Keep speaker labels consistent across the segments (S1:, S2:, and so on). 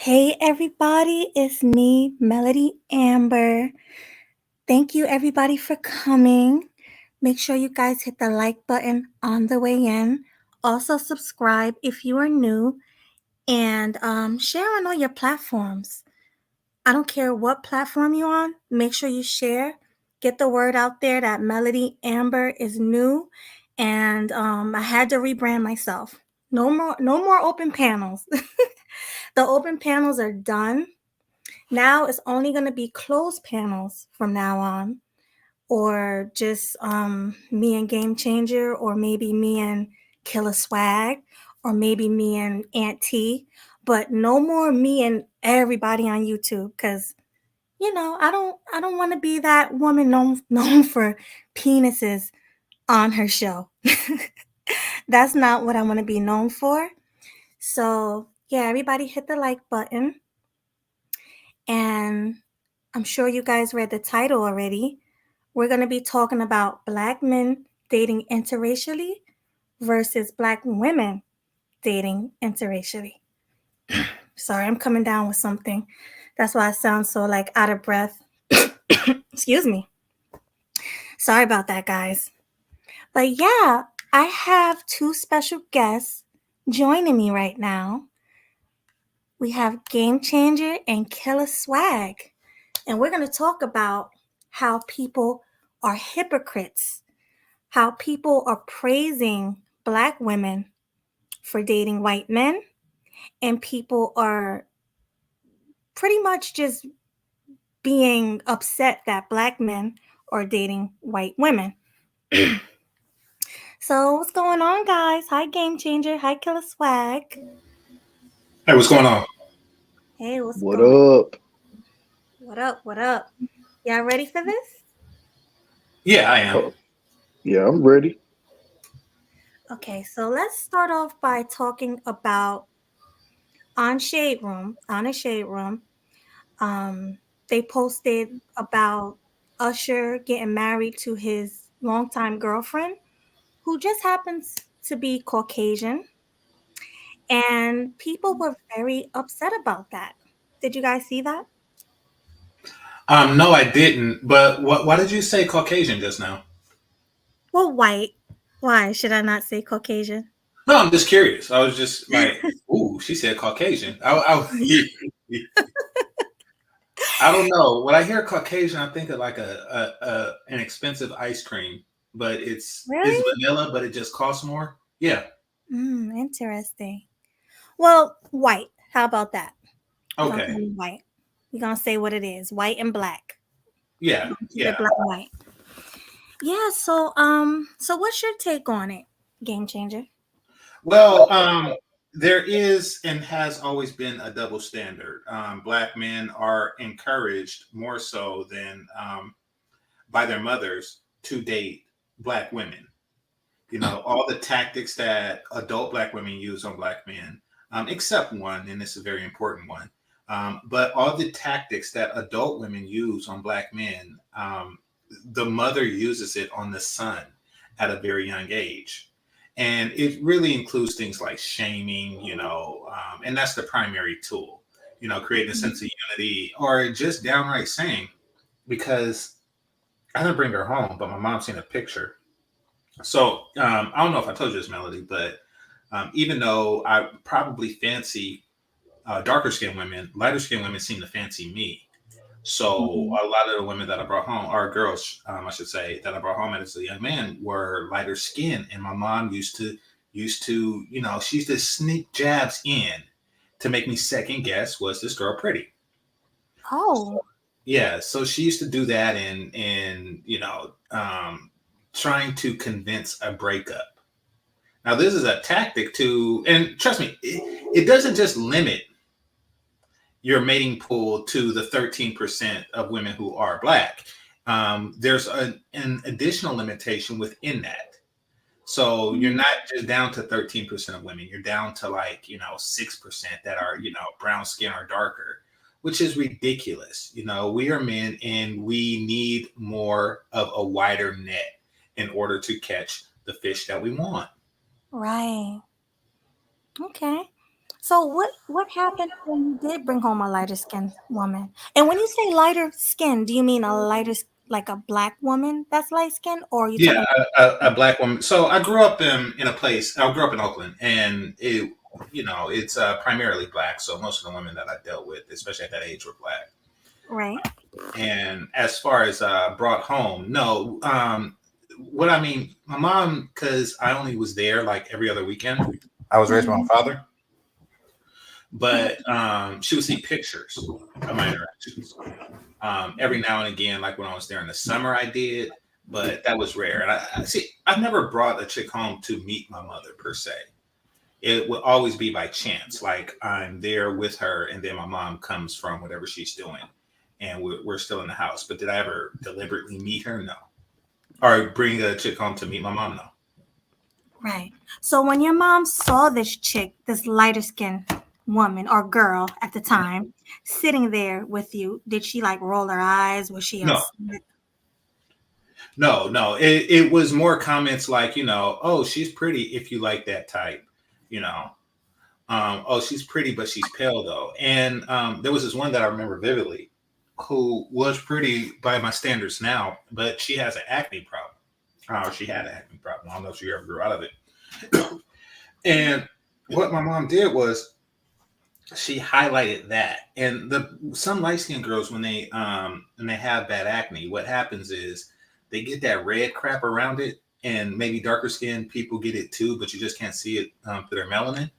S1: Hey everybody, it's me, Melody Amber. Thank you everybody for coming. Make sure you guys hit the like button on the way in. Also subscribe if you are new and share on all your platforms. I don't care what platform you're on. Make sure you share. Get the word out there that Melody Amber is new and I had to rebrand myself. No more open panels. The open panels are done. Now it's only going to be closed panels from now on, or just me and Game Changer, or maybe me and Killer Swag, or maybe me and Aunt T. But no more me and everybody on YouTube, because I don't want to be that woman known for penises on her show. That's not what I want to be known for. So yeah, everybody hit the like button, and I'm sure you guys read the title already. We're going to be talking about Black men dating interracially versus Black women dating interracially. Sorry, I'm coming down with something. That's why I sound so like out of breath. Excuse me. Sorry about that, guys. But yeah, I have two special guests joining me right now. We have Game Changer and Killer Swag. And we're going to talk about how people are hypocrites, how people are praising Black women for dating white men, and people are pretty much just being upset that Black men are dating white women. So, what's going on, guys? Hi, Game Changer. Hi, Killer Swag.
S2: Hey, what's going on?
S1: Hey, what's
S3: What
S1: going?
S3: up?
S1: What up? What up? Y'all ready for this?
S2: Yeah, I am.
S3: Oh, yeah, I'm ready.
S1: Okay, so let's start off by talking about on a shade room. Um, they posted about Usher getting married to his longtime girlfriend, who just happens to be Caucasian, and people were very upset about that. Did you guys see that?
S2: No, I didn't. But why did you say Caucasian just now?
S1: Well, white. Why should I not say Caucasian?
S2: No, I'm just curious. I was just like, ooh, she said Caucasian. I don't know. When I hear Caucasian, I think of like an expensive ice cream, but it's
S1: Really?
S2: vanilla, but it just costs more. Yeah.
S1: Interesting. Well, white. How about that? We're gonna
S2: Okay.
S1: call it white. We're gonna say what it is: white and black.
S2: Yeah.
S1: Keep it
S2: Yeah.
S1: black and white. Yeah. So what's your take on it, Game Changer?
S2: Well, there is and has always been a double standard. Black men are encouraged more so than by their mothers to date black women. You know, all the tactics that adult black women use on black men, except one, and this is a very important one. But all the tactics that adult women use on black men, the mother uses it on the son at a very young age. And it really includes things like shaming, and that's the primary tool, creating a sense of unity or just downright saying, because I didn't bring her home, but my mom seen a picture. So I don't know if I told you this, Melody, but even though I probably fancy darker skinned women, lighter skinned women seem to fancy me. So
S1: Mhm.
S2: a lot of the women that I brought home, or girls, I should say, that I brought home as a young man, were lighter skinned, and my mom used to, she used to sneak jabs in to make me second guess, was this girl pretty?
S1: Oh,
S2: Yeah, so she used to do that, and trying to convince a breakup. Now this is a tactic to, and trust me, it doesn't just limit your mating pool to the 13% of women who are black. There's an additional limitation within that. So you're
S1: mm,
S2: not just down to 13% of women, you're down to like, 6% that are, brown skin or darker, which is ridiculous. We are men and we need more of a wider net in order to catch the fish that we want.
S1: right. Okay. So what happened when you did bring home a lighter skinned woman? And when you say lighter skin, do you mean a like a black woman that's light skinned, or are you
S2: Yeah,
S1: talking?
S2: a black woman. So I grew up in a place. I grew up in Oakland, and it's primarily black. So most of the women that I dealt with, especially at that age, were black.
S1: Right.
S2: And as far as brought home, no. What I mean, my mom, because I only was there like every other weekend. I was raised by my
S1: Hmm.
S2: father, but she would see pictures of my interactions. Every now and again, like when I was there in the summer, I did, but that was rare. And I see, I've never brought a chick home to meet my mother per se. It would always be by chance. Like I'm there with her, and then my mom comes from whatever she's doing, and we're still in the house. But did I ever deliberately meet her? No. Or bring a chick home to meet my mom? No.
S1: Right. So when your mom saw this chick, this lighter skinned woman or girl at the time, sitting there with you, did she like roll her eyes? Was she
S2: No,
S1: upset?
S2: no, no. It was more comments like, oh, she's pretty if you like that type, you know. Oh, she's pretty, but she's pale though. And there was this one that I remember vividly, who was pretty by my standards now, but she has an acne problem. Or she had an acne problem. I don't know if she ever grew out of it. And what my mom did was she highlighted that. And some light skinned girls when they have bad acne, what happens is they get that red crap around it, and maybe darker skinned people get it too, but you just can't see it through their melanin.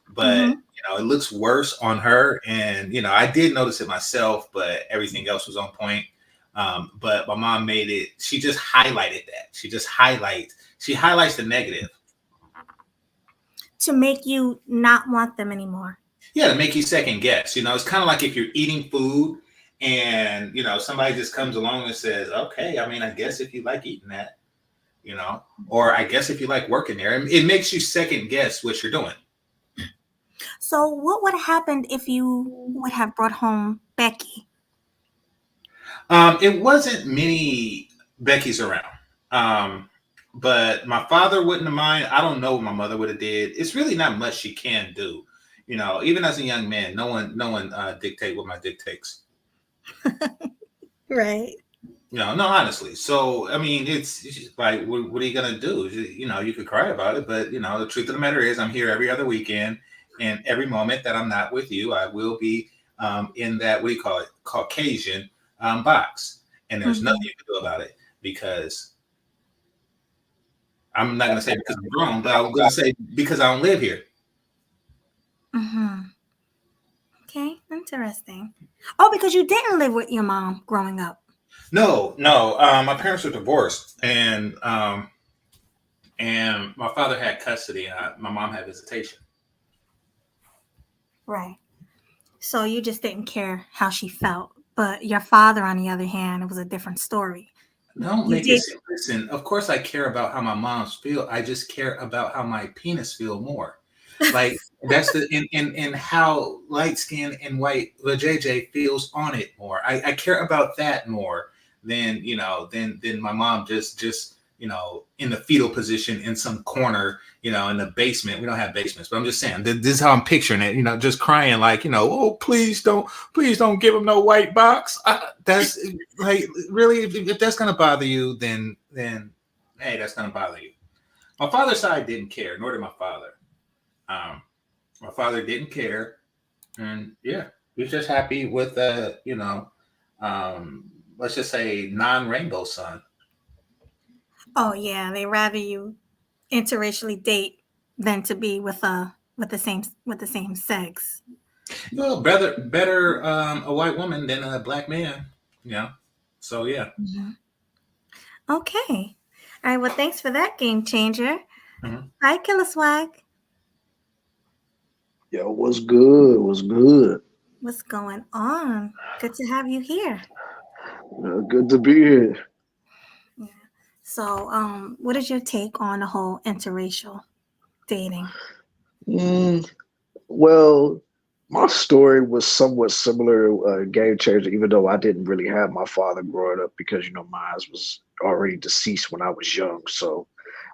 S2: But
S1: Mm-hmm.
S2: it looks worse on her, and I did notice it myself, but everything else was on point. But my mom made it. She just highlighted that. She highlights the negative.
S1: To make you not want them anymore.
S2: Yeah, to make you second guess. It's kind of like if you're eating food, and somebody just comes along and says, "Okay, I mean, I guess if you like eating that, or I guess if you like working there," it makes you second guess what you're doing.
S1: So what would have happened if you would have brought home Becky?
S2: It wasn't many Becky's around. Um, but my father wouldn't have mind. I don't know what my mother would have did. It's really not much she can do. Even as a young man, no one dictate what my dictates.
S1: Right.
S2: No, honestly. So I mean, it's just like, what are you gonna do? You could cry about it, but the truth of the matter is, I'm here every other weekend, and every moment that I'm not with you, I will be in that, what do you call it, Caucasian box, and there's nothing
S1: Mm-hmm.
S2: you can do about it, because I'm not gonna say because I'm grown, but I'm gonna say because I don't live here.
S1: Mm-hmm. Okay, interesting. Oh, because you didn't live with your mom growing up.
S2: No, no. My parents were divorced, and my father had custody, and my mom had visitation.
S1: Right. So you just didn't care how she felt. But your father, on the other hand, it was a different story.
S2: Don't
S1: You
S2: make it
S1: did.
S2: seem. Listen, of course I care about how my moms feel. I just care about how my penis feel more. Like that's in how light skin and white the JJ feels on it more. I care about that more than than my mom just in the fetal position in some corner, in the basement. We don't have basements, but I'm just saying this is how I'm picturing it. Just crying like, oh, please don't give him no white box. That's like, really, if that's gonna bother you, then hey, that's gonna bother you. My father's side didn't care, nor did my father. Um, my father didn't care, and yeah, he was just happy with um, let's just say non-rainbow son.
S1: Oh yeah, they rather you interracially date than to be with the same sex.
S2: Well, better a white woman than a black man. Yeah. So yeah.
S1: Mhm. Okay. All right. Well, thanks for that game changer.
S2: Mhm.
S1: Hi, Killer Swag.
S3: Yo, what's good? What's good?
S1: What's going on? Good to have you here.
S3: Good to be here.
S1: Yeah. So, what is your take on the whole interracial dating?
S3: Mm, well, my story was somewhat similar, game changer, even though I didn't really have my father growing up because, mine was already deceased when I was young. So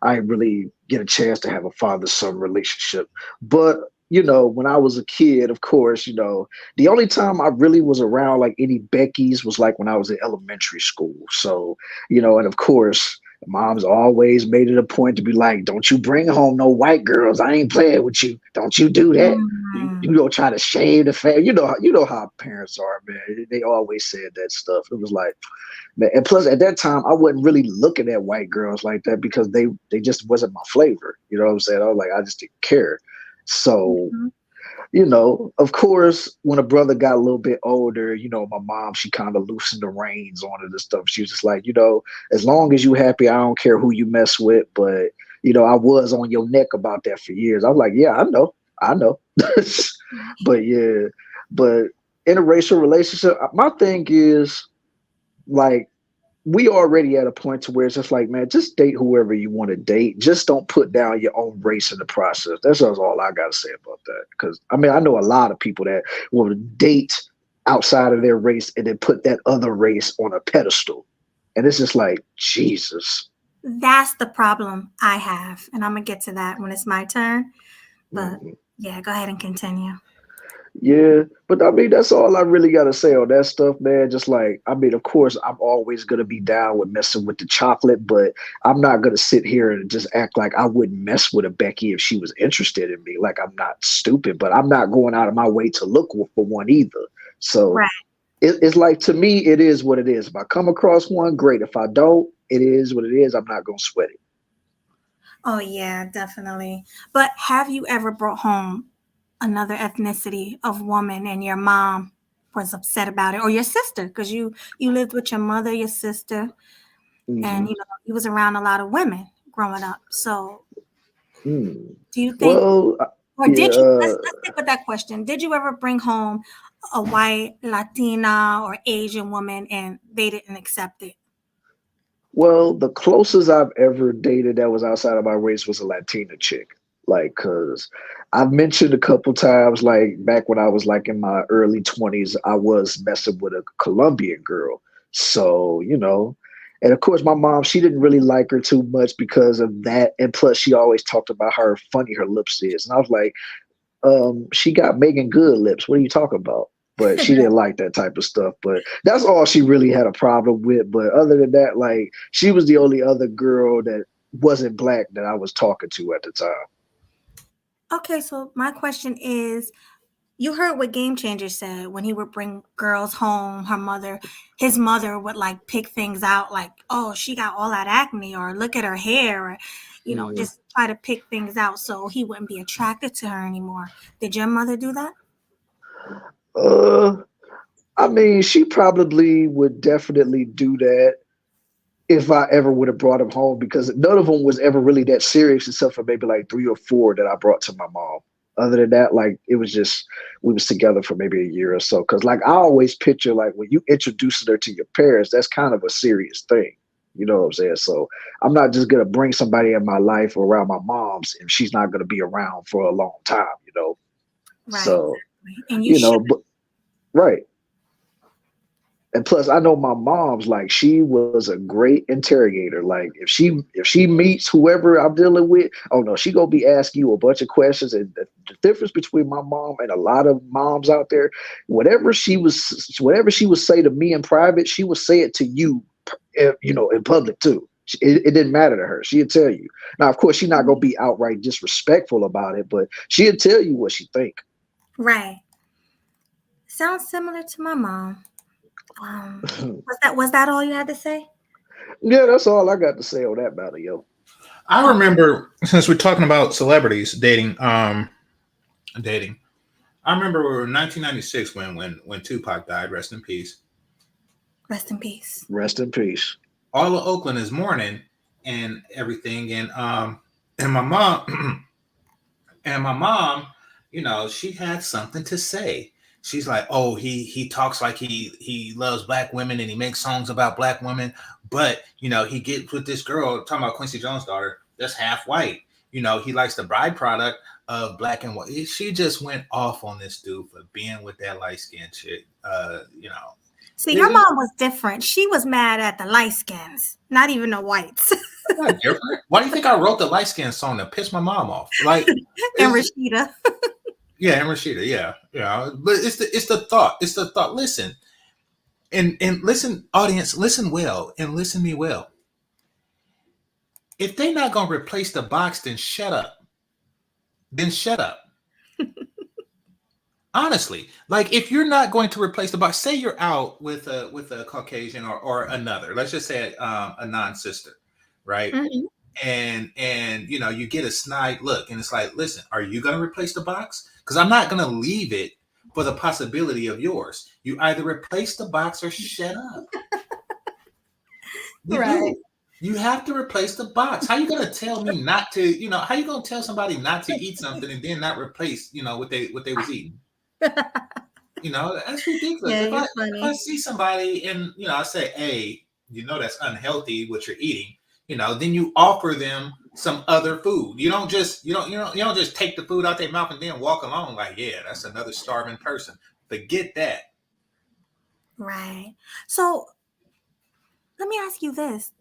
S3: I didn't really get a chance to have a father son relationship. But, when I was a kid, of course, the only time I really was around like any Becky's was like when I was in elementary school. So, and of course, mom's always made it a point to be like, don't you bring home no white girls. I ain't playing with you. Don't you do that.
S1: Mm,
S3: You don't try to shame the family. You know how parents are, man. They always said that stuff. It was like, man, and plus at that time I wasn't really looking at white girls like that because they just wasn't my flavor. You know what I'm saying? I was like, I just didn't care. So,
S1: mhm.
S3: of course, when a brother got a little bit older, my mom, she kind of loosened the reins on it and stuff. She was just like, as long as you happy, I don't care who you mess with. But, I was on your neck about that for years. I was like, yeah, I know. But yeah, but interracial relationship, my thing is like, we already at a point to where it's just like, man, just date whoever you want to date. Just don't put down your own race in the process. That's just all I got to say about that. Because I mean, I know a lot of people that will date outside of their race and then put that other race on a pedestal, and it's just like, Jesus.
S1: That's the problem I have, and I'm gonna get to that when it's my turn. But
S3: Mhm.
S1: yeah, go ahead and continue.
S3: Yeah, but I mean, that's all I really got to say on that stuff, man. Just like, I mean, of course, I'm always going to be down with messing with the chocolate, but I'm not going to sit here and just act like I wouldn't mess with a Becky if she was interested in me. Like, I'm not stupid, but I'm not going out of my way to look for one either. So
S1: Right.
S3: it's like, to me, it is what it is. If I come across one, great. If I don't, it is what it is. I'm not going to sweat it.
S1: Oh yeah, definitely. But have you ever brought home another ethnicity of woman and your mom was upset about it, or your sister, because you lived with your mother, your sister, and
S3: Hmm.
S1: you was around a lot of women growing up. So
S3: Hmm.
S1: do you think,
S3: Well,
S1: or
S3: yeah.
S1: did you? Let's stick with that question. Did you ever bring home a white Latina or Asian woman and they didn't accept it?
S3: Well, the closest I've ever dated that was outside of my race was a Latina chick. Like, cause I've mentioned a couple times, like back when I was like in my early 20s, I was messing with a Colombian girl. So, and of course my mom, she didn't really like her too much because of that. And plus she always talked about how funny her lips is. And I was like, she got Megan Good lips. What are you talking about? But she didn't like that type of stuff. But that's all she really had a problem with. But other than that, like, she was the only other girl that wasn't black that I was talking to at the time.
S1: Okay, so my question is, you heard what Game Changer said when he would bring girls home, his mother would like pick things out like, oh, she got all that acne, or look at her hair, or,
S3: Mm.
S1: just try to pick things out so he wouldn't be attracted to her anymore. Did your mother do that?
S3: Uh, I mean, she probably would definitely do that if I ever would have brought him home because none of them was ever really that serious except for maybe like three or four that I brought to my mom. Other than that, like, it was just, we was together for maybe a year or so. Cause like I always picture, like, when you introducing her to your parents, that's kind of a serious thing. You know what I'm saying? So I'm not just gonna bring somebody in my life around my mom's if she's not gonna be around for a long time.
S1: Right.
S3: So,
S1: And you should.
S3: but right. And plus I know my mom's, like, she was a great interrogator. Like, if she meets whoever I'm dealing with, oh no, she gonna be asking you a bunch of questions. And the difference between my mom and a lot of moms out there, whatever she would say to me in private, she would say it to you, in public too. It didn't matter to her. She'd tell you. Now, of course, she's not gonna be outright disrespectful about it, but she'd tell you what she think.
S1: Right. Sounds similar to my mom. Was that all you had to say?
S3: Yeah, that's all I got to say on that matter, yo.
S2: I
S1: Oh,
S2: remember, since we're talking about celebrities dating. I remember 1996 when Tupac died. Rest in peace.
S1: rest in peace.
S3: Rest in peace.
S2: All of Oakland is mourning and everything, and my mom and my mom, she had something to say. She's like, "Oh, he talks like he loves black women and he makes songs about black women, but he gets with this girl talking about Quincy Jones' daughter that's half white. He likes the byproduct of black and white." She just went off on this dude for being with that light skinned chick.
S1: See,
S2: It,
S1: your
S2: it,
S1: mom was different. She was mad at the light skins, not even the whites.
S2: I'm not different. Why do you think I wrote the light skinned song to piss my mom off? Like,
S1: And
S2: it's
S1: Rashida.
S2: Yeah, and Rashida, yeah, yeah. But it's the thought. It's the thought. Listen, and listen, audience, listen well, and listen me well. If they're not gonna replace the box, then shut up. Then shut up. Honestly, like if you're not going to replace the box, say you're out with a Caucasian or another. Let's just say a non-sister, right?
S1: Mhm.
S2: And you get a snide look, and it's like, listen, are you gonna replace the box? Because I'm not gonna leave it for the possibility of yours. You either replace the box or shut up. You
S1: Right.
S2: do. You have to replace the box. How you gonna tell me not to? How you gonna tell somebody not to eat something and then not replace, what they was eating? That's ridiculous.
S1: Yeah,
S2: If I
S1: you're
S2: if I
S1: funny.
S2: see somebody and I say, hey, that's unhealthy what you're eating, then you offer them some other food. You don't just take the food out their mouth and then walk along like, yeah, that's another starving person. Forget that.
S1: Right. So let me ask you this,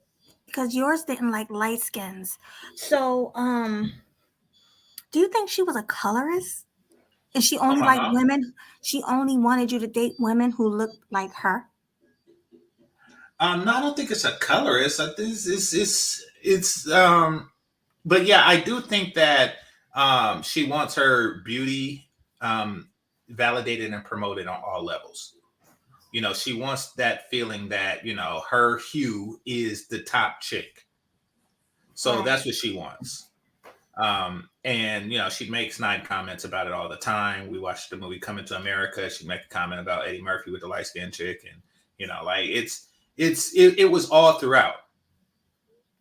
S1: because yours didn't like light skins. So, do you think she was a colorist? And she
S2: Oh
S1: only
S2: my
S1: liked
S2: mom.
S1: women? She only wanted you to date women who looked like her?
S2: No, I don't think it's a colorist. I think it's but yeah, I do think that she wants her beauty um validated and promoted on all levels. She wants that feeling that her hue is the top chick, so
S1: Right.
S2: that's what she wants. And she makes snide comments about it all the time. We watched the movie Coming to America. She make a comment about Eddie Murphy with the light skinned chick, and like it was all throughout.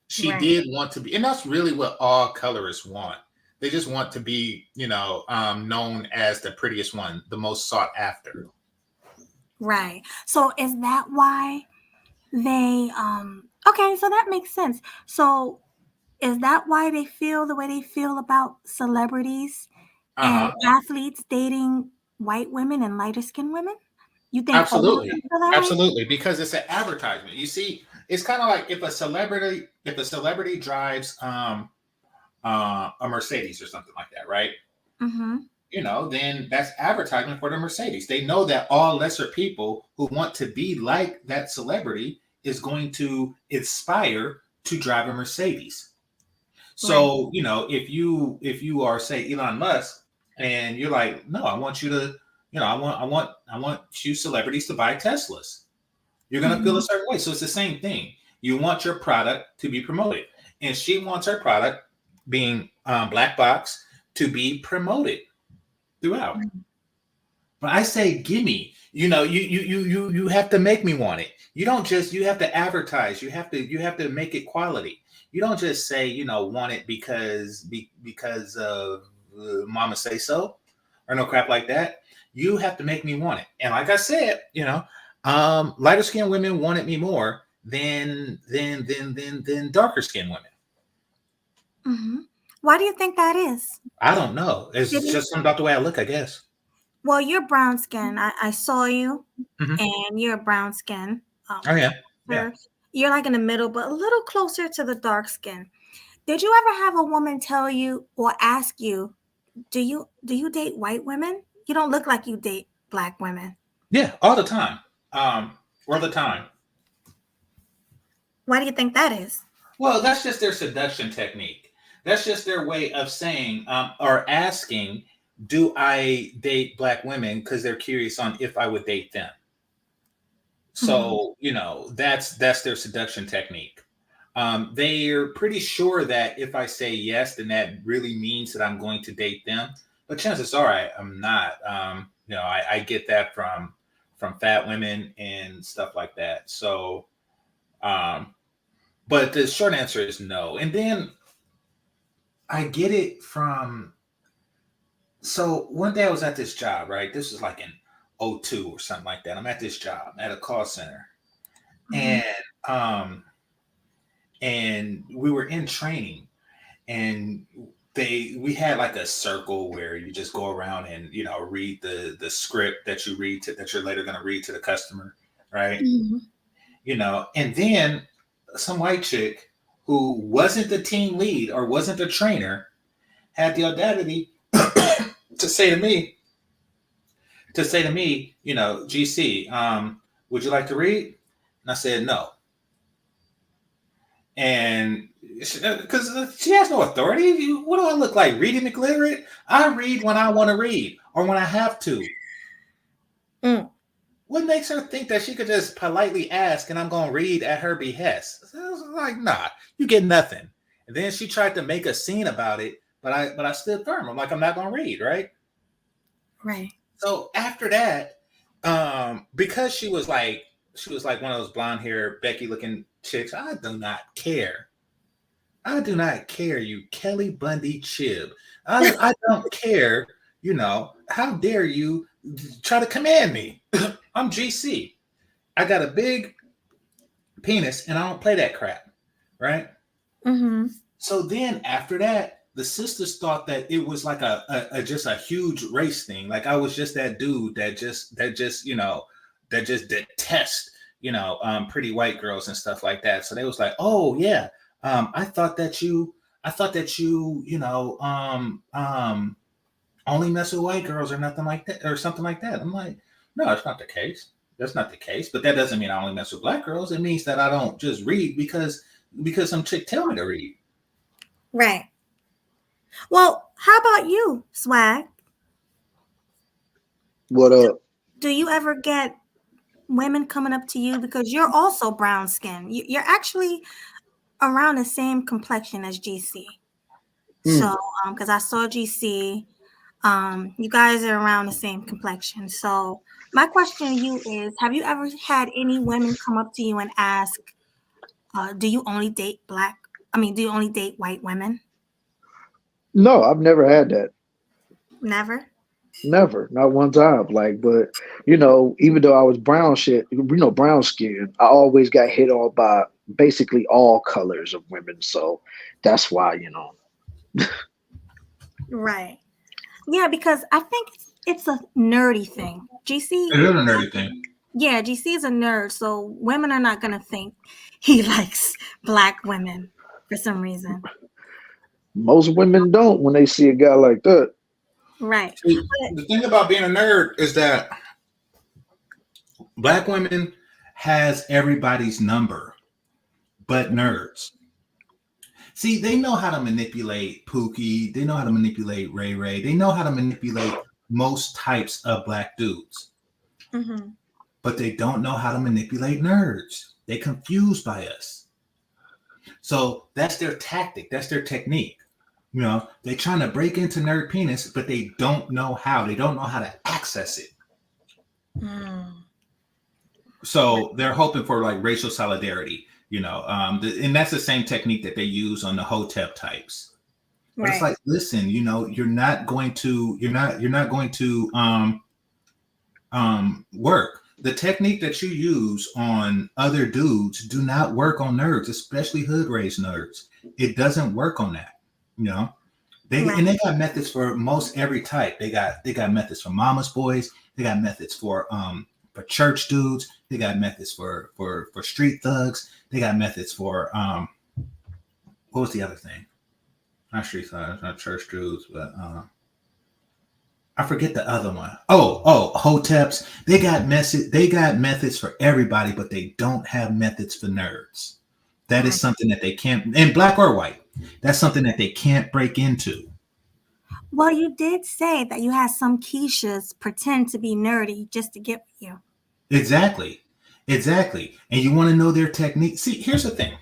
S2: She
S1: Right.
S2: did want to be, and that's really what all colorists want. They just want to be known as the prettiest one, the most sought after.
S1: Right. So is that why they okay, so that makes sense. So is that why they feel the way they feel about celebrities and
S2: Uh-huh.
S1: athletes dating white women and lighter skinned women? You think all of
S2: Absolutely.
S1: them feel that way?
S2: Absolutely. Because it's an advertisement. You see, it's kind of like if a celebrity drives a Mercedes or something like that, right?
S1: Mm-hmm.
S2: Then that's advertisement for the Mercedes. They know that all lesser people who want to be like that celebrity is going to inspire to drive a Mercedes.
S1: Right.
S2: So, if you are, say, Elon Musk, and you're like, no, I want you to, I want you celebrities to buy Teslas. You're gonna feel a
S1: Mm-hmm.
S2: certain way. So it's the same thing. You want your product to be promoted, and she wants her product, being Black Box, to be promoted throughout. But I say, gimme. You have to make me want it. You have to advertise. You have to make it quality. You don't just say, want it because of mama say so, or no crap like that. You have to make me want it. And like I said, lighter skinned women wanted me more than darker skinned women.
S1: Mm-hmm. Why do you think that is?
S2: I don't know.
S1: Did
S2: It's
S1: you?
S2: just something about the way I look, I guess.
S1: Well, you're brown skin. I saw you,
S2: Hmm.
S1: and you're brown skin.
S2: Oh yeah, yeah.
S1: Sir, you're like in the middle, but a little closer to the dark skin. Did you ever have a woman tell you or ask you, do you date white women? You don't look like you date black women.
S2: Yeah, all the time. All the time.
S1: Why do you think that is?
S2: Well, that's just their seduction technique. That's just their way of saying, or asking, do I date black women? Because they're curious on if I would date them.
S1: Mhm.
S2: So, that's their seduction technique. They're pretty sure that if I say yes, then that really means that I'm going to date them. But chances are I'm not. I get that from fat women and stuff like that. So, um, but the short answer is no. And then I get it from. So one day I was at this job, right? This was like in '02 or something like that. I'm at this job at a call center,
S1: Mhm.
S2: and um, and we were in training, and we had like a circle where you just go around and read the script that that you're later going to read to the customer, right?
S1: Mhm.
S2: And then some white chick who wasn't the team lead or wasn't the trainer had the audacity to say to me, GC, would you like to read? And I said no, and because she has no authority. What do I look like? Reading illiterate? I read when I want to read or when I have to.
S1: Mm.
S2: What makes her think that she could just politely ask and I'm going to read at her behest? So I was like, nah, you get nothing. And then she tried to make a scene about it, but I stood firm. I'm like, I'm not going to read, right?
S1: Right.
S2: So after that, because she was like one of those blonde hair Becky looking chicks, I do not care. I do not care, you Kelly Bundy chib. I don't care, how dare you try to command me? I'm GC. I got a big penis and I don't play that crap, right?
S1: Mm-hmm.
S2: So then after that, the sisters thought that it was like a just a huge race thing. Like I was just that dude that just detest pretty white girls and stuff like that. So they was like, oh yeah, I thought that you only mess with white girls or nothing like that or something like that. I'm like, no, that's not the case. That's not the case. But that doesn't mean I only mess with black girls. It means that I don't just read because some chick tell me to read.
S1: Right. Well, how about you, Swag?
S3: What up?
S1: Do you ever get women coming up to you because you're also brown skin? You're actually around the same complexion as GC. So,
S3: Mm.
S1: because I saw GC, you guys are around the same complexion. So, my question to you is: have you ever had any women come up to you and ask, "Do you only date black? I mean, do you only date white women?"
S3: No, I've never had that.
S1: Never.
S3: Never, not one time. Like, but even though I was brown skin, I always got hit on by basically all colors of women. So that's why.
S1: Right. Yeah, because I think it's a nerdy thing. GC,
S2: It is a nerdy thing.
S1: yeah, GC is a nerd, so women are not gonna think he likes black women for some reason.
S3: Most women don't when they see a guy like that.
S1: Right.
S2: See, the thing about being a nerd is that black women has everybody's number, but nerds. See, they know how to manipulate Pookie. They know how to manipulate Ray Ray. They know how to manipulate most types of black dudes,
S1: Mm-hmm.
S2: but they don't know how to manipulate nerds. They confused by us. So that's their tactic. That's their technique. They're trying to break into nerd penis, but they don't know how. They don't know how to access it.
S1: Mm.
S2: So they're hoping for like racial solidarity, and that's the same technique that they use on the hotep types. But it's
S1: Right.
S2: like, listen, you're not going to work. The technique that you use on other dudes do not work on nerds, especially hood raised nerds. It doesn't work on that. They
S1: Right.
S2: and they got methods for most every type. They got methods for mama's boys. They got methods for church dudes. They got methods for street thugs. They got methods for what was the other thing? Not street thugs, not church dudes, but I forget the other one. Oh, hoteps. They got methods for everybody, but they don't have methods for nerds. That is
S1: Right.
S2: something that they can't, and black or white. That's something that they can't break into.
S1: Well, you did say that you had some Keishas pretend to be nerdy just to get with you.
S2: Exactly. And you want to know their technique. See, here's the thing.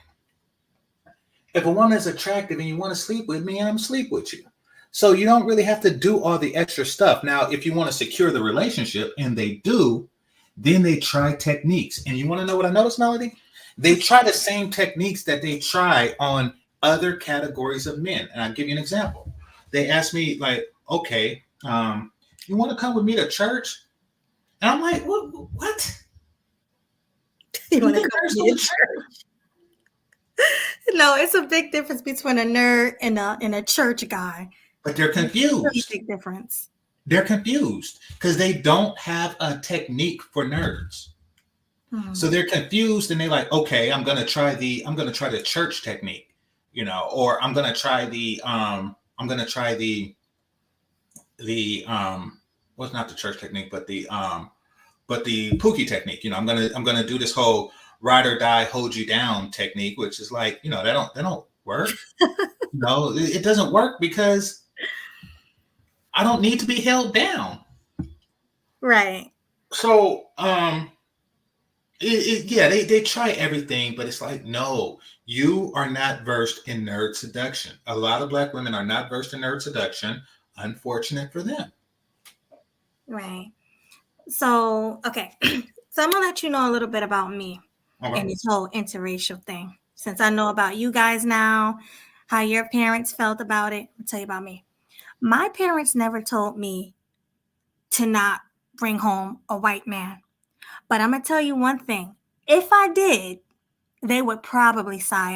S2: If a woman is attractive and you want to sleep with me, I'm sleep with you. So you don't really have to do all the extra stuff. Now, if you want to secure the relationship, and they do, then they try techniques. And you want to know what I noticed, Melody? They try the same techniques that they try on other categories of men. And I'll give you an example. They asked me, like, okay, you want to come with me to church? And I'm like, what?
S1: You
S2: You
S1: want to
S2: think
S1: come
S2: there's
S1: to
S2: no
S1: your
S2: church?
S1: No, it's a big difference between a nerd and a church guy.
S2: But they're
S1: It's a really
S2: confused.
S1: big difference.
S2: They're confused because they don't have a technique for nerds.
S1: Hmm.
S2: So they're confused and they're like, okay, I'm gonna try the church technique, or I'm gonna try the the well, not the church technique, but the Pookie technique. I'm gonna do this whole ride or die, hold you down technique, which is like, that don't work. It doesn't work because I don't need to be held down.
S1: Right.
S2: So yeah, they try everything, but it's like, no, you are not versed in nerd seduction. A lot of black women are not versed in nerd seduction. Unfortunate for them.
S1: Right. So, okay. So I'm gonna let you know a little bit about me
S2: Okay.
S1: and this whole interracial thing. Since I know about you guys now, how your parents felt about it, I'll tell you about me. My parents never told me to not bring home a white man. But I'm gonna tell you one thing. If I did, they would probably side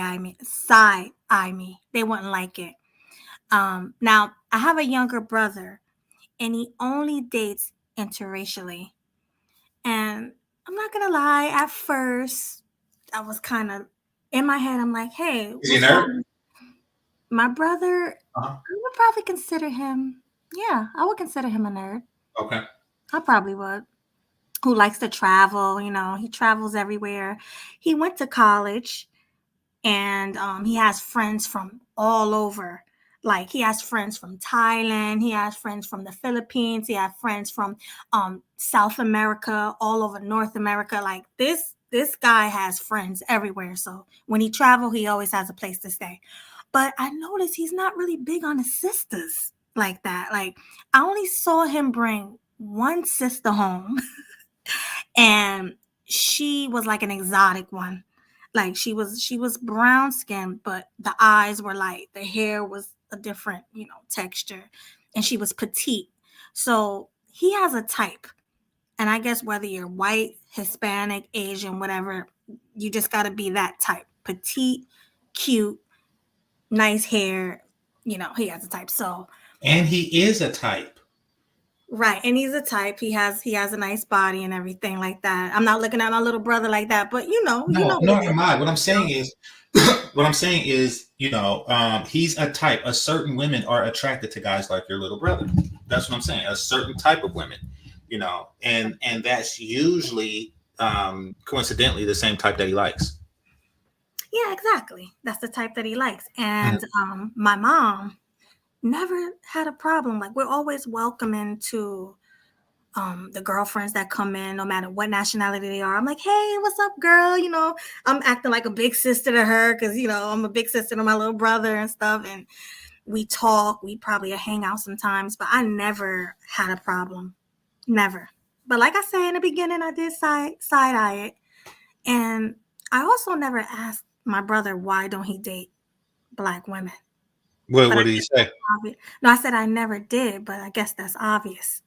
S1: eye me. They wouldn't like it. Now I have a younger brother, and he only dates interracially. And I'm not gonna lie, at first I was kind of in my head. I'm like, hey,
S2: Is he a
S1: what's
S2: nerd?
S1: wrong? My brother,
S2: Uh-huh.
S1: I would probably consider him. Yeah, I would consider him a nerd.
S2: Okay.
S1: I probably would. Who likes to travel? He travels everywhere. He went to college, and he has friends from all over. Like he has friends from Thailand, he has friends from the Philippines, he has friends from South America, all over North America. Like this guy has friends everywhere. So when he travel, he always has a place to stay. But I noticed he's not really big on his sisters like that. Like I only saw him bring one sister home, and she was like an exotic one. Like she was brown skinned, but the eyes were light, the hair was a different texture, and she was petite. So he has a type, and I guess whether you're white, Hispanic, Asian, whatever, you just got to be that type: petite, cute, nice hair. He has a type. So
S2: And he is a type.
S1: right, and he's a type. He has a nice body and everything like that. I'm not looking at my little brother like that, but you
S2: No,
S1: know what it
S2: nor
S1: is.
S2: am I. What I'm saying is, he's a type. A certain women are attracted to guys like your little brother. That's what I'm saying. A certain type of women, and that's usually, coincidentally, the same type that he likes.
S1: Yeah, exactly. That's the type that he likes.
S2: Mhm.
S1: And my mom never had a problem. Like we're always welcoming to the girlfriends that come in, no matter what nationality they are. I'm like, hey, what's up, girl? I'm acting like a big sister to her because I'm a big sister to my little brother and stuff. And we talk. We probably hang out sometimes, but I never had a problem. Never. But like I said in the beginning, I did side eye it. And I also never asked my brother why don't he date black women.
S2: What
S1: But I
S2: What did he
S1: guess
S2: say?
S1: that's obvious. No, I said I never did, but I guess that's obvious.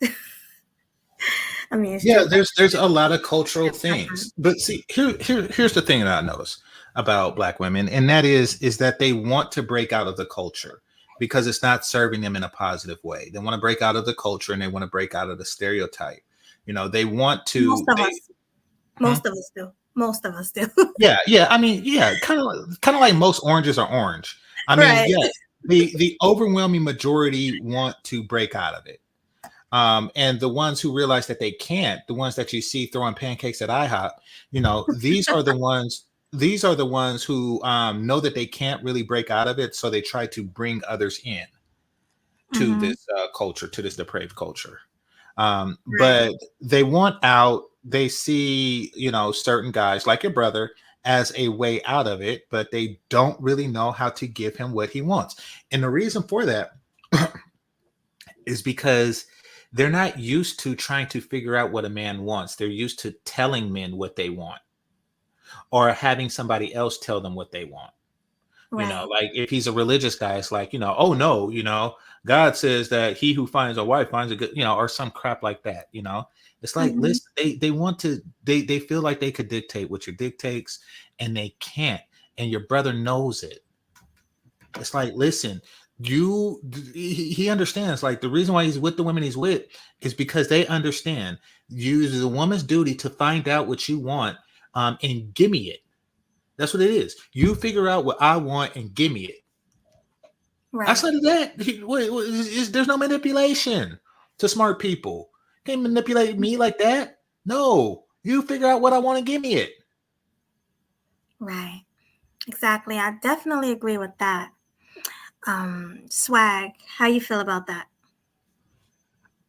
S1: I mean, it's
S2: Yeah,
S1: true.
S2: there's a lot of cultural
S1: That's different.
S2: things, but see, here's the thing that I notice about black women, and that is that they want to break out of the culture because it's not serving them in a positive way. They want to break out of the culture and they want to break out of the stereotype. They want
S1: Most
S2: to.
S1: of us,
S2: Hmm?
S1: most of us do. Most of us do.
S2: Yeah, yeah. I mean, yeah, kind of like most oranges are orange. I mean,
S1: Right.
S2: yes, the overwhelming majority want to break out of it. And the ones who realize that they can't, the ones that you see throwing pancakes at IHOP, these are the ones. These are the ones who know that they can't really break out of it, so they try to bring others in to
S1: Mm-hmm.
S2: this culture, to this depraved culture.
S1: Right.
S2: But they want out. They see, certain guys like your brother as a way out of it, but they don't really know how to give him what he wants. And the reason for that is because they're not used to trying to figure out what a man wants. They're used to telling men what they want or having somebody else tell them what they want.
S1: Right.
S2: Like if he's a religious guy, it's like, oh no, God says that he who finds a wife finds a good, or some crap like that. It's like,
S1: Mm-hmm.
S2: listen, they want to, they feel like they could dictate what your dictates and they can't. And your brother knows it. It's like, listen, he understands. Like the reason why he's with the women he's with is because they understand. Use a woman's duty to find out what you want, and give me it. That's what it is. You figure out what I want and give me it.
S1: Right.
S2: Outside of that, there's no manipulation. to smart people. Can't manipulate me like that. No, you figure out what I want and give me it.
S1: Right. Exactly. I definitely agree with that. Swag, how you feel about that?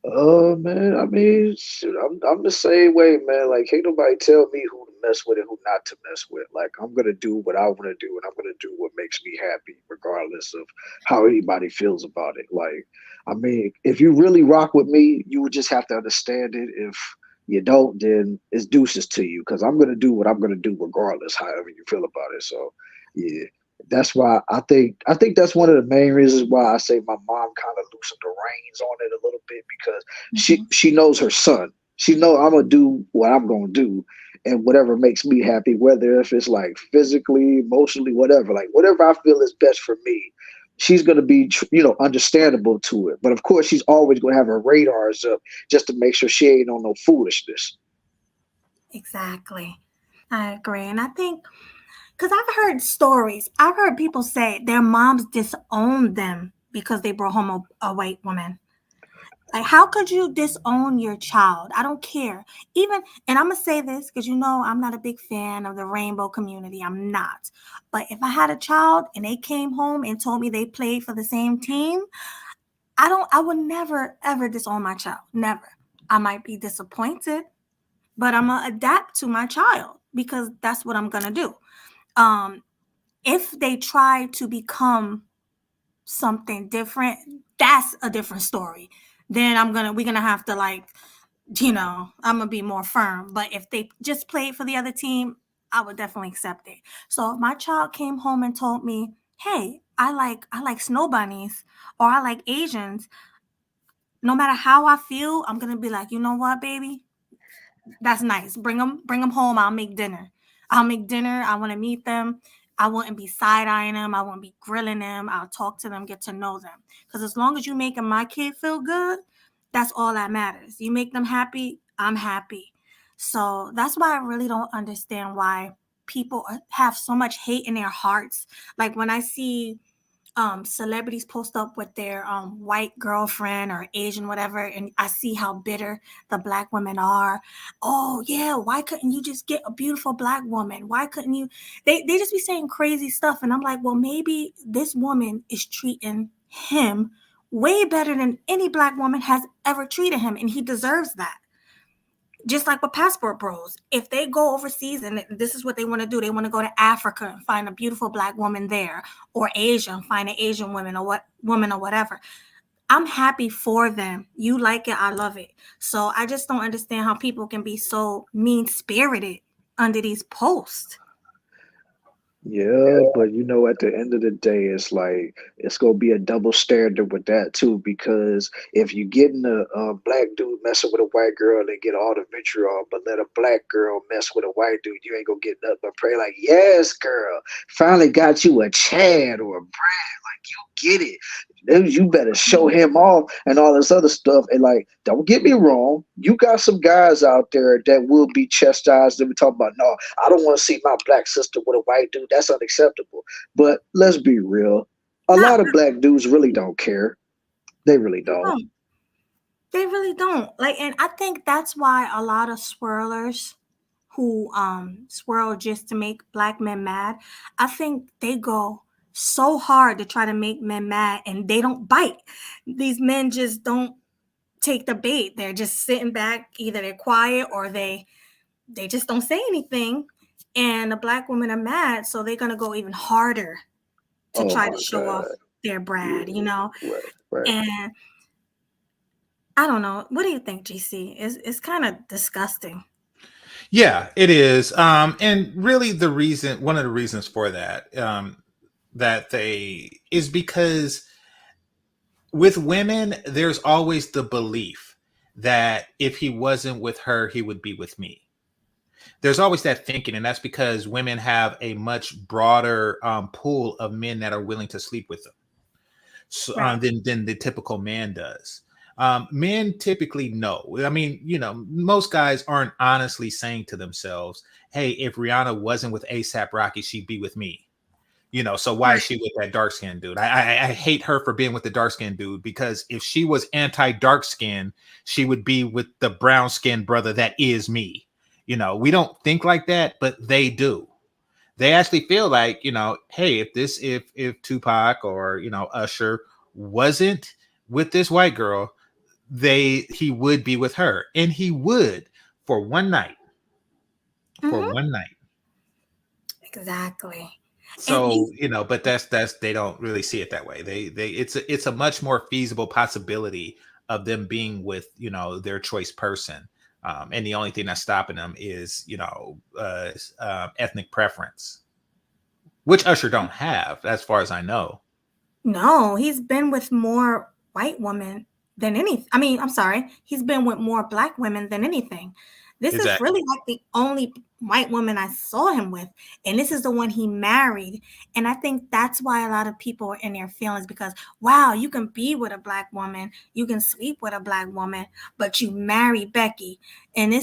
S3: Man, I mean, shoot, I'm the same way, man. Like, can't nobody tell me who to mess with and who not to mess with. Like, I'm gonna do what I want to do, and I'm gonna do what makes me happy, regardless of how anybody feels about it. Like, I mean, if you really rock with me, you would just have to understand it. If you don't, then it's deuces to you, because I'm gonna do what I'm gonna do, regardless, however you feel about it. So, yeah. That's why I think that's one of the main reasons why I say my mom kind of loosened the reins on it a little bit, because she
S1: Hmm.
S3: she knows her son. She know I'm gonna do what I'm gonna do, and whatever makes me happy, whether if it's like physically, emotionally, whatever, like whatever I feel is best for me. She's gonna be, understandable to it. But of course, she's always gonna have her radars up just to make sure she ain't on no foolishness.
S1: Exactly. I agree. And I think, because I've heard stories, I've heard people say their moms disowned them because they brought home a white woman. Like, how could you disown your child? I don't care. Even, and I'm going to say this because I'm not a big fan of the rainbow community. I'm not. But if I had a child and they came home and told me they played for the same team, I would never, ever disown my child. Never. I might be disappointed, but I'm going to adapt to my child because that's what I'm going to do. Um, if they try to become something different, that's a different story. Then we're gonna have to, like, I'm gonna be more firm. But if they just played for the other team, I would definitely accept it. So if my child came home and told me, hey, I like snow bunnies, or I like Asians, no matter how I feel, I'm gonna be like, you know what, baby, that's nice. Bring them home. I'll make dinner. I want to meet them. I wouldn't be side eyeing them. I wouldn't be grilling them. I'll talk to them, get to know them. Because as long as you making my kid feel good, that's all that matters. You make them happy, I'm happy. So that's why I really don't understand why people have so much hate in their hearts. Like when I see celebrities post up with their white girlfriend or Asian whatever, and I see how bitter the black women are. Oh yeah, why couldn't you just get a beautiful black woman? Why couldn't you? They just be saying crazy stuff, and I'm like, well, maybe this woman is treating him way better than any black woman has ever treated him, and he deserves that. Just like with passport bros, if they go overseas and this is what they want to do, they want to go to Africa and find a beautiful black woman there, or Asia and find an Asian woman or whatever. I'm happy for them. You like it, I love it. So I just don't understand how people can be so mean spirited under these posts.
S3: Yeah, but at the end of the day, it's like it's gonna be a double standard with that too. Because if you getting a black dude messing with a white girl and get all the vitriol, but let a black girl mess with a white dude, you ain't gonna get nothing but pray like, yes, girl, finally got you a Chad or a Brad. Like you get it. Then you better show him off and all this other stuff. And like, don't get me wrong, you got some guys out there that will be chastised. And we talk about, no, I don't want to see my black sister with a white dude. That's unacceptable. But let's be real. A
S1: Not
S3: lot of black dudes really don't care. They really don't.
S1: really. They really don't. Like, and I think that's why a lot of swirlers who swirl just to make black men mad, I think they go so hard to try to make men mad and they don't bite. These men just don't take the bait. They're just sitting back, either they're quiet or they just don't say anything. And the black women are mad, so they're gonna go even harder to
S3: Oh
S1: try to
S3: my
S1: show off
S3: God.
S1: their
S3: Yeah.
S1: Brad.
S3: Right. Right.
S1: And I don't know. What do you think, GC? It's kind of disgusting.
S2: Yeah, it is. And really, one of the reasons for that, that they is because with women, there's always the belief that if he wasn't with her, he would be with me. There's always that thinking, and that's because women have a much broader pool of men that are willing to sleep with them, so,
S1: Right.
S2: than the typical man does. Men typically know. I mean, most guys aren't honestly saying to themselves, "Hey, if Rihanna wasn't with ASAP Rocky, she'd be with me." So why is
S1: Right.
S2: she with that dark skinned dude? I hate her for being with the dark skinned dude, because if she was anti dark skin, she would be with the brown skinned brother that is me. We don't think like that, but they do. They actually feel like, hey, if Tupac or Usher wasn't with this white girl, he would be with her, and he would, for one night. For
S1: Hmm.
S2: one night.
S1: Exactly. And
S2: So, but that's they don't really see it that way. It's a much more feasible possibility of them being with, their choice person. And the only thing that's stopping them is, ethnic preference, which Usher don't have, as far as I know.
S1: no, he's been with more white women than any. I mean, I'm sorry, he's been with more black women than anything. This is
S2: Exactly.
S1: really like the only white woman I saw him with, and this is the one he married. And I think that's why a lot of people are in their feelings because wow, you can be with a black woman, you can sleep with a black woman, but you marry Becky. And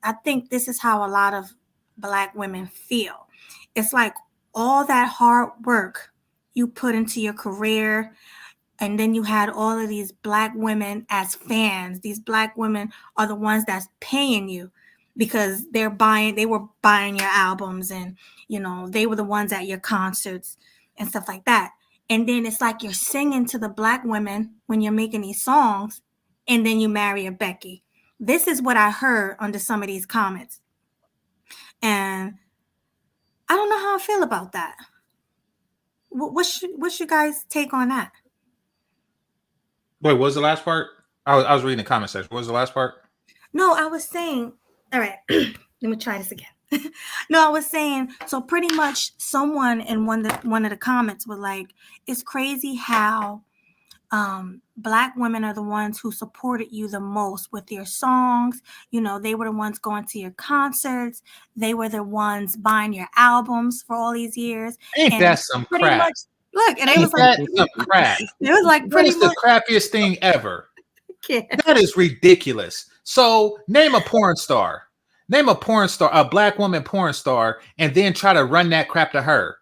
S1: I think this is how a lot of black women feel. It's like all that hard work you put into your career, and then you had all of these black women as fans. These black women are the ones that's paying you because they were buying your albums, and they were the ones at your concerts and stuff like that. And then it's like you're singing to the black women when you're making these songs, and then you marry a Becky. This is what I heard under some of these comments, and I don't know how I feel about that. What's your guys' take on that?
S2: Wait, what was the last part? I was reading the comment section. What was the last part?
S1: No, I was saying, all right, let me try this again. No, I was saying, so pretty much someone in one of the comments was like, it's crazy how black women are the ones who supported you the most with your songs. They were the ones going to your concerts. They were the ones buying your albums for all these years.
S2: Ain't
S1: And
S2: that some
S1: pretty
S2: crap?
S1: much, look, and it
S2: Ain't
S1: was like,
S2: that some crap?
S1: it was like
S2: That
S1: pretty
S2: is the
S1: much,
S2: crappiest thing ever.
S1: yeah.
S2: That is ridiculous. So name a porn star. Name a porn star, a black woman porn star, and then try to run that crap to her.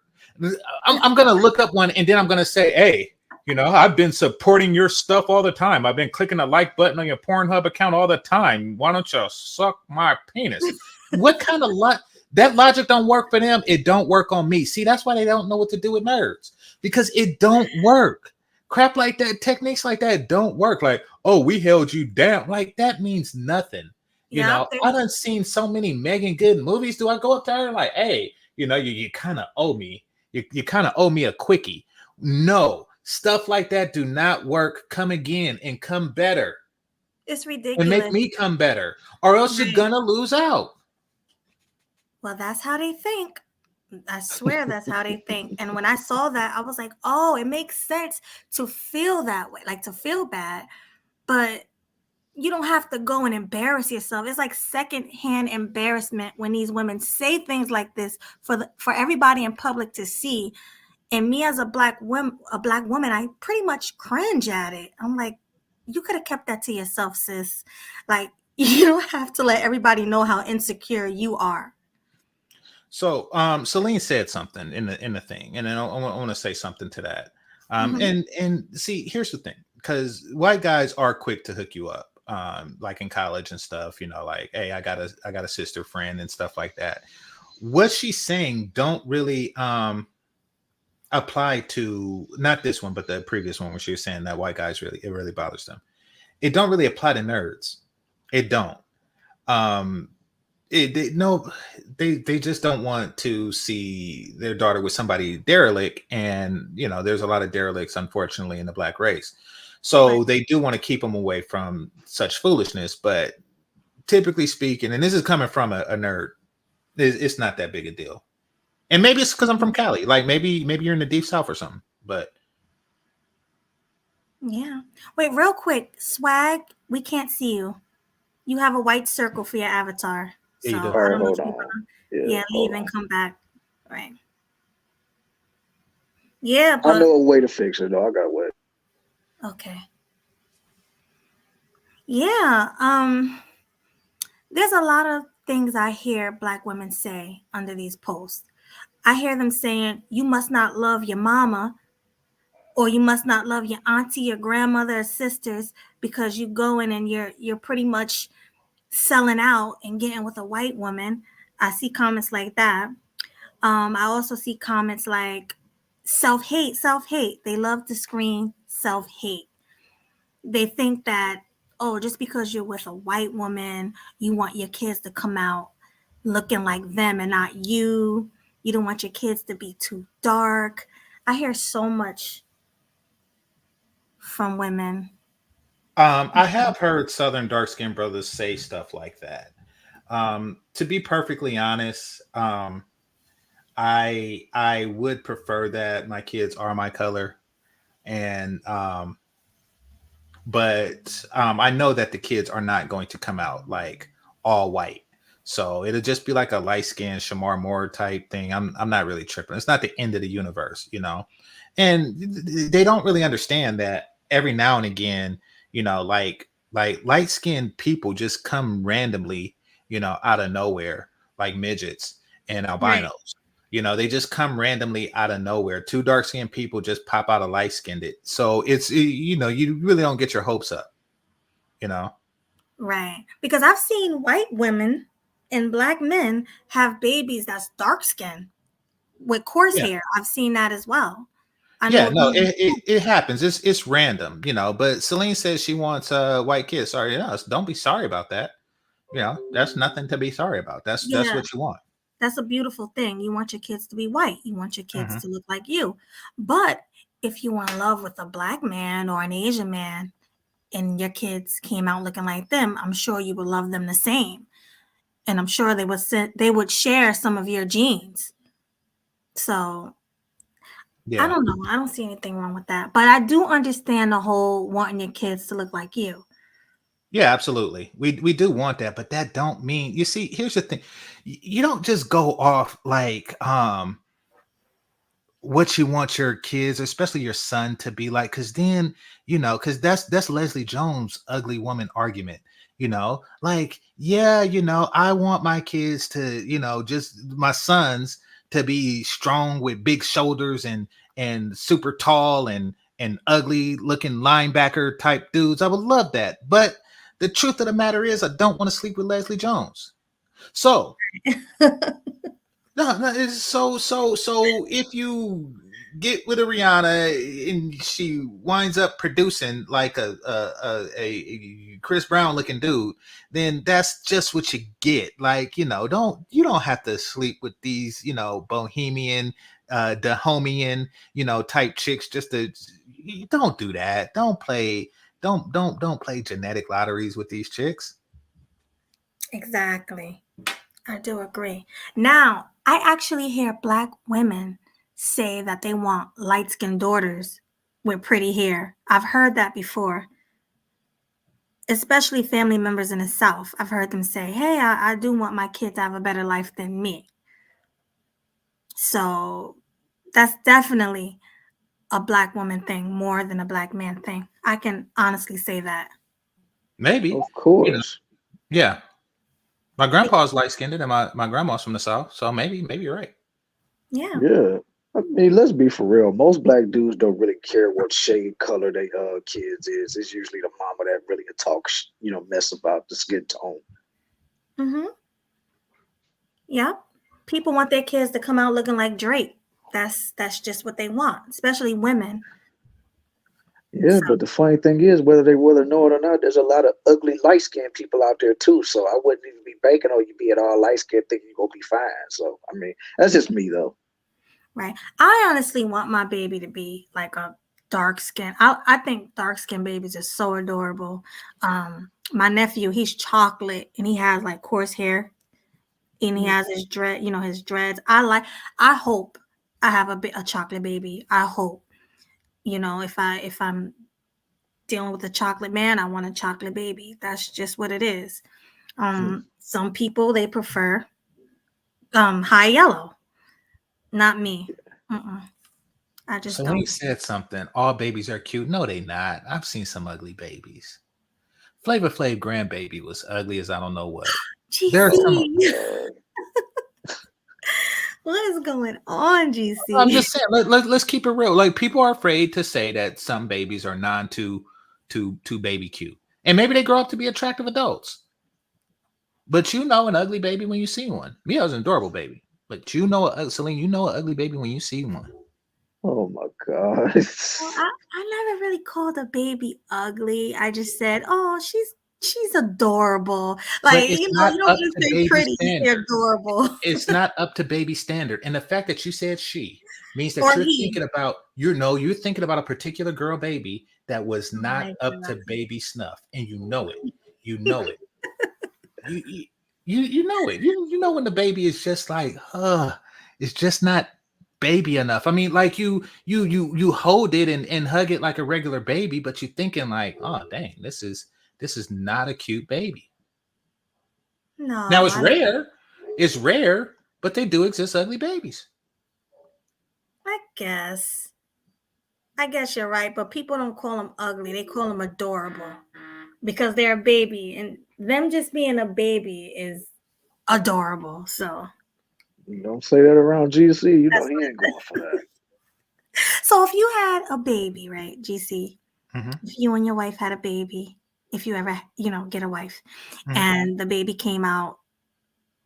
S2: I'm going to look up one, and then I'm going to say, hey, I've been supporting your stuff all the time. I've been clicking the like button on your Pornhub account all the time. Why don't you suck my penis? What kind of that logic don't work for them? It don't work on me. See, that's why they don't know what to do with nerds, because it don't work. Crap like that, techniques like that don't work. Like, oh, we held you down. Like, that means nothing.
S1: Yeah,
S2: I done seen so many Megan Good movies. Do I go up to her like, hey, you kind of owe me. You kind of owe me a quickie. No, stuff like that do not work. Come again and come better
S1: it's
S2: and make
S1: ridiculous.
S2: me come better, or else you're
S1: Right.
S2: gonna lose out.
S1: Well, that's how they think. I swear that's how they think. And when I saw that, I was like, oh, it makes sense to feel that way, like to feel bad. But you don't have to go and embarrass yourself. It's like secondhand embarrassment when these women say things like this for everybody in public to see. And me as a black woman, I pretty much cringe at it. I'm like, you could have kept that to yourself, sis. Like you don't have to let everybody know how insecure you are.
S2: So, Celine said something in the thing, and then I want to say something to that.
S1: Mhm.
S2: And see, here's the thing, because white guys are quick to hook you up, like in college and stuff. Like, hey, I got a sister friend and stuff like that. What she's saying don't really apply to, not this one, but the previous one, where she was saying that white guys it really bothers them. It don't really apply to nerds. It don't. Um, no, they just don't want to see their daughter with somebody derelict, and there's a lot of derelicts, unfortunately, in the black race.
S1: Right.
S2: So they do want to keep them away from such foolishness. But typically speaking, and this is coming from a nerd, it's not that big a deal. And maybe it's because I'm from Cali. Like, maybe you're in the deep south or something. But
S1: Yeah. Wait, real quick, swag. We can't see you. You have a white circle for your avatar.
S2: yeah,
S1: So
S2: you do.
S1: I
S3: All right,
S1: don't know
S3: hold
S1: if you're
S3: on.
S1: gonna,
S3: Yeah,
S1: yeah,
S3: hold
S1: leave and
S3: on.
S1: come back. Right. Yeah,
S3: I
S1: but
S3: know a way to fix it though. I got a way.
S1: okay. Yeah. There's a lot of things I hear black women say under these posts. I hear them saying, you must not love your mama, or you must not love your auntie, your grandmother, or sisters, because you go in and you're pretty much selling out and getting with a white woman. I see comments like that. I also see comments like self hate, self hate. They love to scream self hate. They think that, oh, just because you're with a white woman, you want your kids to come out looking like them and not you. You don't want your kids to be too dark. I hear so much from women.
S2: I have heard Southern dark skinned brothers say stuff like that. To be perfectly honest, I would prefer that my kids are my color, and but I know that the kids are not going to come out like all white. So it'll just be like a light skinned Shamar Moore type thing. I'm not really tripping. It's not the end of the universe, you know. And they don't really understand that every now and again, you know, like light skinned people just come randomly, you know, out of nowhere, like midgets and
S1: Right.
S2: albinos. You know, they just come randomly out of nowhere. Two dark skinned people just pop out of light skinned it. So you know, you really don't get your hopes up, you know.
S1: Right. Because I've seen white women and black men have babies that's dark skinned with coarse
S2: Yeah.
S1: hair. I've seen that as well. I know
S2: Yeah,
S1: a
S2: no,
S1: woman.
S2: it happens. It's random, you know. But Celine says she wants white kids. Sorry, no, don't be sorry about that. You know, that's nothing to be sorry about. That's
S1: Yeah,
S2: what you want.
S1: that's a beautiful thing. You want your kids to be white. You want your kids
S2: Hmm.
S1: to look like you. But if you are in love with a black man or an Asian man and your kids came out looking like them, I'm sure you would love them the same. And I'm sure they would share some of your genes. So I
S2: Yeah.
S1: don't know. I don't see anything wrong with that. But I do understand the whole wanting your kids to look like you.
S2: Yeah, absolutely. We do want that, but that don't mean, you see, here's the thing. You don't just go off like what you want your kids, especially your son, to be like, because then, you know, because that's Leslie Jones' ugly woman argument. You know, like, yeah, you know, I want my kids to, you know, just my sons to be strong with big shoulders and super tall and ugly looking linebacker type dudes. I would love that. But the truth of the matter is I don't want to sleep with Leslie Jones. So no, no, it's so if you get with a Rihanna and she winds up producing like a Chris Brown looking dude, then that's just what you get. Like, you know, you don't have to sleep with these, you know, bohemian, Dahomian, you know, type chicks just to you don't do that. Don't play genetic lotteries with these chicks.
S1: Exactly. I do agree. Now, I actually hear black women say that they want light skinned daughters with pretty hair. I've heard that before, especially family members in the South. I've heard them say, hey, I do want my kid to have a better life than me. So that's definitely a black woman thing more than a black man thing. I can honestly say that.
S2: Maybe.
S3: Of
S2: You know,
S3: course.
S2: yeah. My grandpa's light skinned and my grandma's from the South. So maybe you're right.
S1: Yeah,
S3: Yeah. I mean, let's be for real. Most black dudes don't really care what shade color they kids is. It's usually the mama that really talks, mess about the skin tone.
S1: mm-hmm. Yeah. People want their kids to come out looking like Drake. That's just what they want, especially women.
S3: Yeah,
S1: So,
S3: but the funny thing is, whether know it or not, there's a lot of ugly light skinned people out there too. So I wouldn't even be banking on you being all light skinned thinking you're gonna be fine. So I mean, that's just me though.
S1: right. I honestly want my baby to be like a dark skin. I think dark skin babies are so adorable. My nephew, he's chocolate and he has like coarse hair and he
S3: Mm.
S1: has his dreads. I hope I have a chocolate baby. I hope, if I'm dealing with a chocolate man, I want a chocolate baby. That's just what it is.
S3: Hmm.
S1: Some people they prefer high yellow. Not me. Mm-mm. I just
S2: Celine
S1: don't.
S2: said something. All babies are cute. No, they not. I've seen some ugly babies. Flavor Flav grandbaby was ugly as I don't know what. There are some.
S1: GC.
S3: Uh,
S1: What is going on,
S2: I'm
S1: GC?
S2: just saying, let's keep it real. Like people are afraid to say that some babies are non too baby cute, and maybe they grow up to be attractive adults. But you know an ugly baby when you see one. Me, I was an adorable baby, but you know, Celine, you know an ugly baby when you see one.
S3: Oh my God.
S1: Well, I never really called a baby ugly. I just said, "Oh, she's adorable."
S2: But
S1: Like,
S2: it's
S1: you
S2: not
S1: don't
S2: up
S1: just
S2: to
S1: say
S2: baby
S1: pretty, you say
S2: standard.
S1: adorable.
S2: It's not up to baby standard. And the fact that you said she means that
S1: Or
S2: you're
S1: he.
S2: thinking about you're thinking about a particular girl baby that was
S1: Oh
S2: not
S1: my
S2: up to
S1: god.
S2: baby snuff. And you know it. You know it. You you you know it. You know when the baby is just like, it's just not baby enough. I mean, like you hold it and hug it like a regular baby, but you're thinking like, oh dang, this is not a cute baby.
S1: No,
S2: Now it's rare, but they do exist ugly babies.
S1: I guess. I guess you're right, but people don't call them ugly. They call them adorable because they're a baby, and them just being a baby is adorable. So
S3: You don't say that around GC. You know
S1: that's
S3: he ain't going for that.
S1: so. If you had a baby, right, GC?
S2: Hmm.
S1: If you and your wife had a baby, if you ever, get a wife,
S2: Hmm.
S1: and the baby came out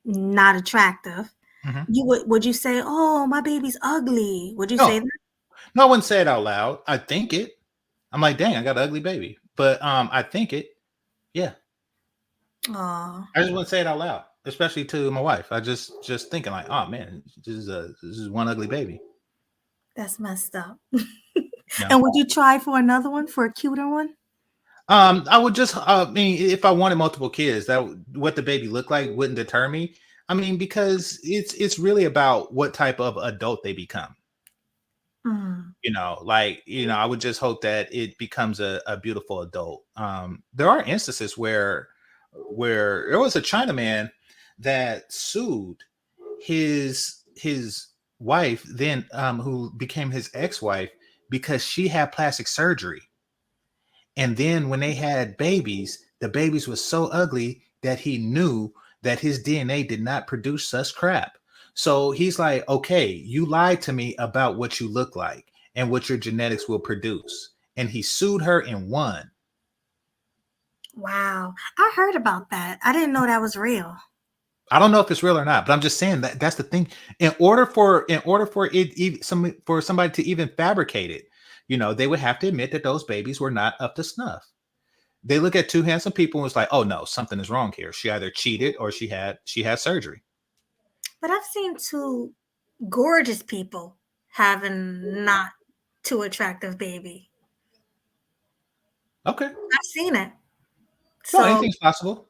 S1: not attractive,
S2: Hmm.
S1: would you say, "Oh, my baby's ugly"? Would you say
S2: No,
S1: that?
S2: no one say it out loud. I think it. I'm like, dang, I got an ugly baby, but I think it. Yeah,
S1: Oh,
S2: I just wouldn't say it out loud, especially to my wife. I just thinking like, oh man, this is one ugly baby.
S1: that's messed up.
S2: No.
S1: And would you try for another one, for a cuter one?
S2: I would just, I mean, if I wanted multiple kids, what the baby looked like wouldn't deter me. I mean, because it's really about what type of adult they become.
S1: Mm.
S2: Like, I would just hope that it becomes a beautiful adult. There are instances where there was a Chinaman that sued his wife, then who became his ex-wife, because she had plastic surgery. And then when they had babies, the babies were so ugly that he knew that his DNA did not produce such crap. So he's like, okay, you lied to me about what you look like and what your genetics will produce. And he sued her and won.
S1: Wow. I heard about that. I didn't know that was real.
S2: I don't know if it's real or not, but I'm just saying that that's the thing. In order for for somebody to even fabricate it, they would have to admit that those babies were not up to snuff. They look at two handsome people and it's like, oh no, something is wrong here. She either cheated or she had surgery.
S1: But I've seen two gorgeous people having not too attractive baby.
S2: Okay.
S1: I've seen it.
S2: No,
S1: So,
S2: anything's possible.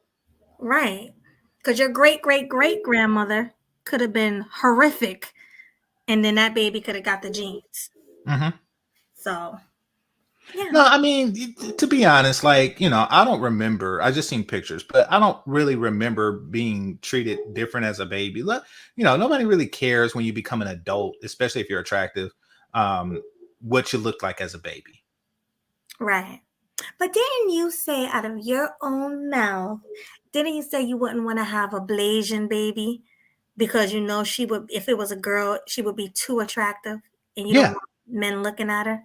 S1: right. Because your great great great grandmother could have been horrific, and then that baby could have got the genes.
S2: Hmm.
S1: So, yeah.
S2: No, I mean, to be honest, like, I don't remember. I just seen pictures, but I don't really remember being treated different as a baby. Nobody really cares when you become an adult, especially if you're attractive, um, what you look like as a baby.
S1: Right. But didn't you say out of your own mouth, didn't you say you wouldn't want to have a Blasian baby because she would, if it was a girl, she would be too attractive and you don't
S2: Yeah.
S1: want men looking at her?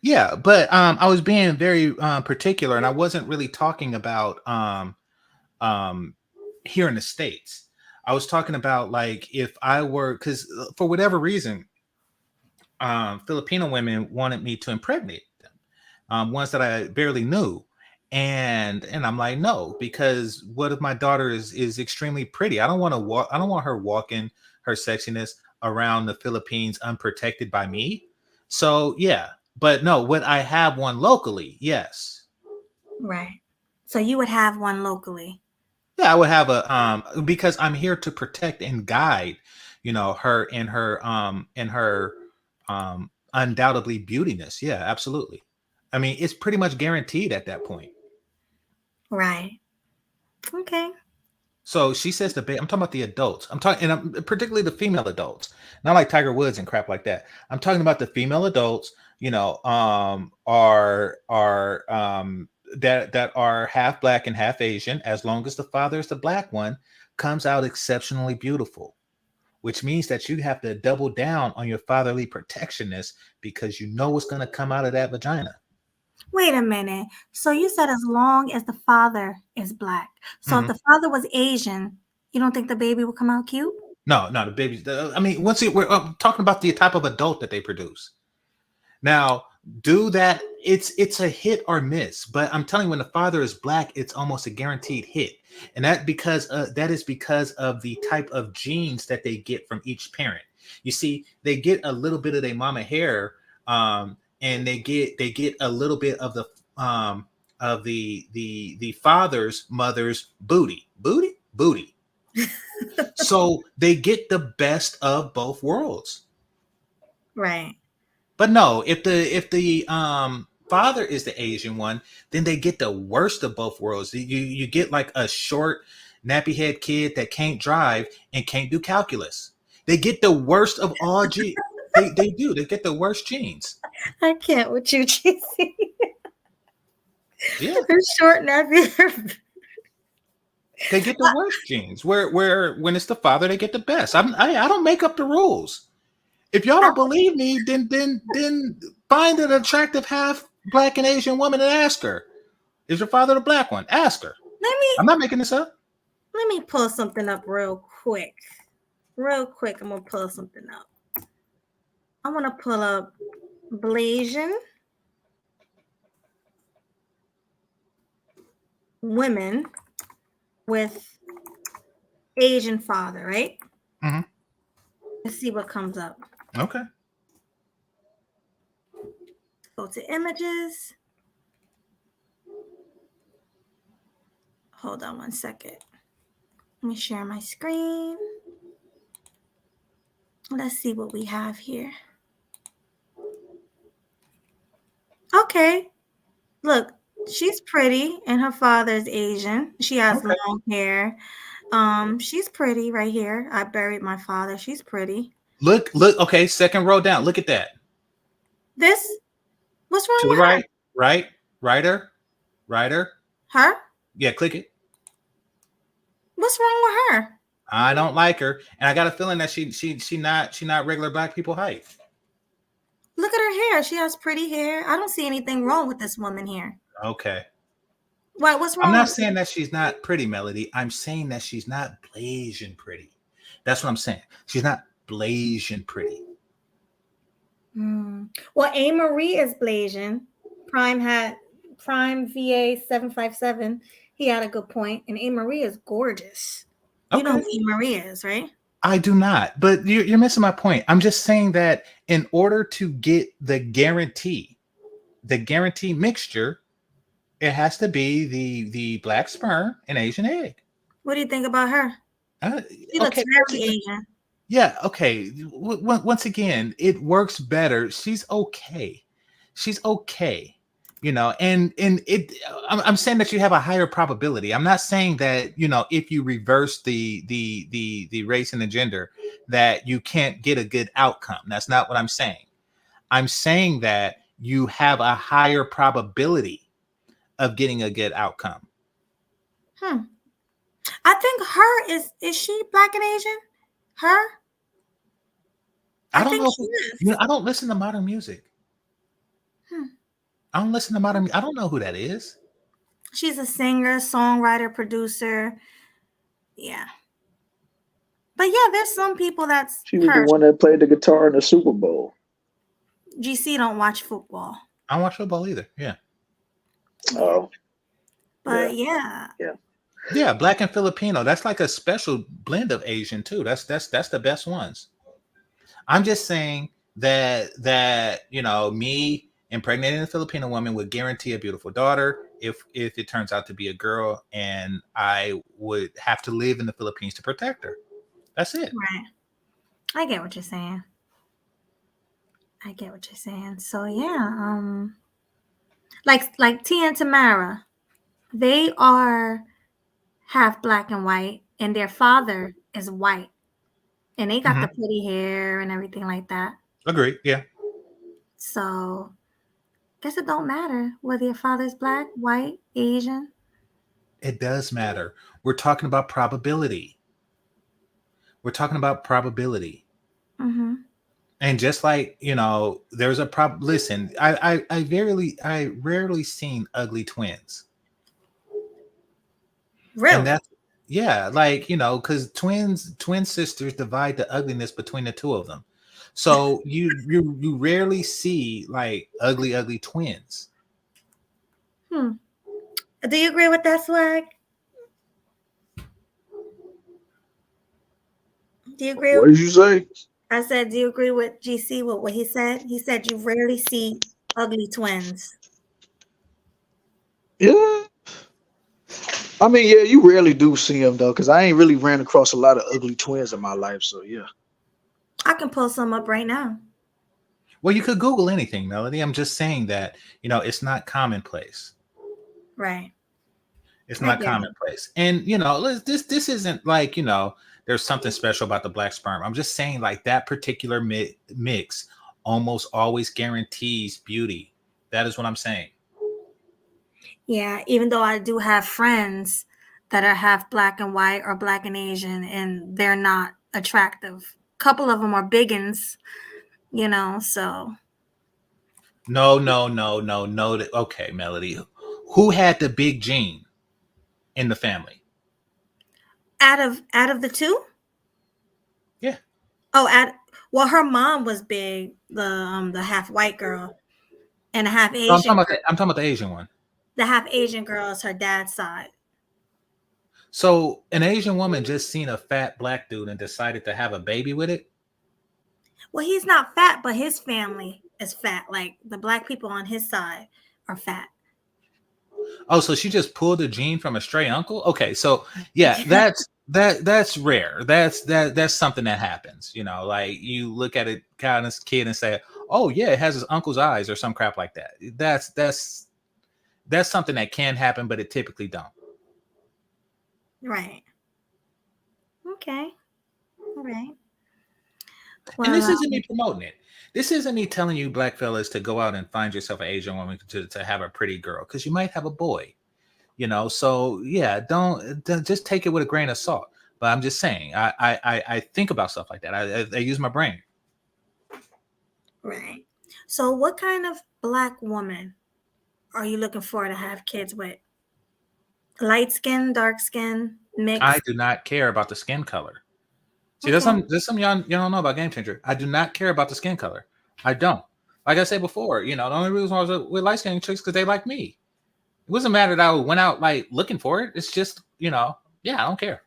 S2: Yeah, but I was being very particular, and I wasn't really talking about um, here in the States. I was talking about like if I were, because for whatever reason, Filipino women wanted me to impregnate them, ones that I barely knew, and I'm like, no, because what if my daughter is extremely pretty? I don't want to walk. I don't want her walking her sexiness around the Philippines unprotected by me. So yeah, but no, would I have one locally? Yes.
S1: Right. So you would have one locally.
S2: Yeah, I would have a because I'm here to protect and guide, her in her undoubtedly beautiness. Yeah, absolutely. I mean, it's pretty much guaranteed at that point.
S1: Right. Okay.
S2: So she says I'm talking about the adults. I'm talking, and particularly the female adults, not like Tiger Woods and crap like that. I'm talking about the female adults. That are half black and half Asian. As long as the father is the black one, comes out exceptionally beautiful. which means that you have to double down on your fatherly protectionness because you know what's going to come out of that vagina.
S1: Wait a minute. So you said as long as the father is black. So if
S2: Hmm.
S1: the father was Asian, you don't think the baby would come out cute?
S2: No, no, the babies. I mean, we're talking about the type of adult that they produce. Now, do that. It's a hit or miss, but I'm telling you, when the father is black, it's almost a guaranteed hit, and that is because of the type of genes that they get from each parent. You see, they get a little bit of their mama hair, and they get a little bit of the father's mother's booty. So they get the best of both worlds.
S1: Right.
S2: But no, if the father is the Asian one, then they get the worst of both worlds. You get like a short, nappy head kid that can't drive and can't do calculus. They get the worst of all they do. They get the worst genes.
S1: I can't with you, GC.
S2: Yeah,
S1: Her short nappy.
S2: they get the worst genes. Where when it's the father, they get the best. I don't make up the rules. If y'all don't believe me, then find an attractive half black and Asian woman and ask her. Is your father the black one? Ask her.
S1: Let me
S2: I'm not making this up.
S1: let me pull something up real quick. Real quick, I'm gonna pull something up. I want to pull up Blasian women with Asian father, right?
S2: Hmm.
S1: Let's see what comes up.
S2: Okay.
S1: Go to images. Hold on one second. Let me share my screen. Let's see what we have here. Okay. Look, she's pretty and her father's Asian. She has
S2: Okay.
S1: long hair. She's pretty right here. I buried my father. She's pretty.
S2: Look. Okay. Second row down. Look at that.
S1: This, what's wrong
S2: To the
S1: with her?
S2: right. Right. Rider.
S1: Her?
S2: Yeah. Click it.
S1: What's wrong with her?
S2: I don't like her, and I got a feeling that she not regular black people height.
S1: Look at her hair. She has pretty hair. I don't see anything wrong with this woman here.
S2: Okay.
S1: Why? What's
S2: I'm
S1: wrong
S2: not
S1: with
S2: saying that she's not pretty, Melody. I'm saying that she's not Blasian pretty. That's what I'm saying. She's not Blasian pretty.
S1: Well, A. Marie is Blasian. Prime had Prime VA 757. He had a good point. And A. Marie is gorgeous. You know who
S2: Okay.
S1: A. Marie is, right?
S2: I do not, but you're missing my point. I'm just saying that in order to get the guarantee mixture, it has to be the black sperm and Asian egg.
S1: What do you think about her?
S2: Uh,
S1: She looks
S2: okay,
S1: very Asian.
S2: yeah, okay. Once again, it works better. She's okay. She's okay. And I'm saying that you have a higher probability. I'm not saying that if you reverse the race and the gender that you can't get a good outcome. That's not what I'm saying. I'm saying that you have a higher probability of getting a good outcome.
S1: Hmm. I think her is she black and Asian? Her?
S2: I
S1: I
S2: don't
S1: think
S2: know
S1: she
S2: who,
S1: is.
S2: I don't listen to modern music.
S1: Hmm.
S2: I don't listen to modern. I don't know who that is.
S1: She's a singer, songwriter, producer. Yeah. But yeah, there's some people that's
S3: She was the
S1: her.
S3: one that played the guitar in the Super Bowl.
S1: GC don't watch football.
S2: I don't watch football either. Yeah.
S1: Yeah.
S3: Oh, yeah,
S1: But yeah.
S3: yeah.
S2: Yeah, black and Filipino. That's like a special blend of Asian too. That's the best ones. I'm just saying that me impregnating a Filipino woman would guarantee a beautiful daughter if it turns out to be a girl, and I would have to live in the Philippines to protect her. That's it.
S1: Right. I get what you're saying. I get what you're saying. So yeah, like Tia and Tamara, they are half black and white, and their father is white, and they got
S2: Hmm.
S1: the pretty hair and everything like that.
S2: Agree. Yeah,
S1: So guess it don't matter whether your father's black, white, Asian.
S2: it does matter. We're talking about probability. We're talking about probability.
S1: Mm-hmm.
S2: And just like, there's a listen, I rarely seen ugly twins. And
S1: Really?
S2: that's, yeah, like, because twin sisters divide the ugliness between the two of them. So you rarely see like ugly twins.
S1: Hmm. Do you agree with that, Swag? Do you agree?
S3: What did you say?
S1: I said, do you agree with GC with what he said? He said you rarely see ugly twins.
S3: Yeah. I mean, yeah, you rarely do see them though, because I ain't really ran across a lot of ugly twins in my life. So yeah.
S1: I can pull some up right now.
S2: Well, you could Google anything, Melody. I'm just saying that, it's not commonplace.
S1: Right.
S2: It's
S1: I
S2: not
S1: get it.
S2: commonplace. And, this isn't like, there's something special about the black sperm. I'm just saying like that particular mix almost always guarantees beauty. That is what I'm saying.
S1: Yeah, even though I do have friends that are half black and white or black and Asian, and they're not attractive. A couple of them are biggins, so
S2: No, no, no, no, no. Okay, Melody. Who had the big gene in the family?
S1: out of the two.
S2: Yeah.
S1: Oh, well, her mom was big, the half white girl, and the half
S2: No, I'm
S1: Asian
S2: talking about
S1: girl.
S2: the Asian one.
S1: The half Asian girl is her dad's side.
S2: So an Asian woman just seen a fat black dude and decided to have a baby with it.
S1: Well, he's not fat, but his family is fat. Like the black people on his side are fat.
S2: Oh, so she just pulled a gene from a stray uncle? Okay, so yeah, that's rare. That's something that happens. Like you look at a kind of kid and say, "Oh yeah, it has his uncle's eyes" or some crap like that. That's something that can happen, but it typically don't.
S1: Right. Okay. All right.
S2: And
S1: Well,
S2: this isn't me promoting it. This isn't me telling you, black fellas, to go out and find yourself an Asian woman to have a pretty girl, because you might have a boy. So yeah, don't just take it with a grain of salt. But I'm just saying, I think about stuff like that. I use my brain.
S1: right. So, what kind of black woman are you looking for to have kids with? Light skin, dark skin,
S2: I
S1: mixed?
S2: do not care about the skin color. See,
S1: Okay.
S2: there's some y'all don't know about Game Changer. I do not care about the skin color. I don't. Like I said before, the only reason I was with light skin chicks because they like me. It wasn't matter that I went out like looking for it. It's just, yeah, I don't care.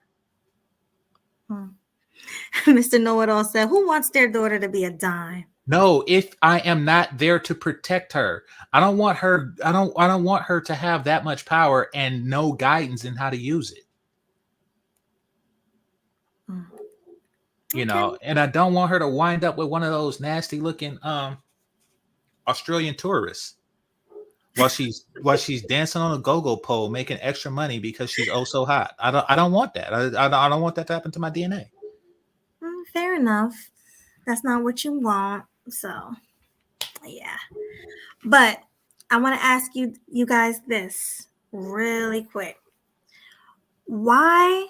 S1: Mr. Know It All said, "Who wants their daughter to be a dime?"
S2: No, if I am not there to protect her, I don't want her. I don't want her to have that much power and no guidance in how to use it.
S1: Okay.
S2: And I don't want her to wind up with one of those nasty looking Australian tourists while she's dancing on a go-go pole making extra money because she's oh so hot. I don't want that. I don't want that to happen to my DNA.
S1: Fair enough. That's not what you want. So, yeah. But I want to ask you guys this really quick. Why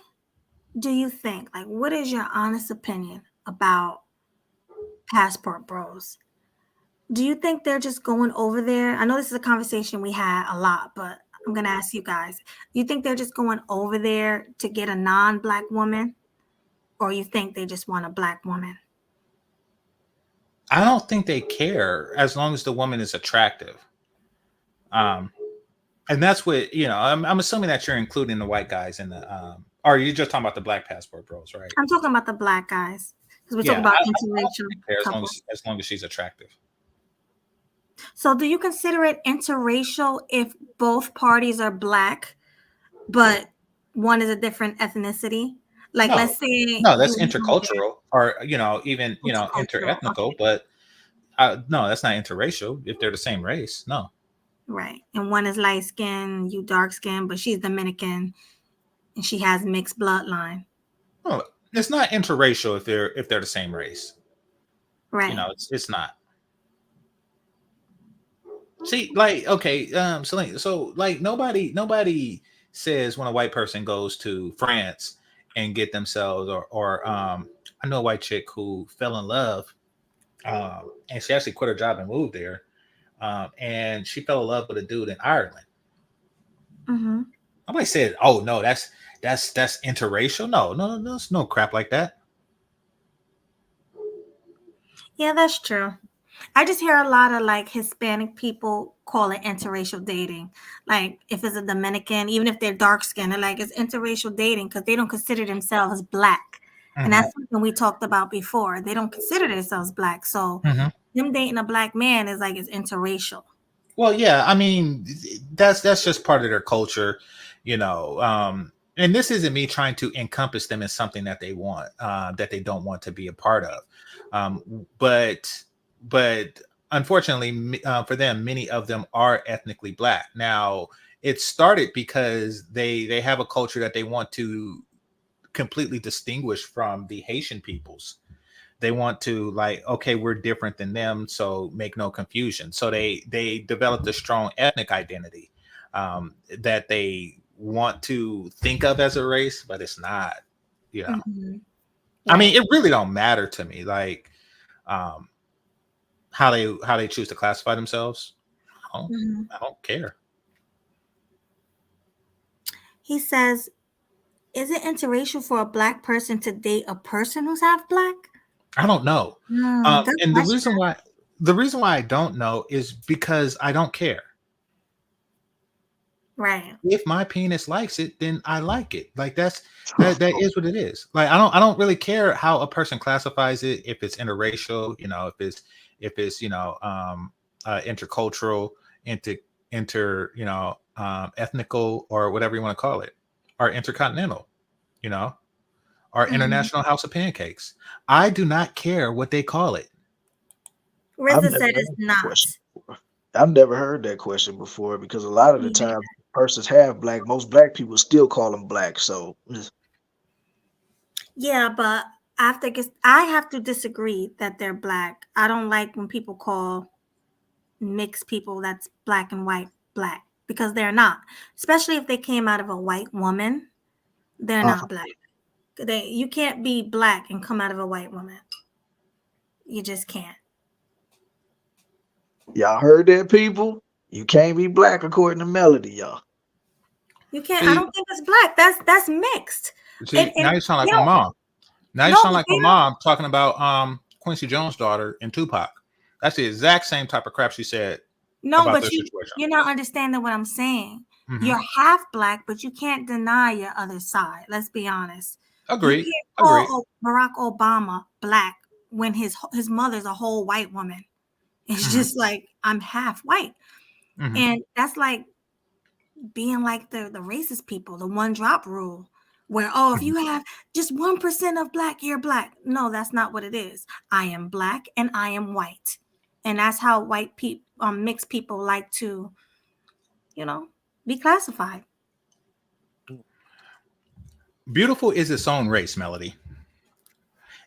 S1: do you think, like, what is your honest opinion about passport bros? Do you think they're just going over there? I know this is a conversation we had a lot, but I'm going to ask you guys. Do you think they're just going over there to get a non-black woman? Or you think they just want a black woman?
S2: I don't think they care as long as the woman is attractive. And that's what I'm assuming that you're including the white guys in the or you're just talking about the black passport bros, right?
S1: I'm talking about the black guys because we're talking
S2: Yeah,
S1: about
S2: I don't
S1: interracial
S2: think they care
S1: couples.
S2: as long as she's attractive.
S1: So, do you consider it interracial if both parties are black, but one is a different ethnicity? Like,
S2: No,
S1: let's say
S2: no,
S1: you
S2: that's intercultural, or even
S1: intercultural,
S2: interethnical,
S1: okay,
S2: but no, that's not interracial if they're the same race. No,
S1: right? And one is light skin, you dark skin, but she's Dominican and she has mixed bloodline,
S2: no, it's not interracial if they're the same race.
S1: right?
S2: It's not. See, like, okay, so like nobody says when a white person goes to France and get themselves I know a white chick who fell in love, and she actually quit her job and moved there. And she fell in love with a dude in Ireland.
S1: Mm-hmm.
S2: Nobody said, "Oh no, that's interracial." No, no, no, there's no crap like that.
S1: Yeah, that's true. I just hear a lot of like Hispanic people call it interracial dating. Like if it's a Dominican, even if they're dark skinned, they're like it's interracial dating because they don't consider themselves black. And
S2: Hmm.
S1: that's something we talked about before. They don't consider themselves black. So
S2: Hmm.
S1: them dating a black man is like it's interracial.
S2: Well, yeah, I mean, that's just part of their culture, you know. And this isn't me trying to encompass them in something that they want, that they don't want to be a part of. Um, but but unfortunately, for them, many of them are ethnically black. Now, it started because they have a culture that they want to completely distinguish from the Haitian peoples. They want to, like, okay, we're different than them, so make no confusion. So they developed a strong ethnic identity, that they want to think of as a race, but it's not. You know,
S1: Mm-hmm.
S2: I mean,
S1: Right.
S2: it really don't matter to me, like, um, how they choose to classify themselves. I don't,
S1: Mm-hmm.
S2: I don't care.
S1: He says, is it interracial for a black person to date a person who's half black?
S2: I don't know.
S1: Good
S2: And
S1: question.
S2: the reason why I don't know is because I don't care.
S1: Right.
S2: If my penis likes it, then I like it. Like that is what it is. Like I don't really care how a person classifies it, if it's interracial, if it's intercultural, inter ethnical, or whatever you want to call it, or intercontinental, you know, or
S1: Mm-hmm.
S2: international house of pancakes. I do not care what they call it.
S3: I've
S1: RZA
S3: never
S1: said it's
S3: heard that
S1: not.
S3: question before. I've never heard that question before because a lot of the
S1: Me
S3: time persons have black. Most black people still call them black. So
S1: Yeah, but I have to disagree that they're black. I don't like when people call mixed people that's black and white black because they're not. Especially if they came out of a white woman, they're
S3: uh,
S1: not black. You can't be black and come out of a white woman. You just can't.
S3: y'all heard that, people? You can't be black according to Melody, y'all.
S1: You can't. I
S2: See,
S1: don't think it's black. That's mixed.
S2: now
S1: And
S2: you sound
S1: they
S2: like my
S1: don't.
S2: mom. Now you
S1: No,
S2: sound
S1: but
S2: like
S1: they
S2: my
S1: don't.
S2: mom talking about Quincy Jones' daughter and Tupac. That's the exact same type of crap she said
S1: No,
S2: about
S1: but
S2: their situation.
S1: you're not understanding what I'm saying.
S2: Hmm.
S1: You're half black, but you can't deny your other side. Let's be honest. You
S2: Agreed.
S1: can't call
S2: Agreed.
S1: Barack Obama black when his mother's a whole white woman. It's
S2: Hmm.
S1: just like I'm half white,
S2: Hmm.
S1: and that's like being like the racist people, the one drop rule, where oh, if
S2: Hmm.
S1: you have just 1% of black, you're black. No, that's not what it is. I am black and I am white, and that's how white people, mixed people like to, you know, be classified.
S2: Beautiful is its own race, Melody,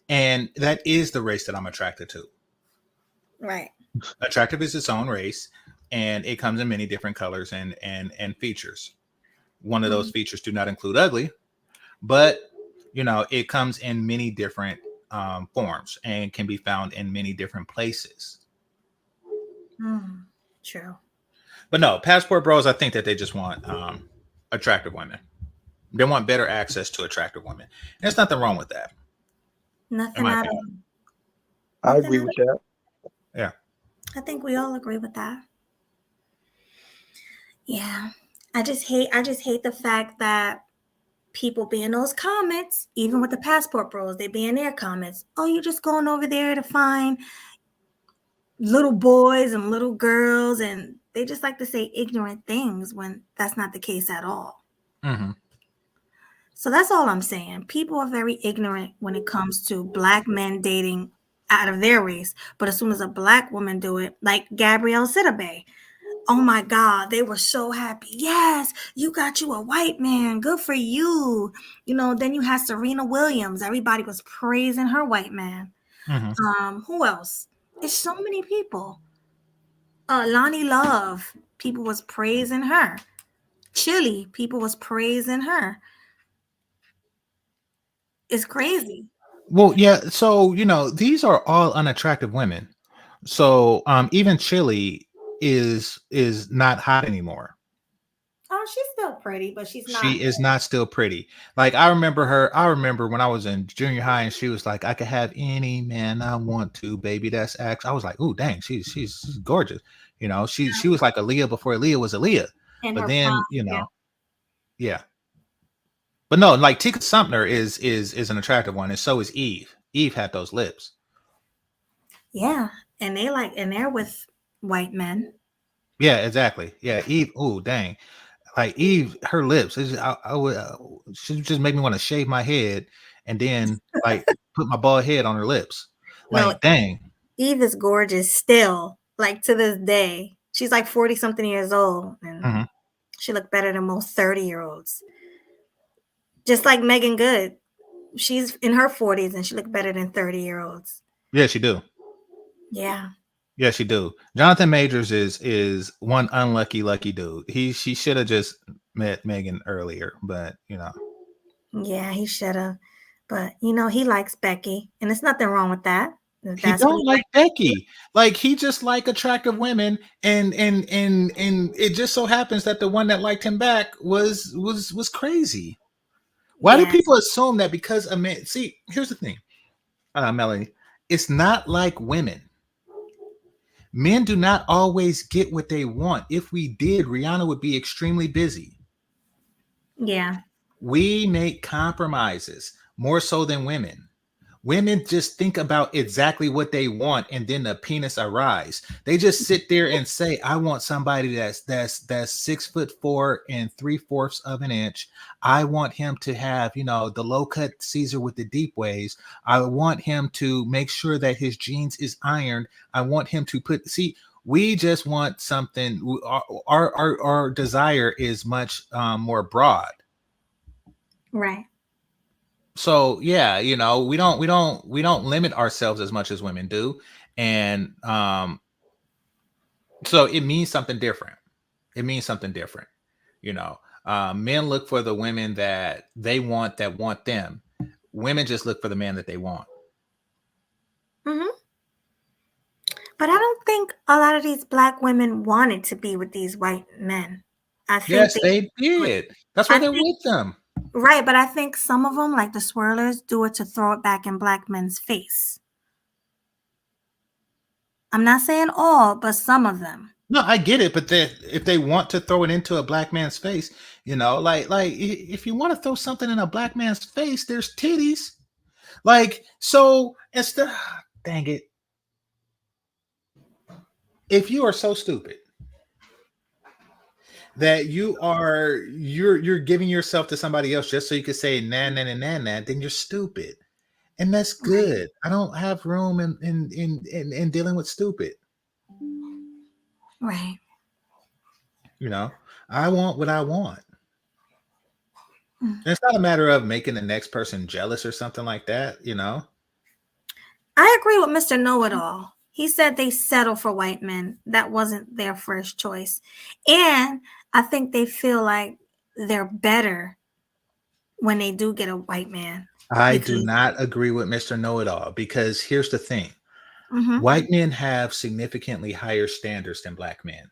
S2: and that is the race that I'm attracted to.
S1: Right.
S2: Attractive is its own race, and it comes in many different colors and features. One of those
S1: Mm,
S2: features do not include ugly, but it comes in many different forms and can be found in many different places.
S1: true.
S2: But no, passport bros, I think that they just want attractive women. They want better access to attractive women. There's nothing wrong with that, in
S1: Nothing
S2: my
S1: at
S2: opinion.
S1: all.
S3: I
S1: Nothing
S3: agree
S1: at
S3: with
S1: all.
S3: that.
S2: Yeah.
S1: I think we all agree with that. Yeah. I just hate the fact that people be in those comments, even with the passport bros, they be in their comments. Oh, you're just going over there to find little boys and little girls, and they just like to say ignorant things when that's not the case at all.
S2: Hmm.
S1: So that's all I'm saying. People are very ignorant when it comes to black men dating out of their race, but as soon as a black woman do it, like Gabrielle Sidibe, oh my God, they were so happy. Yes, you got you a white man. Good for you. Then you had Serena Williams. Everybody was praising her white man.
S2: Hmm.
S1: Who else? It's so many people. Lonnie Love, people was praising her. Chili, people was praising her. It's crazy.
S2: Well, yeah. So these are all unattractive women. So even Chili is not hot anymore.
S1: Oh, she's still pretty, but she's not.
S2: She is not still pretty. Like I remember her. I remember when I was in junior high, and she was like, "I could have any man I want to, baby. That's X." I was like, "Ooh, dang, she's gorgeous." She was like Aaliyah before Aaliyah was Aaliyah.
S1: In
S2: But
S1: her prime.
S2: then,
S1: Yeah.
S2: yeah. But no, like Tika Sumpter is an attractive one, and so is Eve. Eve had those lips.
S1: Yeah. And they're with white men.
S2: Yeah, exactly. Yeah, Eve. Ooh, dang. Like Eve, her lips. I would. She just make me want to shave my head and then like put my bald head on her lips.
S1: No,
S2: Like, dang.
S1: Eve is gorgeous still, like to this day. She's like 40 something years old and
S2: Hmm.
S1: she looked better than most 30-year-olds. Just like Megan Good. She's in her 40s and she looked better than 30-year-olds.
S2: Yeah, she do.
S1: Yeah.
S2: Yeah, she do. Jonathan Majors is one unlucky lucky dude. She should have just met Megan earlier, but
S1: Yeah, he should have. But he likes Becky, and there's nothing wrong with that. If
S2: he
S1: that's what
S2: don't
S1: he
S2: like
S1: likes.
S2: Becky. Like he just like attractive women, and it just so happens that the one that liked him back was crazy. Why do
S1: Yes.
S2: people assume that because a man? See, here's the thing, Melanie. It's not like women. Men do not always get what they want. If we did, Rihanna would be extremely busy.
S1: Yeah.
S2: We make compromises more so than women. Women just think about exactly what they want and then the penis arise. They just sit there and say, I want somebody that's 6'4" and 3/4 of an inch. I want him to have, the low cut Caesar with the deep waves. I want him to make sure that his jeans is ironed. I want him to we just want something. Our desire is much more broad.
S1: Right.
S2: So yeah, we don't limit ourselves as much as women do, and so it means something different. It means something different. you know Men look for the women that they want, that want them. Women just look for the man that they want.
S1: Hmm. But I don't think a lot of these black women wanted to be with these white men. I think
S2: Yes,
S1: they,
S2: they did. That's why
S1: I
S2: they're
S1: think,
S2: with them.
S1: right, but I think some of them, like the swirlers, do it to throw it back in black men's face. I'm not saying all, but some of them.
S2: No, I get it, but if they want to throw it into a black man's face, if you want to throw something in a black man's face, there's titties. Like, so instead, dang it, if you are so stupid that you're giving yourself to somebody else just so you could say nah nah nah nah nah, then you're stupid, and that's
S1: Right.
S2: good. I don't have room in dealing with stupid.
S1: Right.
S2: You know, I want what I want.
S1: Mm.
S2: And it's not a matter of making the next person jealous or something like that.
S1: I agree with Mr. Know It All. He said they settle for white men. That wasn't their first choice. And I think they feel like they're better when they do get a white man
S2: I do
S1: because
S2: not agree with Mr. Know It All, because here's the thing:
S1: mhm,
S2: white men have significantly higher standards than black men.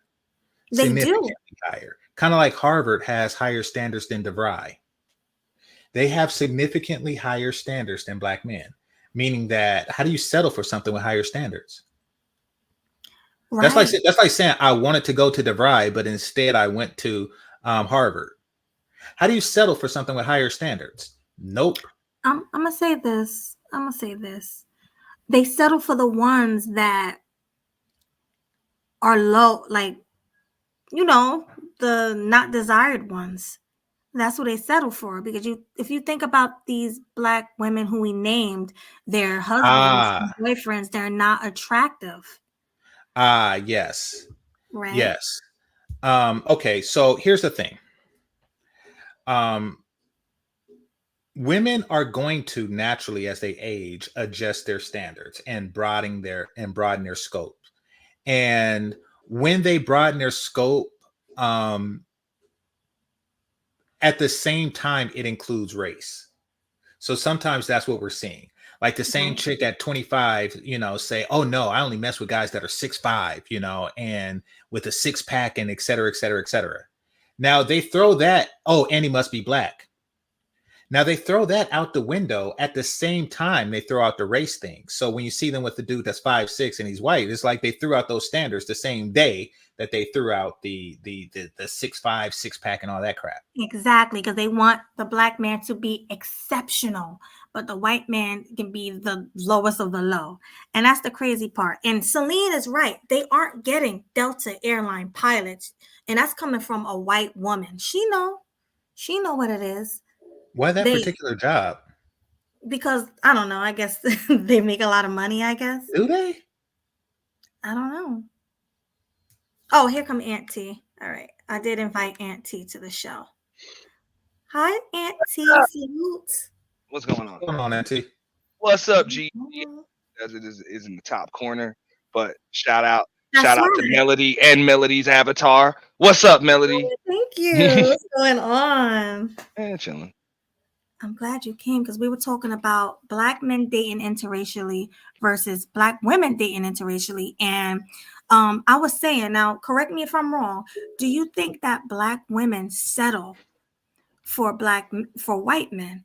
S1: they do.
S2: Significantly higher. Kind of like Harvard has higher standards than DeVry. They have significantly higher standards than black men, meaning that how do you settle for something with higher standards?
S1: Right.
S2: That's like saying I wanted to go to DeVry, but instead I went to Harvard. How do you settle for something with higher standards? Nope.
S1: I'm gonna say this. I'm gonna say this. They settle for the ones that are low, like you know, the not desired ones. That's what they settle for because if you think about these black women who we named, their husbands and
S2: Ah,
S1: boyfriends, they're not attractive,
S2: yes,
S1: right?
S2: yes. Okay, so here's the thing. Um, Women are going to naturally, as they age, adjust their standards and broaden their scope. And when they broaden their scope, um, at the same time, it includes race. So sometimes that's what we're seeing. Like the same
S1: Right.
S2: chick at 25, say, "Oh no, I only mess with guys that are 6'5", and with a six pack and et cetera, et cetera, et cetera. Now they throw that, oh, and he must be black. Now they throw that out the window at the same time they throw out the race thing. So when you see them with the dude that's 5'6" and he's white, it's like they threw out those standards the same day that they threw out the 6'5", six pack and all that crap.
S1: Exactly, because they want the black man to be exceptional, but the white man can be the lowest of the low. And that's the crazy part. And Celine is right. They aren't getting Delta airline pilots, and that's coming from a white woman. She know what it is.
S2: Why that
S1: They
S2: particular job?
S1: because I don't know, I guess they make a lot of money, I guess.
S2: Do they?
S1: I don't know. Oh, here come Aunt T. All right. I did invite Aunt T to the show. Hi, Aunt T. Salute.
S4: What's going on?
S2: What's going on, Auntie?
S4: What's up, G? As it is in the top corner. But shout out
S1: That's
S4: to
S1: right.
S4: Melody and Melody's avatar. What's up, Melody?
S1: Thank you. What's going on?
S4: Chilling.
S1: I'm glad you came because we were talking about black men dating interracially versus black women dating interracially. And I was saying, now correct me if I'm wrong, do you think that black women settle for white men?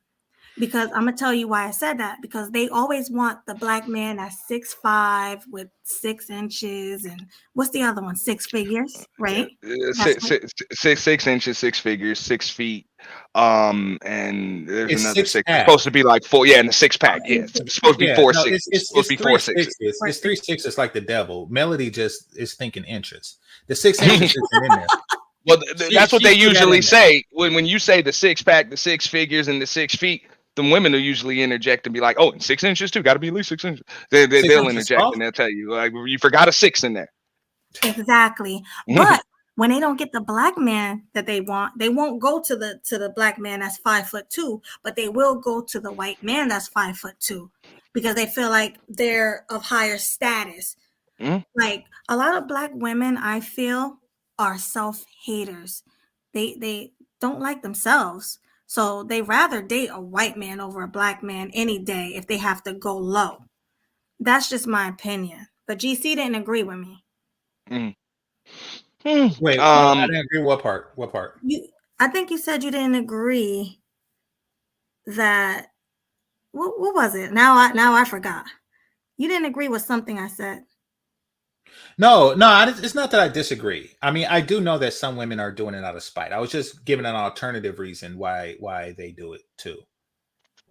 S1: Because I'm gonna tell you why I said that, because they always want the black man at 6'5" with 6 inches, and what's the other one? 6 figures, right? That's what,
S4: 6 inches, 6 figures, 6 feet. And there's
S2: It's
S4: another
S2: six
S4: six. It's
S2: pack.
S4: supposed to be like four. Yeah, and the six pack.
S1: in
S4: Yeah,
S1: the
S4: it's
S1: six
S4: supposed to be
S2: Yeah,
S4: four
S2: no,
S4: sixes.
S2: it's
S4: It's supposed
S2: it's
S4: to be
S2: three
S4: 4 6s.
S2: sixes.
S1: pack.
S2: It's 3 6s like the devil. Melody just is thinking inches. The 6 inches isn't in there.
S4: Well,
S2: She
S4: that's what
S2: she
S4: they
S2: threw that
S4: usually
S2: in there.
S4: say when you say the six pack, the 6 figures, and the 6 feet. The women will usually interject and be like, "Oh, and 6 inches too. Got to be at least 6 inches."
S2: Six
S4: They'll
S2: inches
S4: interject
S2: tall.
S4: and they'll tell you like, "You forgot a six in there."
S1: Exactly. But when they don't get the black man that they want, they won't go to the black man that's 5'2", but they will go to the white man that's 5'2", because they feel like they're of higher status.
S4: Mhm.
S1: Like a lot of black women, I feel, are self-haters. They don't like themselves. So they rather date a white man over a black man any day if they have to go low. That's just my opinion. But GC didn't agree with me.
S4: Mhm.
S2: Wait, I
S4: Um,
S2: didn't agree. What part? What part?
S1: I think you said you didn't agree that what was it? Now I forgot. You didn't agree with something I said.
S2: No, it's not that I disagree. I mean, I do know that some women are doing it out of spite. I was just giving an alternative reason why they do it too.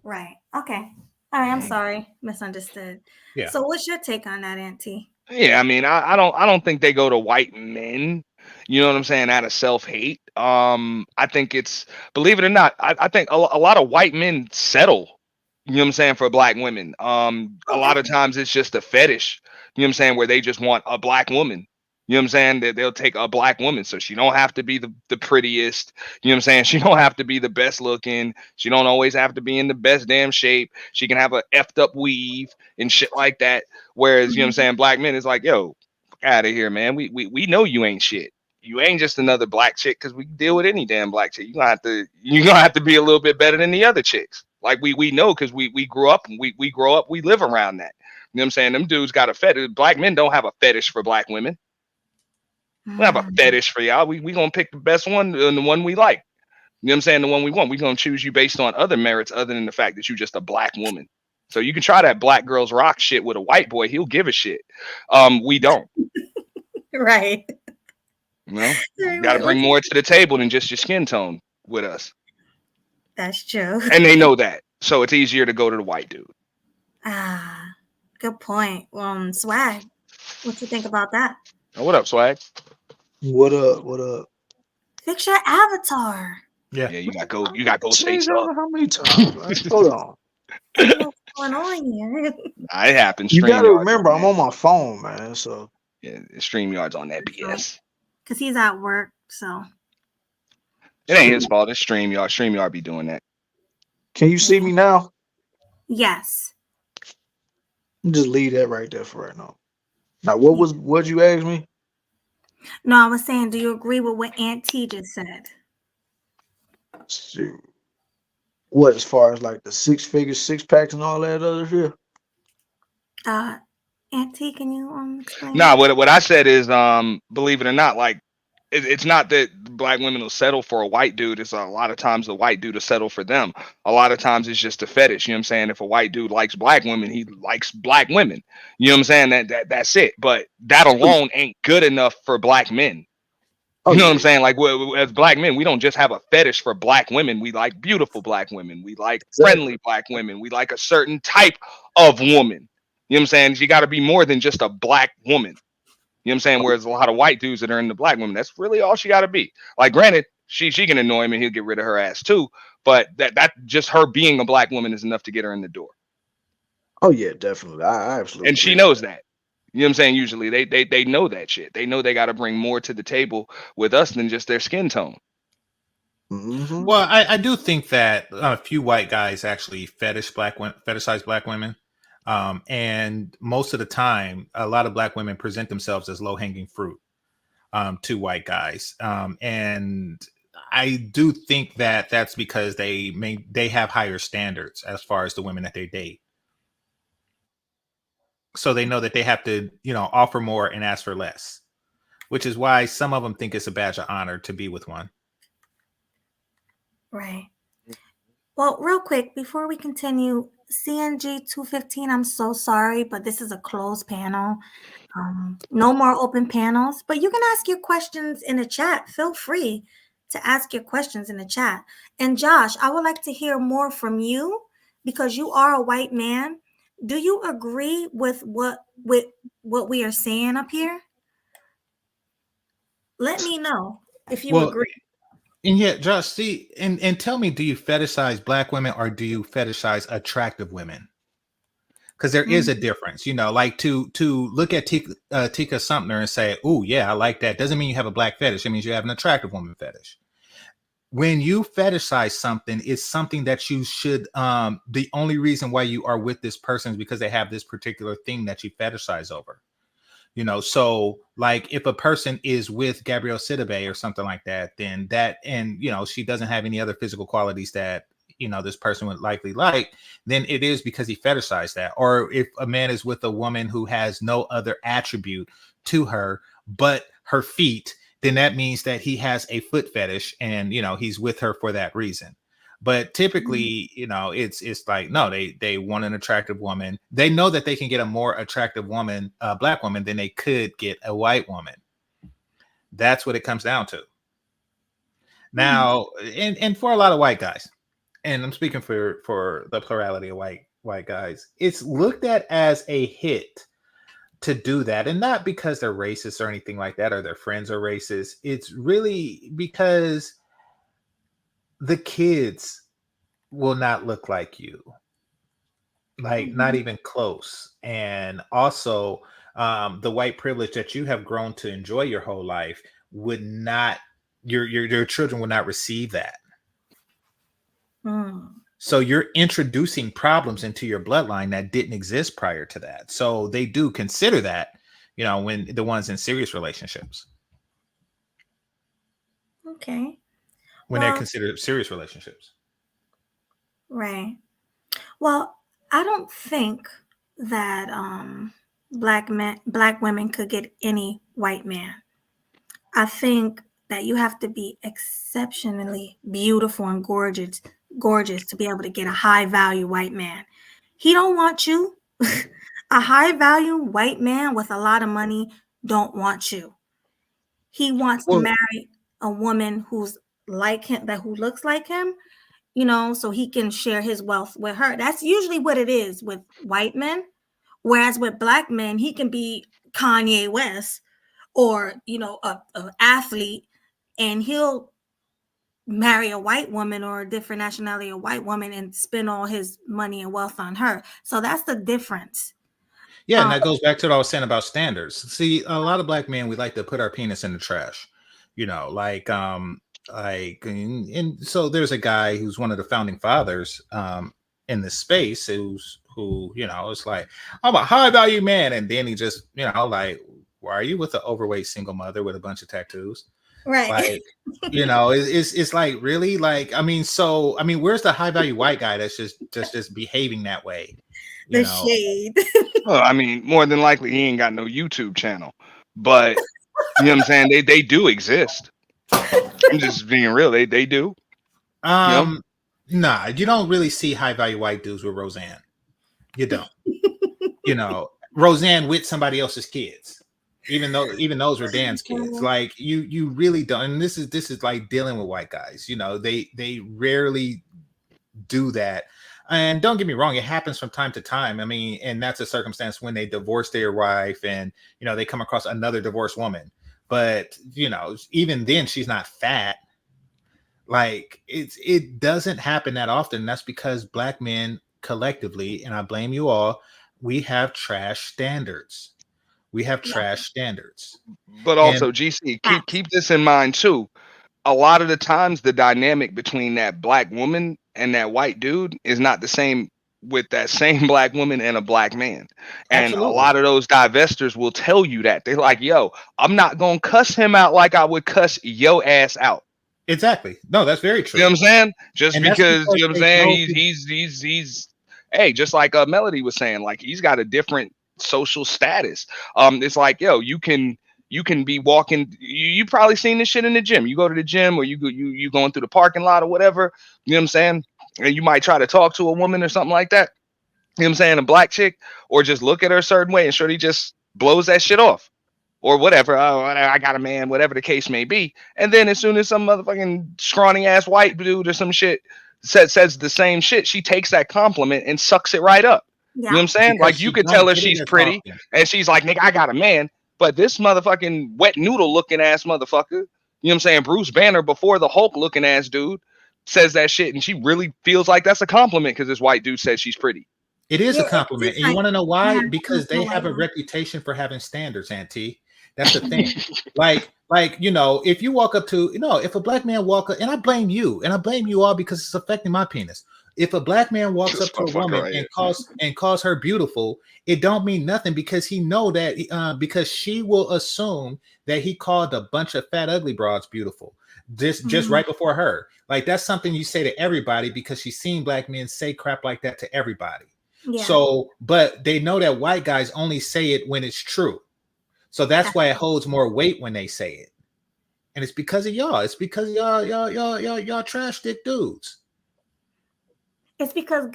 S1: Right. Okay. All right, I'm sorry. Misunderstood.
S2: Yeah.
S1: So what's your take on that, Auntie?
S4: yeah, I mean, I don't think they go to white men. You know what I'm saying? Out of self-hate. I think it's, believe it or not, I think a lot of white men settle. You know what I'm saying, for black women. A
S1: Oh,
S4: lot of
S1: definitely.
S4: times it's just a fetish. You know what I'm saying, where they just want a black woman. You know what I'm saying? That they'll take a black woman, so she don't have to be the prettiest. You know what I'm saying? She don't have to be the best looking. She don't always have to be in the best damn shape. She can have a effed up weave and shit like that. Whereas, you know what I'm
S1: Mhm.
S4: saying, black men is like, yo, out of here, man. We know you ain't shit. You ain't just another black chick, because we deal with any damn black chick. You're gonna have to be a little bit better than the other chicks. Like we know, because we grew up, we grow up, we live around that. You know what I'm saying? Them dudes got a fetish. Black men don't have a fetish for black women. We have a
S1: Mm.
S4: fetish for y'all. We gonna pick the best one and the one we like. You know what I'm saying? The one we want. We gonna choose you based on other merits other than the fact that you're just a black woman. So you can try that black girls rock shit with a white boy. He'll give a shit. We don't.
S1: Right.
S4: You know,
S1: Right,
S4: got to bring
S1: what
S4: more to the table than just your skin tone with us,
S1: That's true.
S4: and they know that. So it's easier to go to the white dude.
S1: Ah, good point. Swag. What you think about that?
S4: Oh, what up, swag?
S3: What up? What up?
S1: Fix your avatar.
S2: Yeah.
S4: Yeah, you got ghost face
S3: Changed
S4: up.
S3: over how many times, man? Hold on.
S1: I don't know what's going on here.
S4: It happens.
S3: You got to
S4: StreamYard's on
S3: remember, I'm
S4: that.
S3: on my phone, man. So
S4: Yeah, StreamYard's on that
S1: That's right.
S4: BS.
S1: Because he's at work, so
S4: It ain't his fault. It's StreamYard. StreamYard be doing that.
S3: can you see
S1: yeah.
S3: me now?
S1: Yes.
S3: Just leave that right there for right now. Now, what you ask me?
S1: No, I was saying, do you agree with what Aunt T just said?
S3: Shoot. What, as far as like the six figures, six packs, and all that other shit?
S1: Uh, Auntie, can you explain?
S4: Nah, what I said is, believe it or not, like it's not that black women will settle for a white dude. It's a lot of times the white dude will settle for them. A lot of times it's just a fetish. You know what I'm saying? If a white dude likes black women, he likes black women. You know what I'm saying? That's it. But that
S3: Oh,
S4: alone ain't good enough for black men.
S3: oh
S4: You know what
S3: yeah,
S4: I'm saying? Like as black men, we don't just have a fetish for black women. We like beautiful black women. We like
S3: exactly.
S4: friendly black women. We like a certain type of woman. You know what I'm saying? She got to be more than just a black woman. You know what I'm saying? Whereas a lot of white dudes that are into black women, that's really all she got to be. Like, granted, she can annoy him and he'll get rid of her ass too. But that just her being a black woman is enough to get her in the door,
S3: Oh yeah, definitely. I absolutely
S4: and she
S3: agree with
S4: knows
S3: that.
S4: that. You know what I'm saying? Usually they know that shit. They know they got to bring more to the table with us than just their skin tone.
S3: Hmm.
S2: Well, I do think that a few white guys actually fetishize black women, and most of the time, a lot of black women present themselves as low hanging fruit to white guys, and I do think that that's because they have higher standards as far as the women that they date, so they know that they have to offer more and ask for less, which is why some of them think it's a badge of honor to be with one.
S1: Right. Well, real quick, before we continue, CNG 215, I'm so sorry, but this is a closed panel. No more open panels, but you can ask your questions in the chat. Feel free to ask your questions in the chat. And Josh, I would like to hear more from you because you are a white man. Do you agree with what we are saying up here? Let me know if you
S2: Well,
S1: agree.
S2: and yet, Josh, see, and tell me, do you fetishize black women or do you fetishize attractive women? Because there is a
S1: Mm,
S2: difference, like to look at Tika Sumter and say, "Oh yeah, I like that," doesn't mean you have a black fetish. It means you have an attractive woman fetish. When you fetishize something, it's something that you should. The only reason why you are with this person is because they have this particular thing that you fetishize over. So like if a person is with Gabrielle Sidibe or something like that, then that, and she doesn't have any other physical qualities that this person would likely like, then it is because he fetishized that. Or if a man is with a woman who has no other attribute to her but her feet, then that means that he has a foot fetish, and he's with her for that reason. But
S1: mm,
S2: typically, it's like, no, they want an attractive woman. They know that they can get a more attractive woman, a black woman, than they could get a white woman. That's what it comes down to.
S1: mm,
S2: Now, and for a lot of white guys, and I'm speaking for the plurality of white guys, it's looked at as a hit to do that, and not because they're racist or anything like that, or their friends are racist. It's really because the kids will not look like you, like not
S1: mhm,
S2: even close. And also, the white privilege that you have grown to enjoy your whole life would not, your children would not receive that.
S1: mm.
S2: So you're introducing problems into your bloodline that didn't exist prior to that. So they do consider that, when the ones in serious relationships,
S1: Okay.
S2: when they're
S1: Well,
S2: considered serious relationships.
S1: right. Well, I don't think that black women could get any white man. I think that you have to be exceptionally beautiful and gorgeous to be able to get a high value white man. He don't want you. A high value white man with a lot of money don't want you. He wants to
S2: Well,
S1: marry a woman who's like him, that who looks like him, so he can share his wealth with her. That's usually what it is with white men. Whereas with black men, he can be Kanye West or, a athlete, and he'll marry a white woman or a different nationality, a white woman, and spend all his money and wealth on her. So that's the difference.
S2: yeah, and
S1: Um,
S2: that goes back to what I was saying about standards. See, a lot of black men, we like to put our penis in the trash, like and so there's a guy who's one of the founding fathers in this space who it's like, I'm a high value man, and then he just like, why are you with an overweight single mother with a bunch of tattoos?
S1: Right.
S2: Like, it's like, really, like, where's the high value white guy that's just behaving that way? You
S1: The
S2: know,
S1: shade.
S4: Well, I mean, more than likely he ain't got no YouTube channel, but you know what I'm saying? They do exist. I'm just being real. They do. You know,
S2: um, nah, you don't really see high value white dudes with Roseanne. You don't. Roseanne with somebody else's kids, even those were Dan's kids. Like, you really don't. And this is like dealing with white guys. They rarely do that. And don't get me wrong, it happens from time to time. I mean, and that's a circumstance when they divorce their wife and they come across another divorced woman. But even then, she's not fat. Like, it doesn't happen that often. That's because black men collectively, and I blame you all, we have trash standards. We have
S1: Yeah.
S2: trash standards.
S4: but
S2: And
S4: also GC, keep this in mind too. A lot of the times the dynamic between that black woman and that white dude is not the same with that same black woman and a black man. And a
S2: absolutely.
S4: lot of those divestors will tell you that. They're like, yo, I'm not gonna cuss him out like I would cuss yo ass out.
S2: Exactly. No, that's very
S4: You know what
S2: true.
S4: I'm saying? Just
S2: And that's
S4: because,
S2: because
S4: you know what I'm
S2: they
S4: saying,
S2: know
S4: he's hey, just like Melody was saying, like he's got a different social status. It's like, yo, you can be walking. You probably seen this shit in the gym. You go to the gym, or you going through the parking lot or whatever. You know what I'm saying? And you might try to talk to a woman or something like that. You know what I'm saying? A black chick, or just look at her a certain way, and Shorty just blows that shit off, or whatever. Oh, I got a man, whatever the case may be. And then as soon as some motherfucking scrawny ass white dude or some shit says the same shit, she takes that compliment and sucks it right up. You know
S1: Yeah.
S4: what I'm saying?
S2: because
S4: Like you
S2: she
S4: could tell
S2: don't
S4: her
S2: get it
S4: she's
S2: as
S4: pretty,
S2: often.
S4: and she's like, nigga, I got a man. But this motherfucking wet noodle looking ass motherfucker, you know what I'm saying? Bruce Banner before the Hulk looking ass dude says that shit, and she really feels like that's a compliment because this white dude says she's pretty.
S2: It is
S1: Yeah,
S2: a
S1: it's
S2: compliment.
S1: just
S2: And you
S1: like,
S2: want to know why?
S1: yeah,
S2: Because they
S1: no
S2: have a
S1: way.
S2: reputation for having standards, Auntie. That's the thing. Like, if you walk up to, if a black man walk up, and I blame you all because it's affecting my penis. If a black man walks
S4: This
S2: up to a
S4: motherfucker
S2: woman
S4: right here.
S2: and calls her beautiful, it don't mean nothing because he know that because she will assume that he called a bunch of fat ugly broads beautiful just
S1: Mhm.
S2: right before her. Like, that's something you say to everybody because she's seen black men say crap like that to everybody.
S1: Yeah.
S2: So, but they know that white guys only say it when it's true. So that's why it holds more weight when they say it. And it's because of y'all. It's because y'all trash dick dudes.
S1: It's because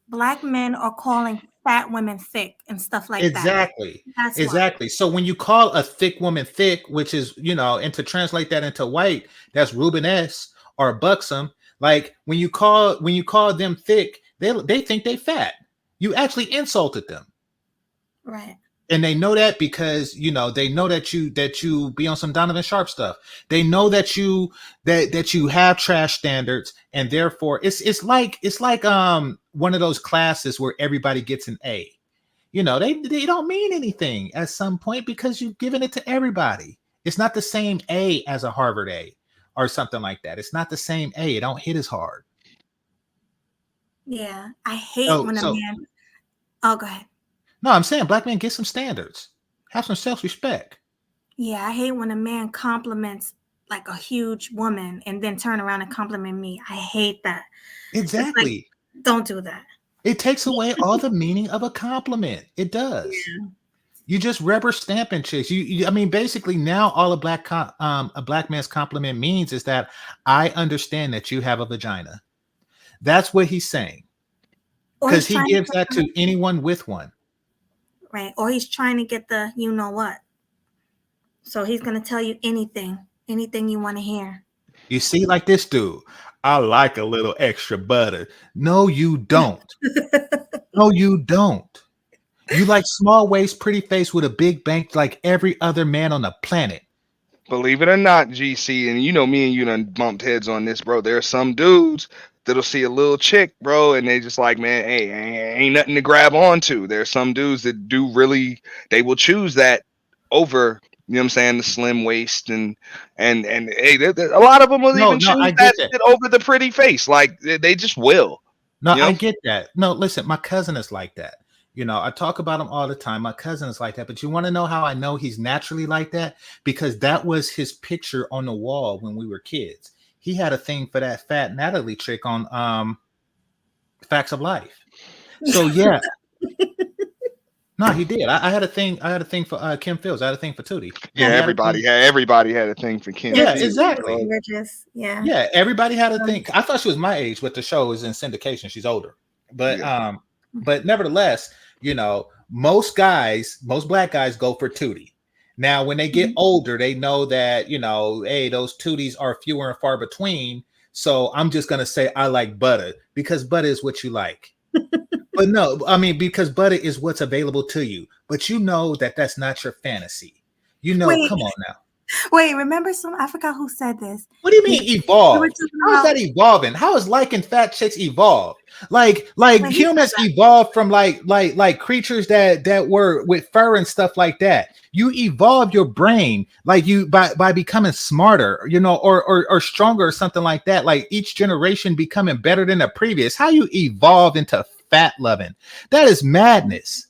S1: black men are calling fat women thick and stuff like that.
S2: Exactly.
S1: That's why.
S2: Exactly. So when you call a thick woman thick, which is, and to translate that into white, that's Rubenesque or buxom. Like when you call them thick, they think they fat. You actually insulted them.
S1: Right.
S2: And they know that because they know that you be on some Donovan Sharp stuff. They know that you have trash standards, and therefore it's like one of those classes where everybody gets an A. They don't mean anything at some point because you've given it to everybody. It's not the same A as a Harvard A or something like that. It's not the same A. It don't hit as hard.
S1: Yeah. I hate
S2: So
S1: when a
S2: so
S1: man. Oh, go ahead.
S2: no, I'm saying black men get some standards. Have some self-respect.
S1: Yeah, I hate when a man compliments like a huge woman and then turn around and compliment me. I hate that. It's like,
S2: Exactly.
S1: don't do that.
S2: It takes away all the meaning of a compliment. It does.
S1: Yeah.
S2: You just rubber stamping chicks. I mean, basically now all a black man's compliment means is that I understand that you have a vagina. That's what he's saying.
S1: Or
S2: Because
S1: he's
S2: he
S1: trying
S2: gives
S1: to
S2: that to anyone with one.
S1: right. Or he's trying to get the you know what. So he's gonna tell you anything you want to hear.
S2: You see, like this dude, I like a little extra butter. No, you don't. No, you don't. You like small waist, pretty face with a big bank like every other man on the planet.
S4: Believe it or not, GC, and you know me and you done bumped heads on this, bro. There are some dudes that'll see a little chick, bro, and they just like, man, hey, ain't nothing to grab onto. There's some dudes that do really, they will choose that over, you know what I'm saying, the slim waist and hey, a lot of them will
S2: No,
S4: even
S2: no,
S4: choose
S2: I get
S4: that
S2: that.
S4: shit over the pretty face. Like they just will,
S2: No,
S4: you
S2: I
S4: know.
S2: get that. No, listen, my cousin is like that. You know, I talk about him all the time. My cousin is like that. But you want to know how I know he's naturally like that? Because that was his picture on the wall when we were kids. He had a thing for that fat Natalie chick on Facts of Life. So yeah, no, he did. I had a thing. I had a thing for Kim Fields. I had a thing for Tootie.
S4: Yeah,
S2: He had a thing.
S4: everybody had a thing for Kim
S1: Yeah,
S2: Yeah,
S4: Fields.
S2: exactly.
S4: Dog.
S1: gorgeous. Yeah.
S2: Yeah, everybody had a
S1: Um,
S2: thing. I thought she was my age, but the show is in syndication. She's older. But
S4: Yeah.
S2: but nevertheless, you know, most guys, most black guys go for Tootie. Now, when they get
S1: Mhm.
S2: older, they know that, you know, hey, those Tooties are fewer and far between. So I'm just gonna say I like butter because butter is what you like. But no, I mean, because butter is what's available to you. But you know that that's not your fantasy. You know,
S1: Wait,
S2: come on now.
S1: wait. Remember some? I forgot who said this.
S2: What do you
S1: We,
S2: mean
S1: we were
S2: evolved?
S1: talking
S2: How is
S1: about.
S2: that evolving? How is liking fat chicks evolved? Like
S1: Wait, who said
S2: humans
S1: that?
S2: evolved from like creatures that were with fur and stuff like that. You evolve your brain like you by becoming smarter, you know, or stronger or something like that. Like each generation becoming better than the previous. How you evolve into fat loving? That is madness.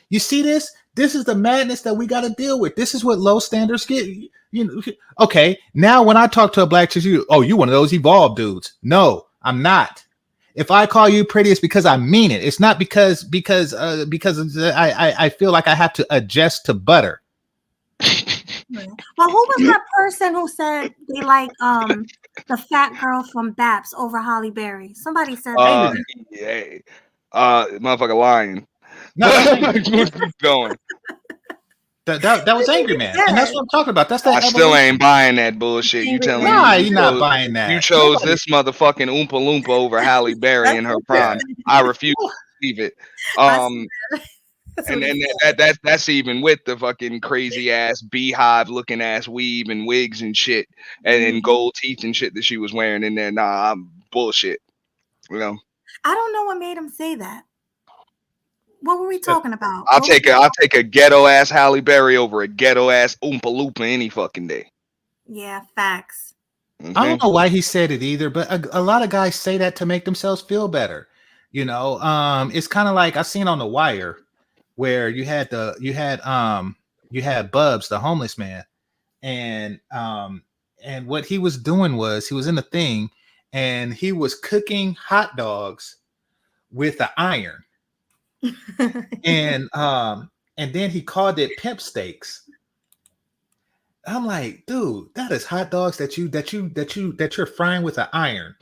S2: You see this? This is the madness that we got to deal with. This is what low standards get. You know, okay. Now, when I talk to a black chick, you one of those evolved dudes. No, I'm not. If I call you pretty, it's because I mean it. It's not because I feel like I have to adjust to butter.
S1: Yeah. Well, who was that person who said they like the fat girl from Baps over Holly Berry? Somebody said that.
S2: Angry Man.
S4: Yeah. Motherfucker lying.
S2: No, that was Angry Man.
S4: Keep going.
S2: That was Angry Man, and that's what I'm talking about. That's
S4: I
S2: that
S4: still
S2: evolution.
S4: ain't buying that bullshit. You
S1: Angry
S4: telling
S1: Man.
S4: me
S2: Nah, you're not buying
S4: you
S2: that.
S4: chose
S2: Nobody.
S4: this motherfucking Oompa Loompa over Halle Berry
S1: That's
S4: in her
S1: what
S2: Yeah.
S4: prime. I refuse to believe it.
S1: I said.
S4: Um,
S1: That's
S4: and
S1: what he
S4: then
S1: said.
S4: that's even with the fucking crazy ass beehive looking ass weave and wigs and shit and
S1: Mhm.
S4: gold teeth and shit that she was wearing in there. Nah, I'm bullshit. You know,
S1: I don't know what made him say that. What were we talking about?
S4: I'll
S1: What was
S4: take
S1: the?
S4: a ghetto ass Halle Berry over a ghetto ass Oompa Loompa any fucking day.
S1: Yeah, facts.
S2: I don't
S4: Okay.
S2: know why he said it either, but a lot of guys say that to make themselves feel better. You know, it's kind of like I seen on The Wire where you had Bubs, the homeless man, and what he was doing was he was in the thing and he was cooking hot dogs with the iron, and then he called it pimp steaks. I'm like, dude, that is hot dogs that you're frying with an iron.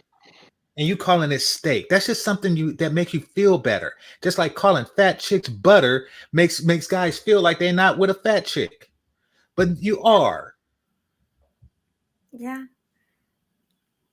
S2: And you calling it steak. That's just something you that make you feel better. Just like calling fat chicks butter makes guys feel like they're not with a fat chick. But you are.
S1: Yeah,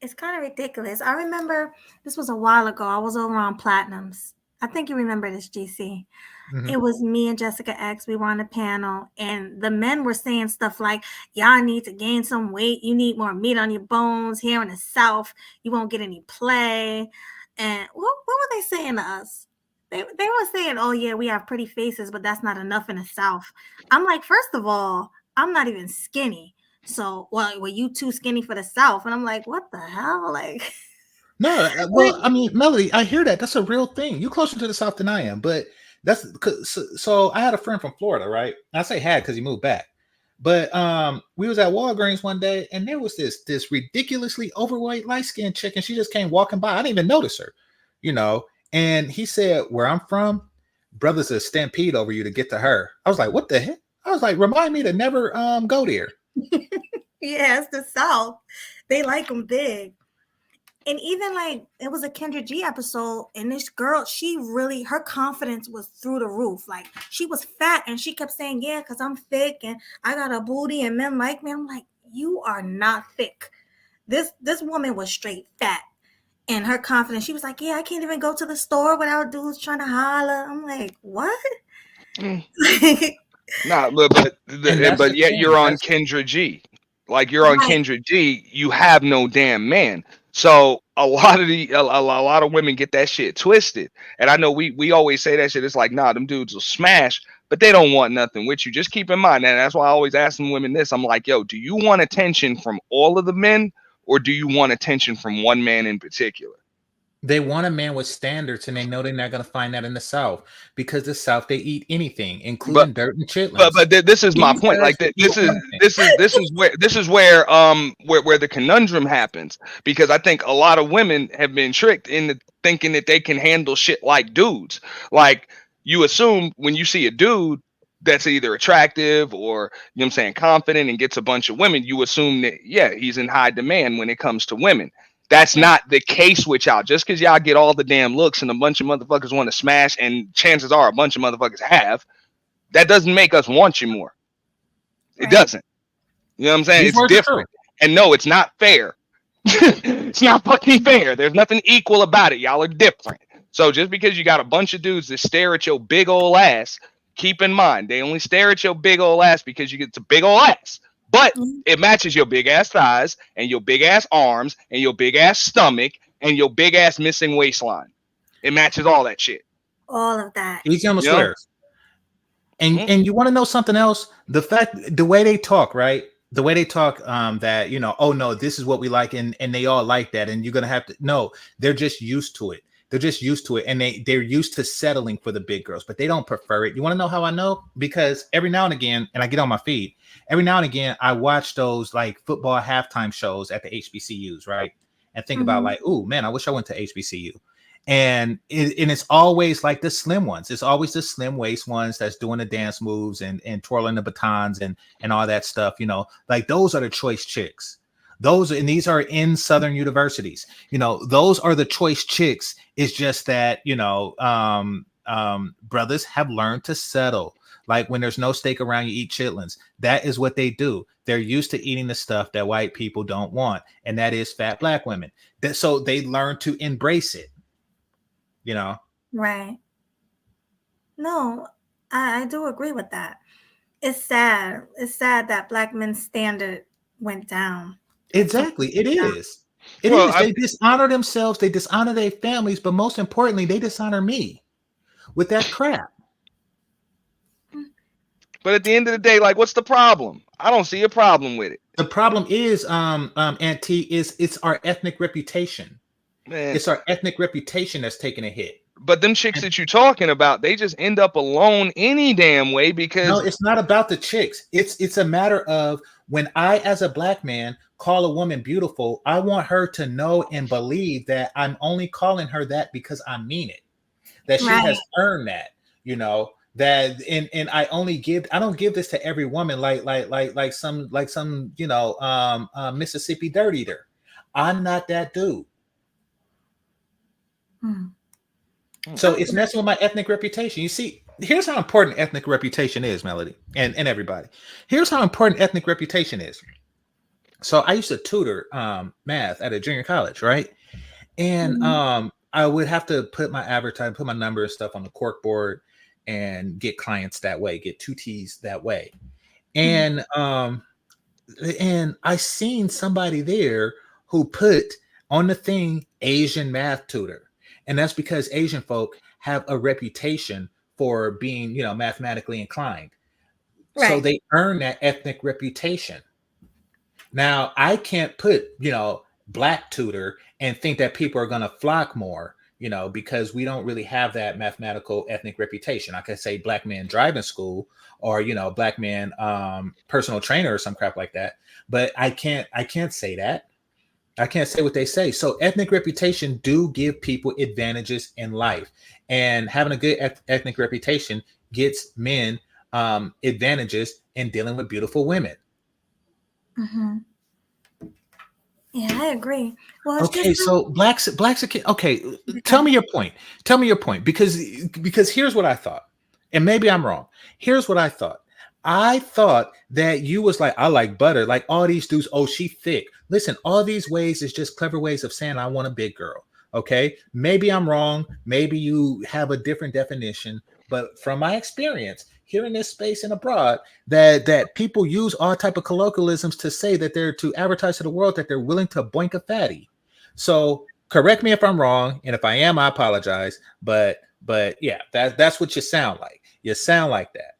S1: it's kind of ridiculous. I remember this was a while ago. I was over on Platinums. I think you remember this, GC.
S2: Mhm.
S1: It was me and Jessica X. We were on a panel, and the men were saying stuff like, "Y'all need to gain some weight. You need more meat on your bones. Here in the South, you won't get any play." And what were they saying to us? They were saying, "Oh yeah, we have pretty faces, but that's not enough in the South." I'm like, first of all, I'm not even skinny. So, well, were you too skinny for the South? And I'm like, what the hell? Like,
S2: No,
S1: like,
S2: well, I mean, Melody, I hear that. That's a real thing. You closer to the South than I am, but so I had a friend from Florida, right? I say had because he moved back. But we was at Walgreens one day, and there was this ridiculously overweight, light skinned chick, and she just came walking by. I didn't even notice her, you know. And he said, "Where I'm from, brothers a stampede over you to get to her." I was like, "What the heck?" I was like, "Remind me to never go there."
S1: yeah, it's the South. They like them big. And even like it was a Kendra G episode, and this girl, she really her confidence was through the roof. Like she was fat, and she kept saying, "Yeah, because I'm thick and I got a booty, and men like me." I'm like, "You are not thick." This woman was straight fat, and her confidence. She was like, "Yeah, I can't even go to the store without dudes trying to holler." I'm like, "What?"
S4: Mm. Nah,
S2: And that's
S4: but
S2: the
S4: yet
S2: thing.
S4: you're on
S2: That's
S4: Kendra G. Like you're on
S1: Right.
S4: Kendra G, you have no damn man. So a lot of a lot of women get that shit twisted. And I know we always say that shit. It's like, nah, them dudes will smash, but they don't want nothing with you. Just keep in mind, and that's why I always ask them women this. I'm like, yo, do you want attention from all of the men, or do you want attention from one man in particular?
S2: They want a man with standards, and they know they're not going to find that in the South, because the South, they eat anything,
S4: But
S2: including dirt and
S4: but
S2: chitlins.
S4: but this is my
S2: These
S4: point.
S2: guys
S4: Like
S2: eat anything.
S4: this is where the conundrum happens, because I think a lot of women have been tricked into thinking that they can handle shit like dudes. Like, you assume when you see a dude that's either attractive or, you know what I'm saying, confident and gets a bunch of women, you assume that, yeah, he's in high demand when it comes to women. That's
S1: Right.
S4: not the case with y'all. Just because y'all get all the damn looks and a bunch of motherfuckers want to smash, and chances are a bunch of motherfuckers have, that doesn't make us want you more. It
S1: Right.
S4: doesn't. You know what I'm saying?
S2: These
S4: It's
S2: words are true.
S4: different. And no, it's not fair. It's not fucking fair. There's nothing equal about it. Y'all are different. So just because you got a bunch of dudes that stare at your big old ass, keep in mind they only stare at your big old ass because you get a big old ass. But
S1: Mhm.
S4: it matches your big ass thighs and your big ass arms and your big ass stomach and your big ass missing waistline. It matches all that shit.
S1: All of that.
S2: Easy on the
S4: You know?
S2: swears. And
S4: Mm.
S2: and you want to know something else? The way they talk, right? The way they talk, that, oh no, this is what we like, and they all like that, and you're gonna have to, no, they're just used to it. They're just used to it, and they're used to settling for the big girls, but they don't prefer it. You want to know how I know? Because every now and again, and I get on my feed, every now and again, I watch those like football halftime shows at the HBCUs, right? And think about
S1: Hmm.
S2: like, oh man, I wish I went to HBCU. And it's always like the slim ones. It's always the slim waist ones that's doing the dance moves and twirling the batons and all that stuff. Like those are the choice chicks. These are in Southern universities. Those are the choice chicks. It's just that brothers have learned to settle. Like when there's no steak around, you eat chitlins. That is what they do. They're used to eating the stuff that white people don't want, and that is fat black women. So they learn to embrace it. you know
S1: Right. No, I do agree with that. It's sad. It's sad that black men's standard went down. Like
S2: exactly, it
S1: completely down.
S2: is. It
S4: Well,
S2: is. They dishonor themselves, they dishonor their families, but most importantly, they dishonor me with that crap.
S4: but at the end of the day, like, what's the problem? I don't see a problem with it,
S2: The problem is, Auntie, is it's our ethnic reputation.
S4: man.
S2: It's our ethnic reputation that's taking a hit.
S4: But them chicks that you talking about, they just end up alone any damn way
S2: No,
S4: because,
S2: it's not about the chicks. It's a matter of, when I, as a black man, call a woman beautiful, I want her to know and believe that I'm only calling her that because I mean it. That she
S1: Right.
S2: has earned that, that, and I don't give this to every woman, like some Mississippi dirt eater. I'm not that dude.
S1: Hmm.
S2: So it's messing with my ethnic reputation. You see, here's how important ethnic reputation is, Melody, and everybody. Here's how important ethnic reputation is. So I used to tutor math at a junior college, right? And
S1: Mhm.
S2: I would have to put my advertising, put my number and stuff on the cork board, and get clients that way, get two T's that way.
S1: Mhm.
S2: And I seen somebody there who put on the thing Asian math tutor. And that's because Asian folk have a reputation for being, mathematically inclined. So
S1: Right.
S2: they earn that ethnic reputation. Now, I can't put, black tutor and think that people are going to flock more, because we don't really have that mathematical ethnic reputation. I could say black man driving school, or, black man personal trainer, or some crap like that. But I can't say that. I can't say what they say. So ethnic reputation do give people advantages in life, and having a good ethnic reputation gets men advantages in dealing with beautiful women.
S1: Hmm. Yeah, I agree. Well, it's just
S2: Okay, so blacks. Okay, tell me your point. Tell me your point, because here's what I thought, and maybe I'm wrong. Here's what I thought. I thought that you was like, I like butter, like all these dudes. Oh, she thick. Listen, all these ways is just clever ways of saying I want a big girl. Okay, maybe I'm wrong. Maybe you have a different definition, but from my experience here in this space and abroad, that people use all type of colloquialisms to say that they're, to advertise to the world that they're willing to boink a fatty. So correct me if I'm wrong, and if I am, I apologize. But yeah, that's what you sound like. You sound like that.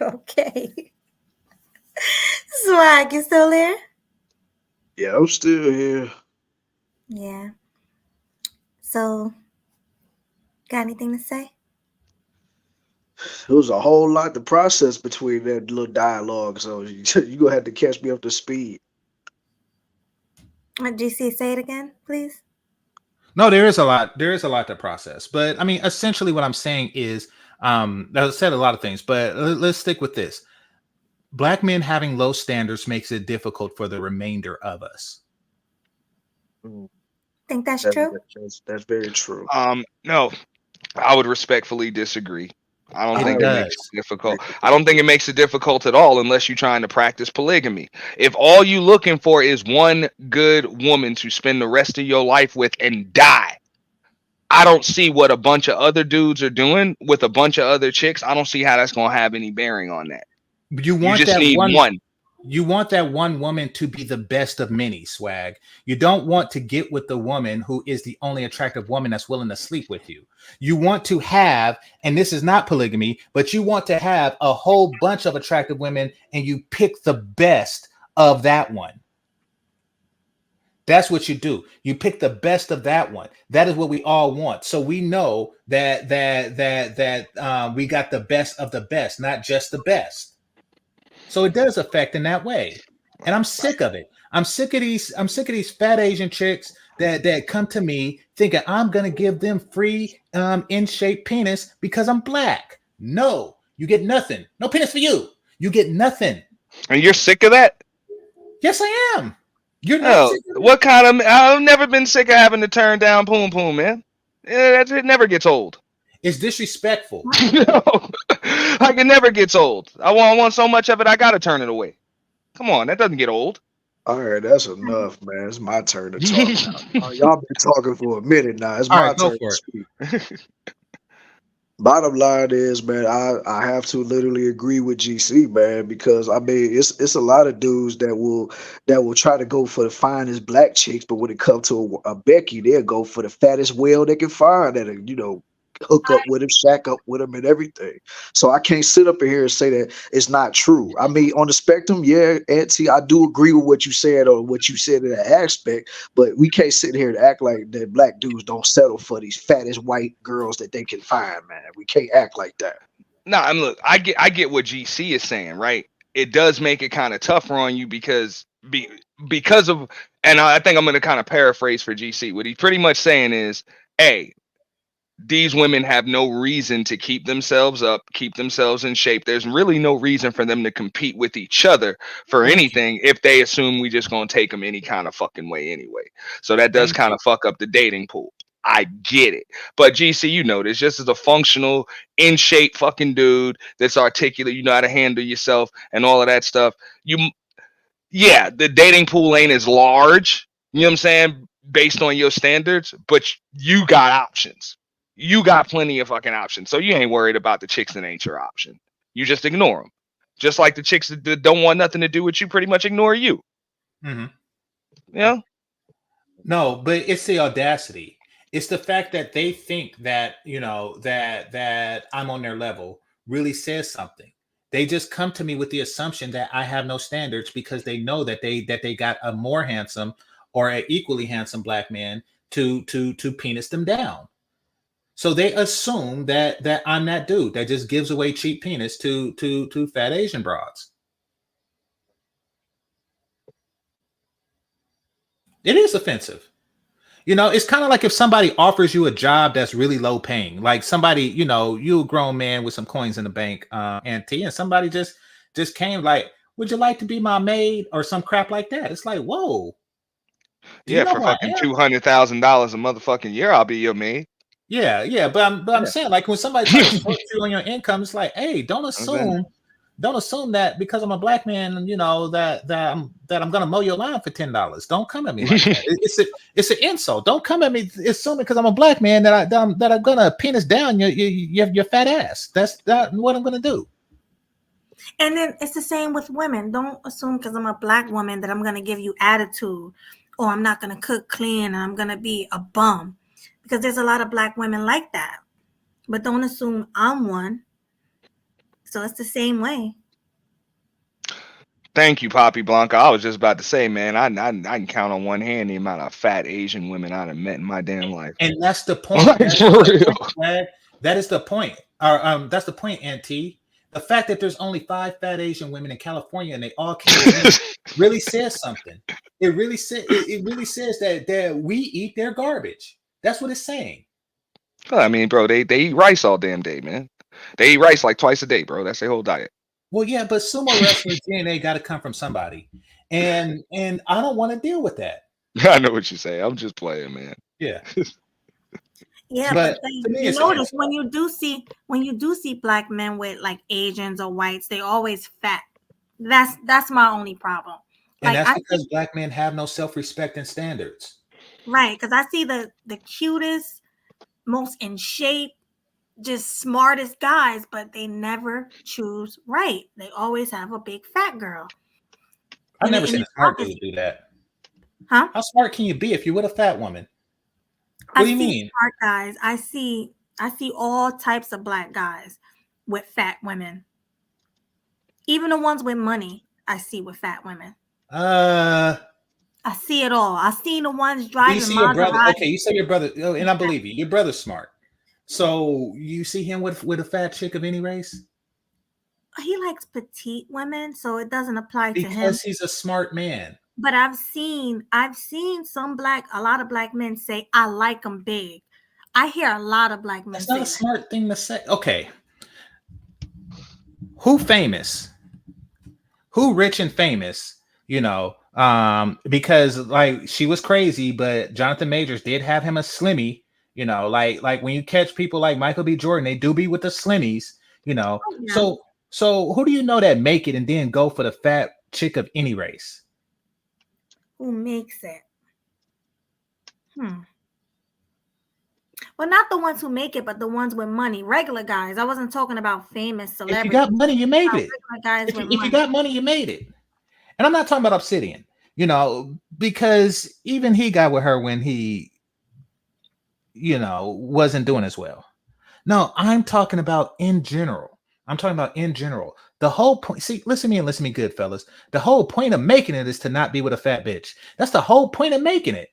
S1: okay. Swag, you still there?
S3: Yeah, I'm still here.
S1: Yeah. So, got anything to say?
S3: It was a whole lot to process between that little dialogue, so you gonna have to catch me up to speed.
S1: GC, say it again, please.
S2: No, there is a lot. There is a lot to process. But I mean, essentially, what I'm saying is, I said a lot of things, but let's stick with this. Black men having low standards makes it difficult for the remainder of us.
S3: Mm,
S1: Think that's true?
S3: that's very true.
S4: No, I would respectfully disagree. I don't
S3: I
S2: It
S4: think it
S3: would
S4: makes
S2: does.
S4: it
S3: agree
S4: difficult.
S3: with
S4: I don't think it makes it difficult at all unless you're trying to practice polygamy. If all you looking for is one good woman to spend the rest of your life with and die, I don't see what a bunch of other dudes are doing with a bunch of other chicks. I don't see how that's going to have any bearing on that.
S2: You
S4: You
S2: want
S4: just
S2: that
S4: need
S2: one.
S4: one.
S2: You want that one woman to be the best of many, swag. You don't want to get with the woman who is the only attractive woman that's willing to sleep with you. You want to have, and this is not polygamy, but you want to have a whole bunch of attractive women and you pick the best of that one. That's what you do. You pick the best of that one. That is what we all want. So we know that we got the best of the best, not just the best. So it does affect in that way. And I'm sick of it. I'm sick of these fat Asian chicks that come to me thinking I'm gonna give them free in shape penis because I'm black. No, you get nothing. No penis for you. You get nothing.
S4: And you're sick of that?
S2: Yes, I am. You're not
S4: Oh,
S2: sick of it.
S4: what kind of? I've never been sick of having to turn down poom poom, man. It never gets old.
S2: It's disrespectful.
S4: No, like it never gets old. I want so much of it, I gotta turn it away. Come on, that doesn't get old.
S3: All right, that's enough, man. It's my turn to talk now. Y'all been talking for a minute now. It's
S2: All
S3: my
S2: right, go
S3: turn to
S2: for it.
S3: speak. Bottom line is, man, I have to literally agree with GC, man, because I mean it's a lot of dudes that will try to go for the finest black chicks, but when it comes to a Becky, they'll go for the fattest whale they can find that hook up with him, shack up with him, and everything. So I can't sit up in here and say that it's not true. I mean, on the spectrum, yeah, Auntie, I do agree with what you said or what you said in that aspect, but we can't sit here and act like that black dudes don't settle for these fattest white girls that they can find, man. We can't act like that.
S4: Nah, I'm look. I get what GC is saying, right? It does make it kind of tougher on you because of, and I think I'm going to kind of paraphrase for GC. What he's pretty much saying is, hey, these women have no reason to keep themselves up, keep themselves in shape. There's really no reason for them to compete with each other for
S2: Thank you.
S4: anything if they assume we just gonna take them any kind of fucking way anyway. So that does
S2: Thank
S4: kind
S2: you.
S4: of fuck up the dating pool. I get it. But GC, you know this, just as a functional, in shape fucking dude that's articulate, you know how to handle yourself and all of that stuff. Yeah, the dating pool ain't as large, you know what I'm saying, based on your standards, but you got options. You got plenty of fucking options. So you ain't worried about the chicks that ain't your option. You just ignore them. Just like the chicks that don't want nothing to do with you pretty much ignore you.
S2: Mhm.
S4: You know?
S2: No, but it's the audacity. It's the fact that they think that, that I'm on their level really says something. They just come to me with the assumption that I have no standards because they know that they got a more handsome or an equally handsome black man to penis them down. So they assume that I'm that dude that just gives away cheap penis to fat Asian broads. It is offensive. It's kind of like if somebody offers you a job that's really low paying, like somebody, you a grown man with some coins in the bank, auntie, and somebody just came like, would you like to be my maid or some crap like that? It's like, whoa, do you
S4: Yeah,
S2: know
S4: for
S2: who I
S4: fucking
S2: am?
S4: $200,000 a motherfucking year, I'll be your maid.
S2: Yeah, yeah, but I'm
S4: Yeah.
S2: saying like when somebody try to approach you on your income, it's like, hey, don't assume that because I'm a black man, that I'm gonna mow your lawn for $10. Don't come at me like that. It's an insult. Don't come at me assuming because I'm a black man that I'm gonna penis down your fat ass. That's not what I'm gonna do.
S1: And then it's the same with women. Don't assume because I'm a black woman that I'm going to give you attitude or I'm not going to cook clean and I'm going to be a bum. Because there's a lot of black women like that. But don't assume I'm one. So it's the same way.
S4: Thank you, Poppy Blanca. I was just about to say, man, I can count on one hand the amount of fat Asian women I've met in my damn life.
S2: And that's the point.
S4: Like,
S2: That's
S4: for
S2: the
S4: real.
S2: point, Brad. That is the point. Or that's the point, Auntie. The fact that there's only 5 fat Asian women in California and they all came to me really says something. It really says that we eat their garbage. That's what it's saying.
S4: I mean, bro, they eat rice all damn day, man. They eat rice like twice a day, bro. That's their whole diet.
S2: Well, yeah, but sumo wrestler DNA got to come from somebody, and I don't want to deal with that.
S4: I know what you say. I'm just playing, man.
S2: Yeah.
S1: Yeah,
S2: But
S1: but then
S2: to me,
S1: you
S2: it's
S1: notice when you do see black men with like Asians or whites, they always fat. That's my only problem.
S2: and
S1: Like
S2: that's
S1: I
S2: because
S1: see,
S2: black men have no self-respect and standards.
S1: right, because I see the cutest, most in shape, just smartest guys, but they never choose right. They always have a big fat girl.
S2: I've never
S1: In
S2: seen
S1: the
S2: a smart dude
S1: opposite,
S2: do that.
S1: huh?
S2: How smart can you be if you're with a fat woman?
S1: I
S2: What do you
S1: see
S2: mean?
S1: smart guys. I see all types of black guys with fat women. Even the ones with money, I see with fat women.
S2: Uh,
S1: I see it all. I seen the ones
S2: do you
S1: driving
S2: see your brother? Okay,
S1: Maserati.
S2: you say your brother, oh, and I believe you. Your brother's smart. So you see him with a fat chick of any race
S1: He likes petite women, so it doesn't apply to him.
S2: because he's a smart man.
S1: But I've seen a lot of black men say I like them big. I hear a lot of black men
S2: That's not
S1: say
S2: a
S1: that.
S2: smart thing to say. Okay, who famous? Who rich and famous? Because like she was crazy, but Jonathan Majors did have him a slimmy. Like when you catch people like Michael B. Jordan, they do be with the slimmies.
S1: Oh, yeah.
S2: So who do you know that make it and then go for the fat chick of any race?
S1: Who makes it? Well, not the ones who make it, but the ones with money. Regular guys. I wasn't talking about famous
S2: If you
S1: celebrities.
S2: got money, you made it.
S1: Regular guys
S2: If
S1: with
S2: you
S1: money.
S2: got money, you made it. And I'm not talking about Obsidian, because even he got with her when he, wasn't doing as well. No, I'm talking about in general. The whole point, see, listen to me good, fellas. The whole point of making it is to not be with a fat bitch. That's the whole point of making it.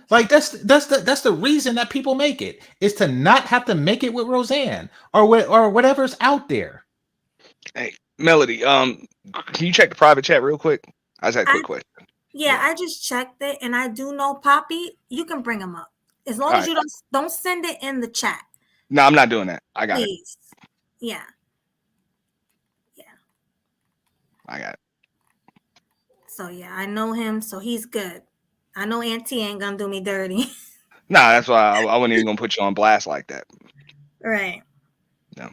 S2: Like that's the reason that people make it is to not have to make it with Roseanne or whatever's out there.
S4: Hey, Melody, can you check the private chat real quick? I just had a quick question.
S1: Yeah, I just checked it, and I do know Poppy. You can bring him up as long
S4: All
S1: as you don't send it in the chat.
S4: No, I'm not doing that. I got
S1: Please. Yeah.
S4: I got it.
S1: So yeah, I know him, so he's good. I know Auntie ain't gonna do me dirty.
S4: Nah, that's why I wasn't even gonna put you on blast like that.
S1: Right.
S4: No.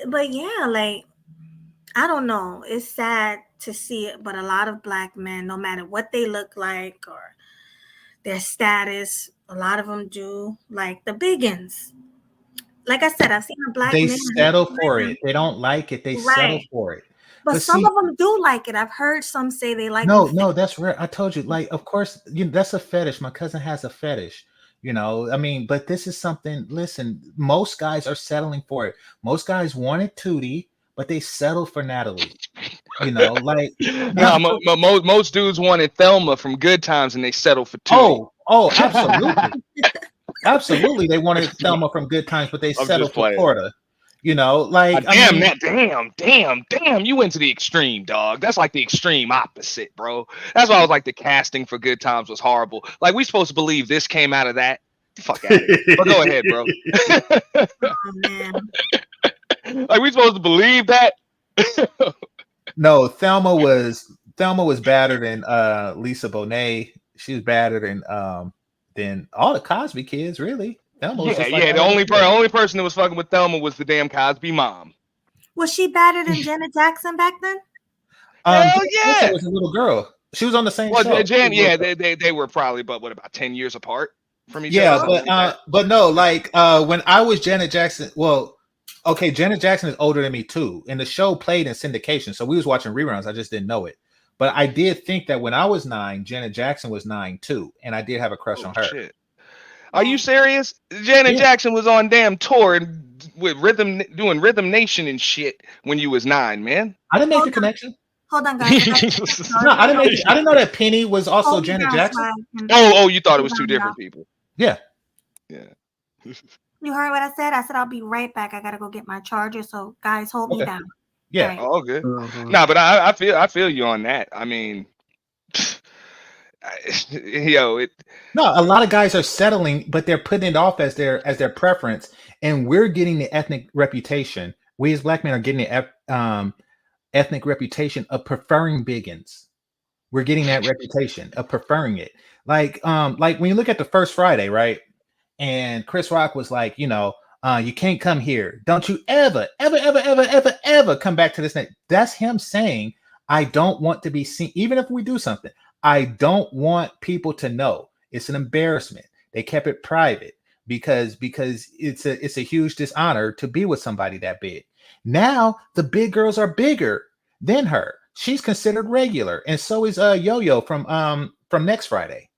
S1: But yeah, like I don't know. It's sad to see it, but a lot of black men, no matter what they look like or their status, a lot of them do like the biggins. Like I said, I've seen a black
S2: They
S1: man.
S2: settle for it. They don't like it. They settle for it.
S1: But some
S2: see,
S1: of them do like it. I've heard some say they like.
S2: No, that's rare. I told you, like, of course, that's a fetish. My cousin has a fetish. I mean, but this is something. Listen, most guys are settling for it. Most guys wanted Tootie, but they settled for Natalie. Like
S4: most dudes wanted Thelma from Good Times, and they settled for Tootie.
S2: Oh, absolutely. Absolutely, they wanted Thelma from Good Times, but they settled for Florida. Like
S4: damn, you went to the extreme, dog. That's like the extreme opposite, bro. That's why I was like the casting for Good Times was horrible. Like we supposed to believe this came out of that. Fuck out of here. But go ahead, bro.
S1: Oh man.
S4: Like we supposed to believe that?
S2: No, Thelma was better than Lisa Bonet. She was better than all the Cosby kids, really. Thelma was
S4: the only person that was fucking with Thelma was the damn Cosby mom.
S1: Was she better than Janet Jackson back then?
S4: Hell yeah!
S2: She was a little girl. She was on the same show.
S4: Jan, they were probably about 10 years apart from each
S2: other.
S4: Yeah,
S2: but no, like when I was Janet Jackson, okay, Janet Jackson is older than me too, and the show played in syndication, so we was watching reruns. I just didn't know it, but I did think that when I was 9, Janet Jackson was 9 too, and I did have a crush on her.
S4: Shit. Are you serious? Janet
S2: Yeah.
S4: Jackson was on damn tour and with rhythm doing Rhythm Nation and shit when you was 9, man.
S2: I didn't make the
S1: Hold on,
S2: connection.
S1: hold on, guys. I got
S2: No, I
S1: hold
S2: didn't
S1: on.
S2: make it. I didn't know that Penny was also
S1: Hold me
S2: Janet
S1: down,
S2: Jackson.
S1: Swag. And
S4: Oh, you thought it
S1: hold
S4: was two
S1: on, y'all.
S4: different people.
S2: Yeah.
S4: Yeah.
S1: You heard what I said? I said I'll be right back. I gotta go get my charger. So, guys, hold me
S2: Okay.
S1: down. All
S2: Yeah.
S1: right.
S4: Oh, good.
S3: Uh-huh.
S4: Nah, but I feel you on that. I mean, yo, it
S2: No, a lot of guys are settling, but they're putting it off as their preference, and we're getting the ethnic reputation. We as black men are getting the ethnic reputation of preferring biggins. We're getting that reputation of preferring it. Like when you look at the first Friday, right? And Chris Rock was like, you can't come here. Don't you ever, ever, ever, ever, ever, ever come back to this night. That's him saying, I don't want to be seen, even if we do something. I don't want people to know. It's an embarrassment. They kept it private because it's a huge dishonor to be with somebody that big. Now the big girls are bigger than her. She's considered regular, and so is Yo-Yo from next Friday.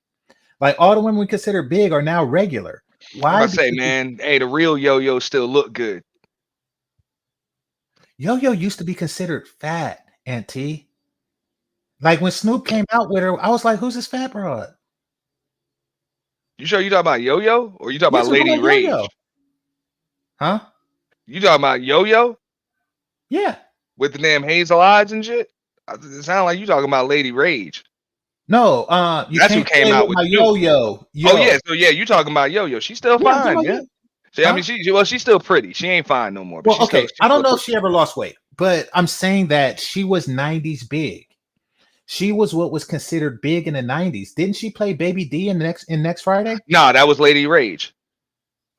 S2: Like all the women we consider big are now regular.
S4: I'm
S2: Why?
S4: about to say,
S2: Because
S4: man, hey, the real Yo-Yo still look good.
S2: Yo-Yo used to be considered fat, Aunt T. Like when Snoop came out with her, I was like, "Who's this fat broad?"
S4: You sure you talking about Yo-Yo or you talking about
S2: Yes, I'm talking
S4: Lady
S2: about Yo-Yo.
S4: Rage?
S2: Huh?
S4: You talking about Yo-Yo
S2: Yeah.
S4: with the damn hazel eyes and shit? It sound like you talking about Lady Rage.
S2: No, you
S4: That's who
S2: can't
S4: came
S2: play
S4: out
S2: with
S4: with
S2: my
S4: Snoop.
S2: yo-yo.
S4: Oh yeah,
S2: Yo.
S4: so yeah, you talking about Yo-Yo? She's still
S2: Yeah, I'm talking
S4: fine,
S2: about
S4: yeah.
S2: yo.
S4: See, I mean,
S2: Huh?
S4: she's still pretty. She ain't fine no more, but
S2: Well, okay.
S4: she's
S2: I don't
S4: still
S2: know if
S4: pretty.
S2: she ever lost weight, but I'm saying that she was 90s big. She was what was considered big in the 90s. Didn't she play Baby D in next Friday?
S4: Nah, that was Lady Rage.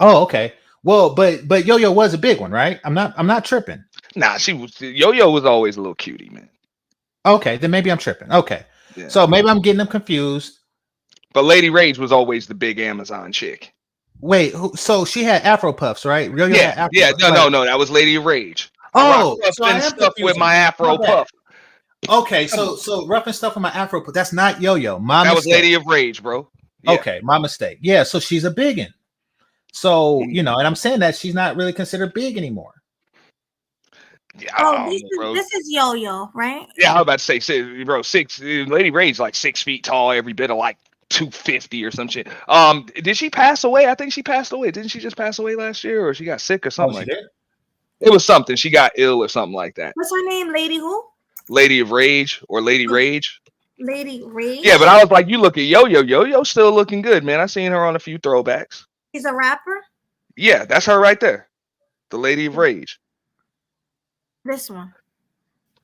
S2: Oh, okay. Well, but Yo-Yo was a big one, right? I'm not tripping.
S4: Nah, Yo-Yo was always a little cutie, man.
S2: Okay, then maybe I'm tripping. Okay.
S4: Yeah.
S2: So maybe I'm getting them confused.
S4: But Lady Rage was always the big Amazon chick.
S2: Wait, so she had Afro puffs, right? Yo-Yo
S4: Yeah,
S2: had Afro
S4: yeah,
S2: puffs.
S4: no,
S2: Like,
S4: no, no, that was Lady Rage. I rock
S2: oh,
S4: rough
S2: so I
S4: and
S2: am
S4: stuff with
S2: confusing.
S4: my
S2: My
S4: Afro
S2: bad.
S4: puff.
S2: Okay,
S4: Come on.
S2: so rough and stuff with my Afro, but that's not Yo-Yo. My
S4: That was
S2: mistake.
S4: Lady of Rage, bro. Yeah.
S2: Okay, my mistake. Yeah, so she's a biggin. So
S4: Mm.
S2: and I'm saying that she's not really considered big anymore.
S4: Yeah,
S1: Oh,
S4: I don't know, bro.
S1: this is Yo-Yo, right?
S4: Yeah, I was about to say, bro, Lady Rage like 6 feet tall, every bit of like 250 or some shit. Did she pass away? I think she passed away. Didn't she just pass away last year, or she got sick or
S2: Oh,
S4: something
S2: she
S4: like
S2: did?
S4: that? It was something. She got ill or something like that.
S1: What's her name? Lady who?
S4: Lady of Rage or Lady Rage.
S1: Lady
S4: Yeah, but
S1: Rage.
S4: I was like, you look at Yo-Yo still looking good, man. I seen her on a few throwbacks.
S1: She's a rapper.
S4: Yeah, that's her right there. The Lady of Rage.
S1: This one.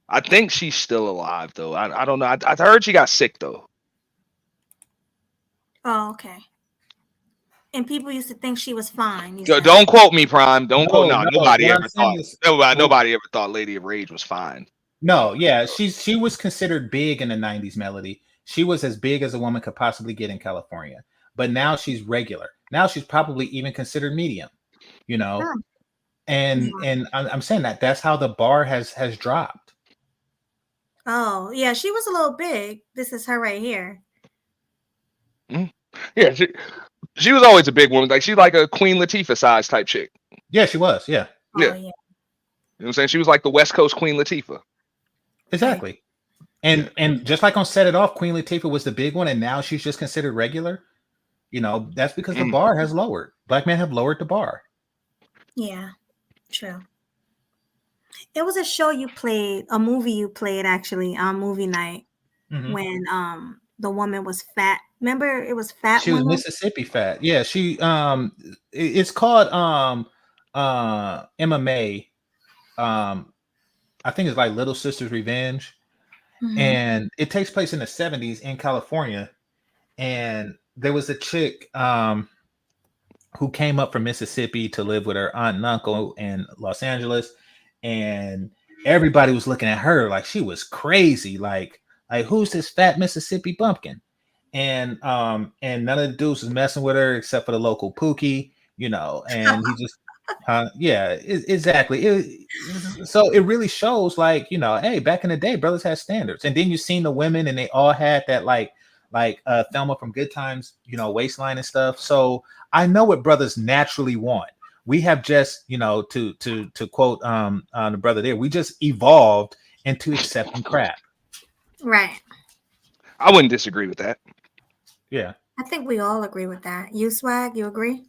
S4: I think she's still alive though. I don't know. I heard she got sick though.
S1: Oh, okay. And people used to think she was fine. You
S4: Yo,
S1: said.
S4: don't quote me, Prime. Don't quote.
S2: No,
S4: No,
S2: no.
S4: nobody
S2: What I'm
S4: ever
S2: saying
S4: thought.
S2: is,
S4: Nobody ever thought Lady of Rage was fine.
S2: no, yeah, she was considered big in the 90s, Melody. She was as big as a woman could possibly get in California. But now she's regular. Now she's probably even considered medium, you know.
S1: Hmm.
S2: And
S1: Yeah.
S2: and I'm saying that's how the bar has dropped.
S1: Oh, yeah, she was a little big. This is her right here.
S4: Yeah, she was always a big woman. Like she's like a Queen Latifah size type chick.
S2: Yeah, she was. Yeah,
S1: Oh,
S4: Yeah.
S1: yeah.
S4: You know what I'm saying? She was like the West Coast Queen Latifah.
S2: exactly. And just like on Set It Off, Queen Latifah was the big one, and now she's just considered regular. That's because the bar has lowered. Black men have lowered the bar.
S1: Yeah, true. It was a show you played, a movie you played actually on movie night
S2: Mhm.
S1: when the woman was fat. Remember, it was Fat
S2: She was
S1: Woman.
S2: Mississippi fat. Yeah, it's called MMA. I think it's like Little Sister's Revenge.
S1: Mhm.
S2: And it takes place in the 70s in California. And there was a chick who came up from Mississippi to live with her aunt and uncle in Los Angeles. And everybody was looking at her like she was crazy. Like who's this fat Mississippi bumpkin? And none of the dudes was messing with her except for the local Pookie, and he just exactly. So it really shows, like, hey, back in the day, brothers had standards. And then you seen the women, and they all had that, like like Thelma from Good Times, waistline and stuff. So I know what brothers naturally want. We have just, to quote the brother there, we just evolved into accepting crap.
S1: Right.
S4: I wouldn't disagree with that.
S2: Yeah.
S1: I think we all agree with that. You, Swag, you agree?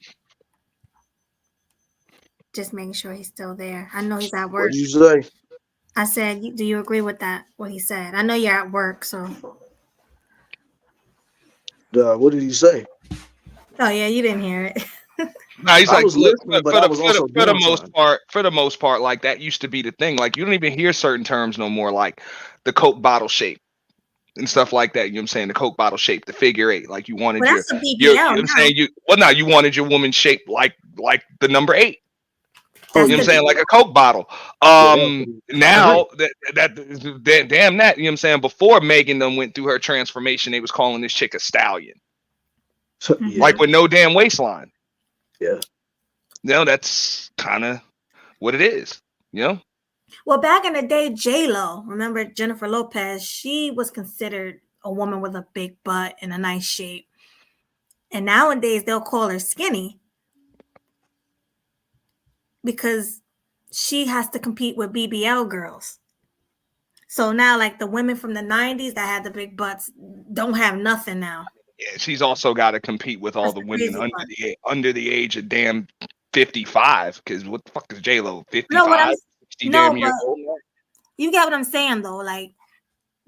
S1: Just making sure he's still there. I know he's at work.
S3: What did you say?
S1: I said, do you agree with that? What he said? I know you're at work, so.
S3: What did he say?
S1: Oh yeah, you didn't hear it.
S4: No, he's
S3: I
S4: like,
S3: was
S4: look,
S3: listening, but I was also
S4: for the
S3: doing
S4: most
S3: something.
S4: part, like that used to be the thing. Like you don't even hear certain terms no more, like the Coke bottle shape and stuff like that. You know what I'm saying? The Coke bottle shape, the figure 8. Like you wanted
S1: Well,
S4: your,
S1: that's a
S4: you
S1: BBL
S4: know what I'm
S1: now.
S4: saying? Now you wanted your woman shaped like the number 8.
S3: Oh,
S1: That's
S4: You know what I'm
S1: the
S4: saying? Like a Coke bottle.
S3: yeah, I agree.
S4: Now damn that, you know what I'm saying? Before Megan them went through her transformation, they was calling this chick a stallion.
S3: So,
S1: Mhm.
S3: yeah,
S4: Like with no damn waistline.
S3: yeah.
S4: That's kind of what it is, you know?
S1: Well, back in the day, J-Lo, remember Jennifer Lopez? She was considered a woman with a big butt and a nice shape. And nowadays, they'll call her skinny because she has to compete with BBL girls. So now, like the women from the 90s that had the big butts don't have nothing now.
S4: Yeah, she's also got to compete with all
S1: That's
S4: the
S1: the
S4: women
S1: crazy part.
S4: under the age of damn 55. Because what the fuck is J Lo?
S1: No,
S4: 55, 60
S1: no,
S4: damn years
S1: but
S4: old.
S1: you get what I'm saying though. Like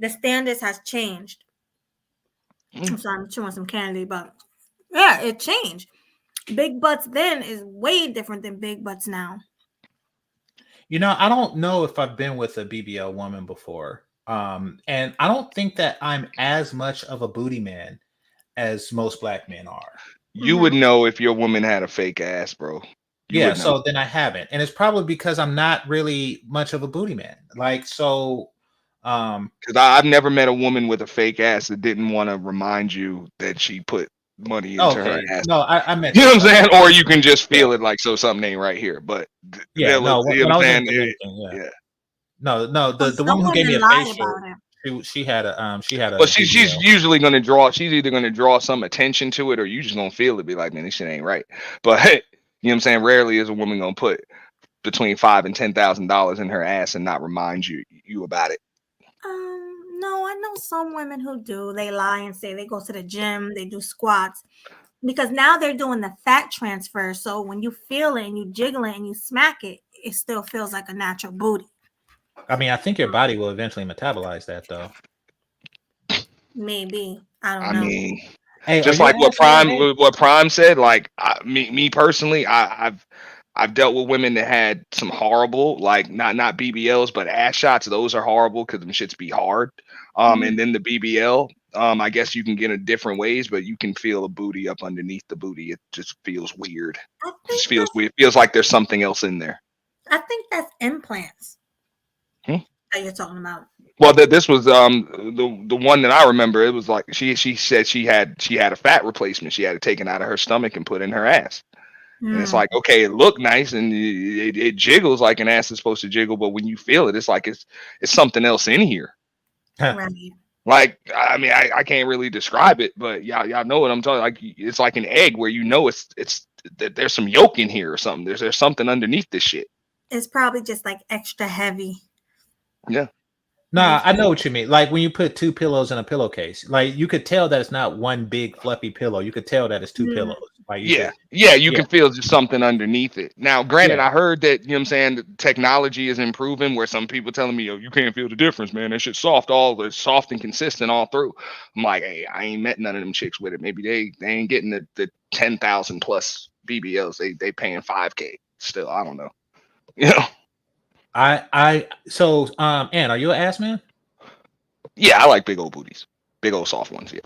S1: the standards has changed. I'm sorry, I'm chewing some candy, but yeah, it changed. Big butts then is way different than big butts now.
S2: I don't know if I've been with a BBL woman before. And I don't think that I'm as much of a booty man as most black men are.
S4: You would know if your woman had a fake ass, bro. You
S2: Yeah,
S4: would know.
S2: so then I haven't. And it's probably because I'm not really much of a booty man. Like, so
S4: Because I've never met a woman with a fake ass that didn't want to remind you that she put money into her
S2: okay.
S4: ass.
S2: No, I meant
S4: You know
S2: this.
S4: what I'm saying? Or you can just
S2: Yeah.
S4: feel it like, so something ain't right here. But
S2: Yeah,
S4: you know
S2: no,
S4: what
S2: when I
S4: I'm
S2: was in
S4: saying?
S2: the Dominican, yeah.
S4: Yeah.
S2: No,
S1: Well,
S2: the
S1: some
S2: woman who gave me
S1: women
S2: a
S1: lie
S2: facial,
S1: about it.
S2: she had a
S4: But she's
S2: BBL.
S4: usually going to draw. She's either going to draw some attention to it, or you just going to feel it. Be like, man, this shit ain't right. But you know what I'm saying? Rarely is a woman going to put between $5,000 and $10,000 in her ass and not remind you about it.
S1: No, I know some women who do. They lie and say they go to the gym, they do squats. Because now they're doing the fat transfer. So when you feel it and you jiggle it and you smack it, it still feels like a natural booty.
S2: I mean, I think your body will eventually metabolize that, though.
S1: Maybe. I don't
S4: I
S1: know.
S4: mean,
S2: Hey, are
S4: just
S2: you
S4: like
S2: an ass man? Hey?
S4: what Prime said. Like me personally, I've dealt with women that had some horrible, like not BBLs, but ass shots. Those are horrible because them shits be hard. And then the BBL, I guess you can get in different ways, but you can feel a booty up underneath the booty. It just feels weird.
S1: I
S4: It just
S1: think
S4: feels
S1: that's
S4: weird. It feels like there's something else in there.
S1: implants
S4: Hmm?
S1: that you're talking about.
S4: Well, this was the one that I remember. It was like she said she had a fat replacement. She had it taken out of her stomach and put in her ass. And it's like, okay, it looked nice and it jiggles like an ass is supposed to jiggle, but when you feel it, it's like it's something else in here.
S1: Right.
S4: Like, I mean, I can't really describe it, but y'all know what I'm talking. Like, it's like an egg where you know it's there's some yolk in here or something. There's something underneath this shit.
S1: It's probably just like extra heavy.
S4: Yeah.
S2: Nah, I know what you mean. Like when you put two pillows in a pillowcase, like you could tell that it's not one big fluffy pillow. You could tell that it's two pillows. Like you could,
S4: you can feel just something underneath it. Now, granted,
S2: Yeah.
S4: I heard that, you know what I'm saying, the technology is improving where some people telling me, yo, you can't feel the difference, man. That shit's soft, soft and consistent all through. I'm like, hey, I ain't met none of them chicks with it. Maybe they ain't getting the 10,000 plus BBLs. They paying 5K still. I don't know. You know?
S2: So Ann, are you an ass man?
S4: Yeah, I like big old booties. Big old soft ones, yeah.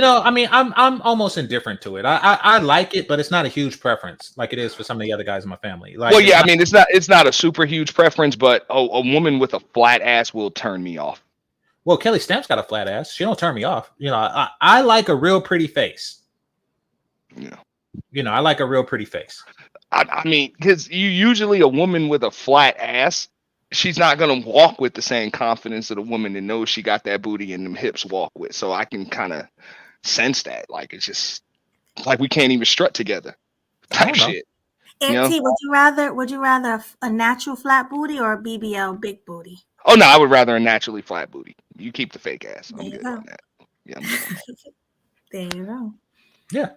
S2: I mean, I'm almost indifferent to it. I like it, but it's not a huge preference like it is for some of the other guys in my family. Like,
S4: Well, yeah, I mean, it's not a super huge preference, but a woman with a flat ass will turn me off.
S2: well, Kelly Stamp's got a flat ass. She don't turn me off. I like a real pretty face.
S4: Yeah.
S2: I like a real pretty face.
S4: I mean, because you usually a woman with a flat ass she's not gonna walk with the same confidence that a woman that knows she got that booty and them hips walk with. So I can kind of sense that. Like it's just like we can't even strut together
S2: I
S4: type
S2: don't know.
S4: shit. You
S1: Aunt
S4: know?
S1: T, would you rather a natural flat booty or a BBL big booty?
S4: Oh no, I would rather a naturally flat booty. You keep the fake ass.
S1: There
S4: I'm
S1: you
S4: good
S1: go.
S4: on that. Yeah, I'm good on that.
S1: There you go.
S2: Yeah.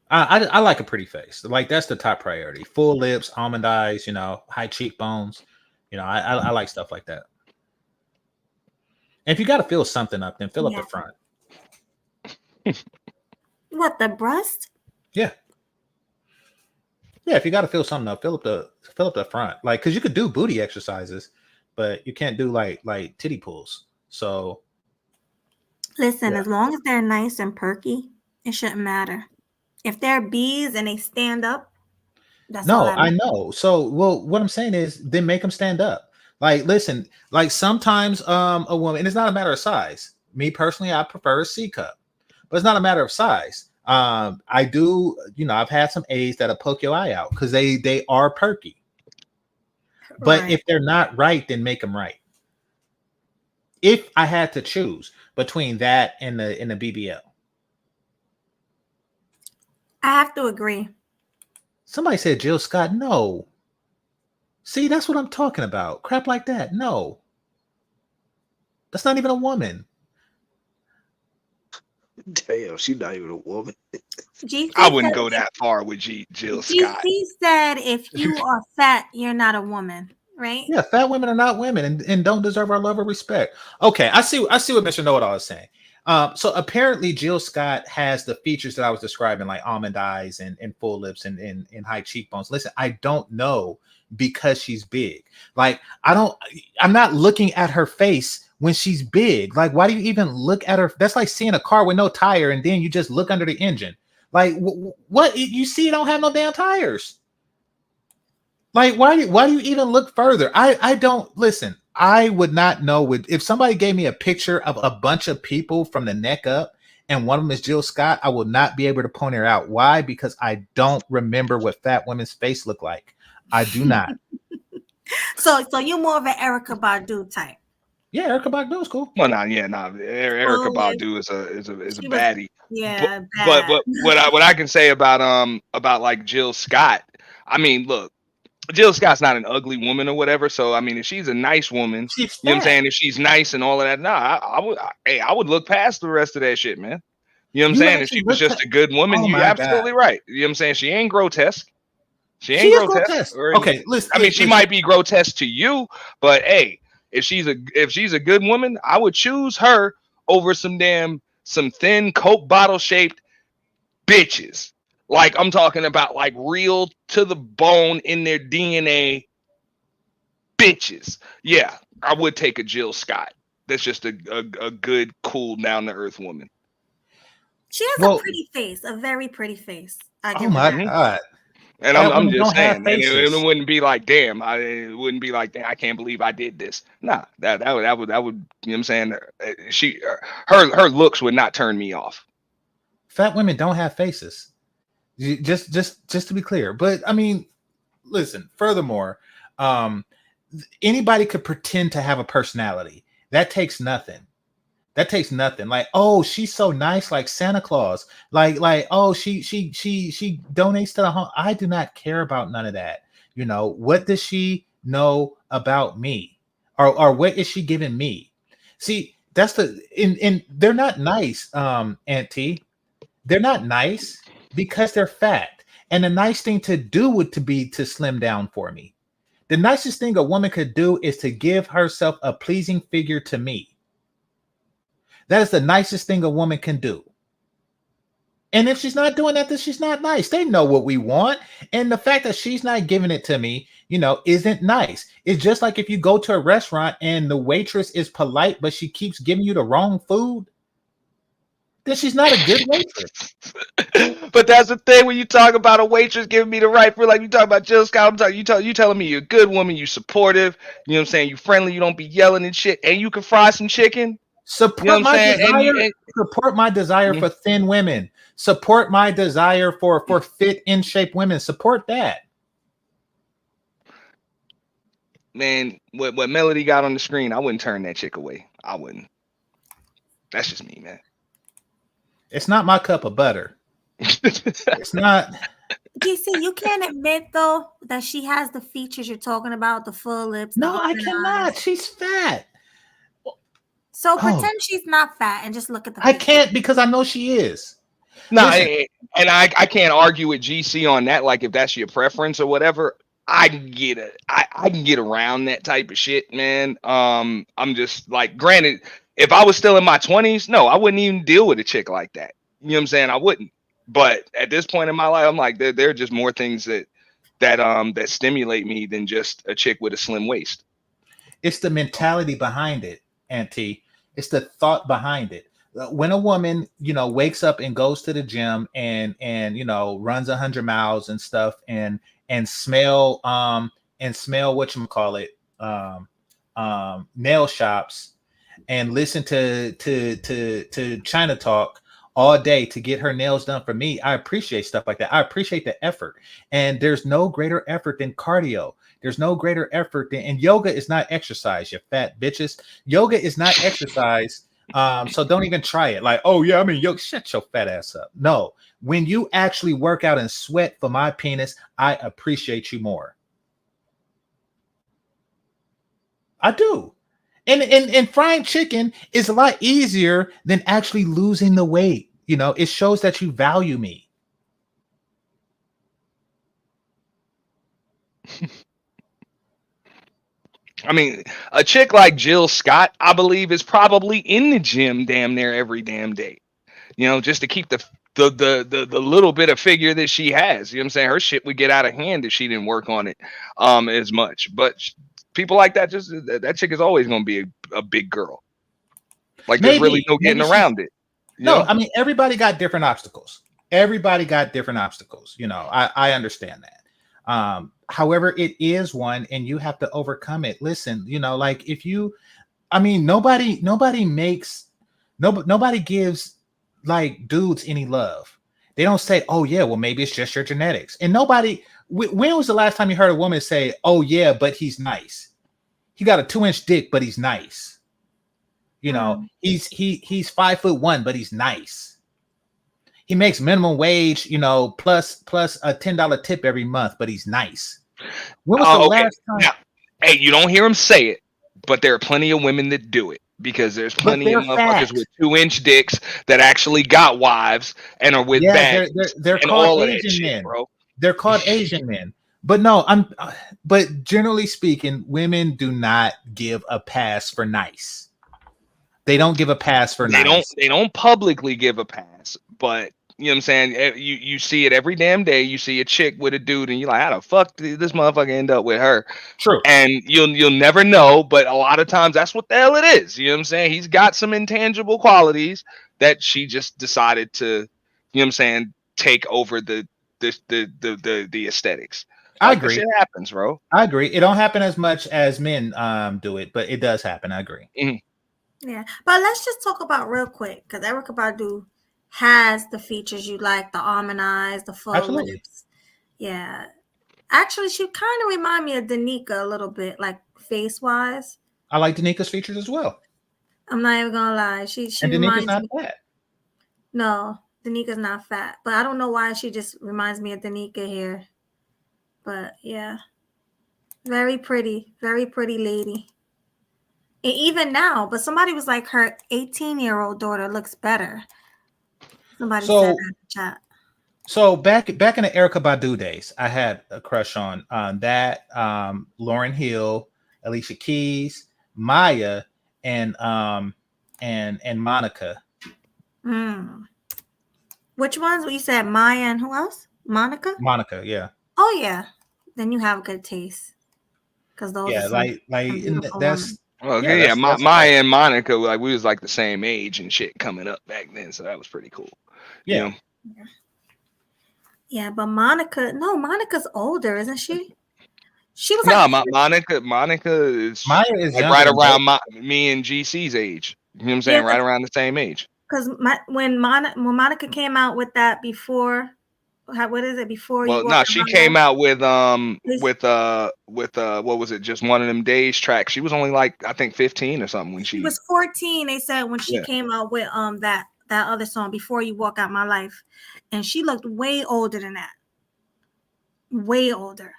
S2: I like a pretty face. Like that's the top priority. Full lips, almond eyes, high cheekbones. I like stuff like that. And if you got to fill something up, then fill up
S1: Yeah.
S2: the front.
S1: What, the breast?
S2: Yeah. Yeah, if you got to fill something up, fill up the front. Like, because you could do booty exercises, but you can't do like titty pulls. So
S1: Listen,
S2: yeah.
S1: as long as they're nice and perky, it shouldn't matter. If they're bees and they stand up, that's all
S2: No,
S1: that
S2: I
S1: matters.
S2: know. So, well, what I'm saying is, then make them stand up. Like, listen, like sometimes a woman, and it's not a matter of size. Me personally, I prefer a C cup, but it's not a matter of size. I do, I've had some A's that'll poke your eye out because they are perky. But
S1: Right.
S2: if they're not right, then make them right. If I had to choose between that and the BBL,
S1: I have to agree.
S2: somebody said Jill Scott. No, see, that's what I'm talking about. Crap like that. No, that's not even a woman.
S3: Damn, she's not even a woman.
S4: I
S1: GC said
S4: wouldn't go that far with Jill Scott.
S1: GC said if you are fat, you're not a woman, right?
S2: Yeah, fat women are not women and don't deserve our love or respect. Okay, I see what Mr. Know-It-All is saying. So apparently Jill Scott has the features that I was describing, like almond eyes and full lips and high cheekbones. Listen, I don't know because she's big. Like I'm not looking at her face when she's big. Like, why do you even look at her? That's like seeing a car with no tire and then you just look under the engine. Like, what you see? It don't have no damn tires. Like, why do you even look further? I don't listen. I would not know if somebody gave me a picture of a bunch of people from the neck up and one of them is Jill Scott, I will not be able to point her out. Why? Because I don't remember what fat women's face look like. I do not.
S1: So you're more of an Erica Badu type.
S2: Yeah, Erica Badu is cool.
S4: Well, Erica
S1: Full lips.
S4: Badu is a
S1: She was,
S4: baddie.
S1: yeah,
S4: But
S1: bad.
S4: what I can say about like Jill Scott, I mean, look, Jill Scott's not an ugly woman or whatever. So I mean, if she's a nice woman,
S2: She's
S4: you know what I'm
S2: fat.
S4: saying? If she's nice and all of that, I would look past the rest of that shit, man. You know what I'm
S2: You
S4: saying? If
S2: actually
S4: she was
S2: look
S4: just a good woman,
S2: oh
S4: you're
S2: my god.
S4: absolutely right. You know what I'm saying? She ain't grotesque. She
S2: She
S4: ain't
S2: is
S4: grotesque.
S2: grotesque. Okay, listen.
S4: I mean, she might be grotesque to you, but hey, if she's a good woman, I would choose her over some thin Coke bottle shaped bitches. Like I'm talking about like real to the bone in their DNA bitches. Yeah, I would take a Jill Scott. That's just a good, cool, down to earth woman.
S1: She has a
S2: Well,
S1: pretty face, a very pretty face. I
S2: oh
S1: give her
S2: my
S1: that.
S2: god.
S4: And
S2: Fat
S4: I'm
S2: women
S4: just
S2: don't have
S4: saying, and
S2: faces.
S4: it wouldn't be like, damn, it wouldn't be like, damn, I can't believe I did this. Nah, that would, you know what I'm saying? Her looks would not turn me off.
S2: Fat women don't have faces. Just to be clear. But I mean, listen, furthermore, anybody could pretend to have a personality. That takes nothing. Like, oh, she's so nice, like Santa Claus. Like, oh, she donates to the home. I do not care about none of that. What does she know about me? Or what is she giving me? See, that's and they're not nice, Auntie. They're not nice because they're fat. And the nice thing to do would be to slim down for me. The nicest thing a woman could do is to give herself a pleasing figure to me. That is the nicest thing a woman can do. And if she's not doing that, then she's not nice. They know what we want. And the fact that she's not giving it to me, isn't nice. It's just like if you go to a restaurant and the waitress is polite, but she keeps giving you the wrong food, then she's not a good waitress.
S4: But that's the thing when you talk about a waitress giving me the right for, like you talk about Jill Scott, you telling me you're a good woman, you supportive, you know what I'm saying, you friendly, you don't be yelling and shit, and you can fry some chicken. You know what I'm saying?
S2: Support my desire for thin women. Support my desire for fit in shape women. Support that.
S4: man, what Melody got on the screen, I wouldn't turn that chick away. I wouldn't. That's just me, man.
S2: It's not my cup of butter. It's not.
S1: GC, you can't admit though that she has the features you're talking about, the full lips, the
S2: No, I
S1: almond eyes.
S2: cannot. She's fat.
S1: So
S2: Oh,
S1: pretend she's not fat and just look at the
S2: I
S1: features.
S2: can't because I know she is.
S4: No,
S2: Listen,
S4: and I can't argue with GC on that. Like, if that's your preference or whatever, I can get it. I can get around that type of shit, man. I'm just like, granted, if I was still in my 20s, no, I wouldn't even deal with a chick like that. You know what I'm saying? I wouldn't. But at this point in my life, I'm like, there are just more things that stimulate me than just a chick with a slim waist.
S2: it's the mentality behind it, Auntie. It's the thought behind it. When a woman, wakes up and goes to the gym and runs 100 miles and stuff and smell whatchamacallit, nail shops and listen to China talk all day to get her nails done for me. I appreciate stuff like that. I appreciate the effort. And there's no greater effort than cardio. There's no greater effort than, and yoga is not exercise, you fat bitches. Yoga is not exercise. So don't even try it. Like, oh yeah, I mean, yoga, shut your fat ass up. No, when you actually work out and sweat for my penis, I appreciate you more. I do. And frying chicken is a lot easier than actually losing the weight. It shows that you value me.
S4: I mean, a chick like Jill Scott, I believe, is probably in the gym damn near every damn day. Just to keep the little bit of figure that she has. You know what I'm saying? Her shit would get out of hand if she didn't work on it as much. But people like that, just that chick is always going to be a big girl. Like, there's really no getting around it.
S2: No, I mean, everybody got different obstacles. Everybody got different obstacles. I understand that. However, it is one, and you have to overcome it. Listen, like if you, I mean, nobody gives like dudes any love. They don't say, oh yeah, well maybe it's just your genetics. And nobody, when was the last time you heard a woman say, oh yeah, but he's nice. He got a 2-inch dick, but he's nice. He's 5'1", but he's nice. He makes minimum wage, plus a $10 tip every month, but he's nice. When was the last time?
S4: Now, hey, you don't hear him say it, but there are plenty of women that do it, because there's plenty of motherfuckers with 2-inch dicks that actually got wives and are with bags.
S2: They're called Asian men, bro. They're called Asian men. But no, but generally speaking, women do not give a pass for nice. They don't give a pass for nice.
S4: They don't publicly give a pass, but you know what I'm saying? You see it every damn day. You see a chick with a dude, and you're like, how the fuck did this motherfucker end up with her?
S2: True.
S4: And you'll never know, but a lot of times that's what the hell it is. You know what I'm saying? He's got some intangible qualities that she just decided to, you know what I'm saying, take over the aesthetics.
S2: I agree.
S4: Shit happens, bro.
S2: I agree. It don't happen as much as men do it, but it does happen. I agree.
S4: Mm-hmm.
S1: Yeah, but let's just talk about real quick, because Erykah Badu has the features you like, the almond eyes, the full lips. Yeah. Actually, she kind of remind me of Danica a little bit, like face-wise.
S2: I like Danica's features as well.
S1: I'm not even gonna lie. She
S2: and
S1: reminds
S2: Danica's not
S1: me.
S2: fat.
S1: No, Danica's not fat, but I don't know why she just reminds me of Danica here. But yeah, very pretty lady. And even now, but somebody was like, her 18-year-old daughter looks better. Somebody said that in the chat.
S2: So back in the Erykah Badu days, I had a crush on that, Lauryn Hill, Alicia Keys, Maya, and Monica.
S1: Which ones? You said Maya and who else? Monica?
S2: Monica, yeah.
S1: Oh yeah. Then you have good taste. Because those
S2: are
S1: like
S2: that's
S4: well, yeah, Maya and Monica, like we was like the same age and shit coming up back then, so that was pretty cool.
S2: Yeah.
S1: Yeah, but Monica's older, isn't she? She was
S4: Monica is
S2: Maya is
S4: like right around me and GC's age. You know what I'm saying? Right around the same age.
S1: Because when Monica came out with that before What is it? Before you
S4: Well,
S1: walk
S4: no,
S1: out
S4: she
S1: my life.
S4: came out with
S1: It's-
S4: what was it? Just one of them days track. She was only like I think 15 or something when
S1: She
S4: she.
S1: was 14. They said when she
S4: Yeah.
S1: came out with that other song, Before You Walk Out My Life, and she looked way older than that. Way older.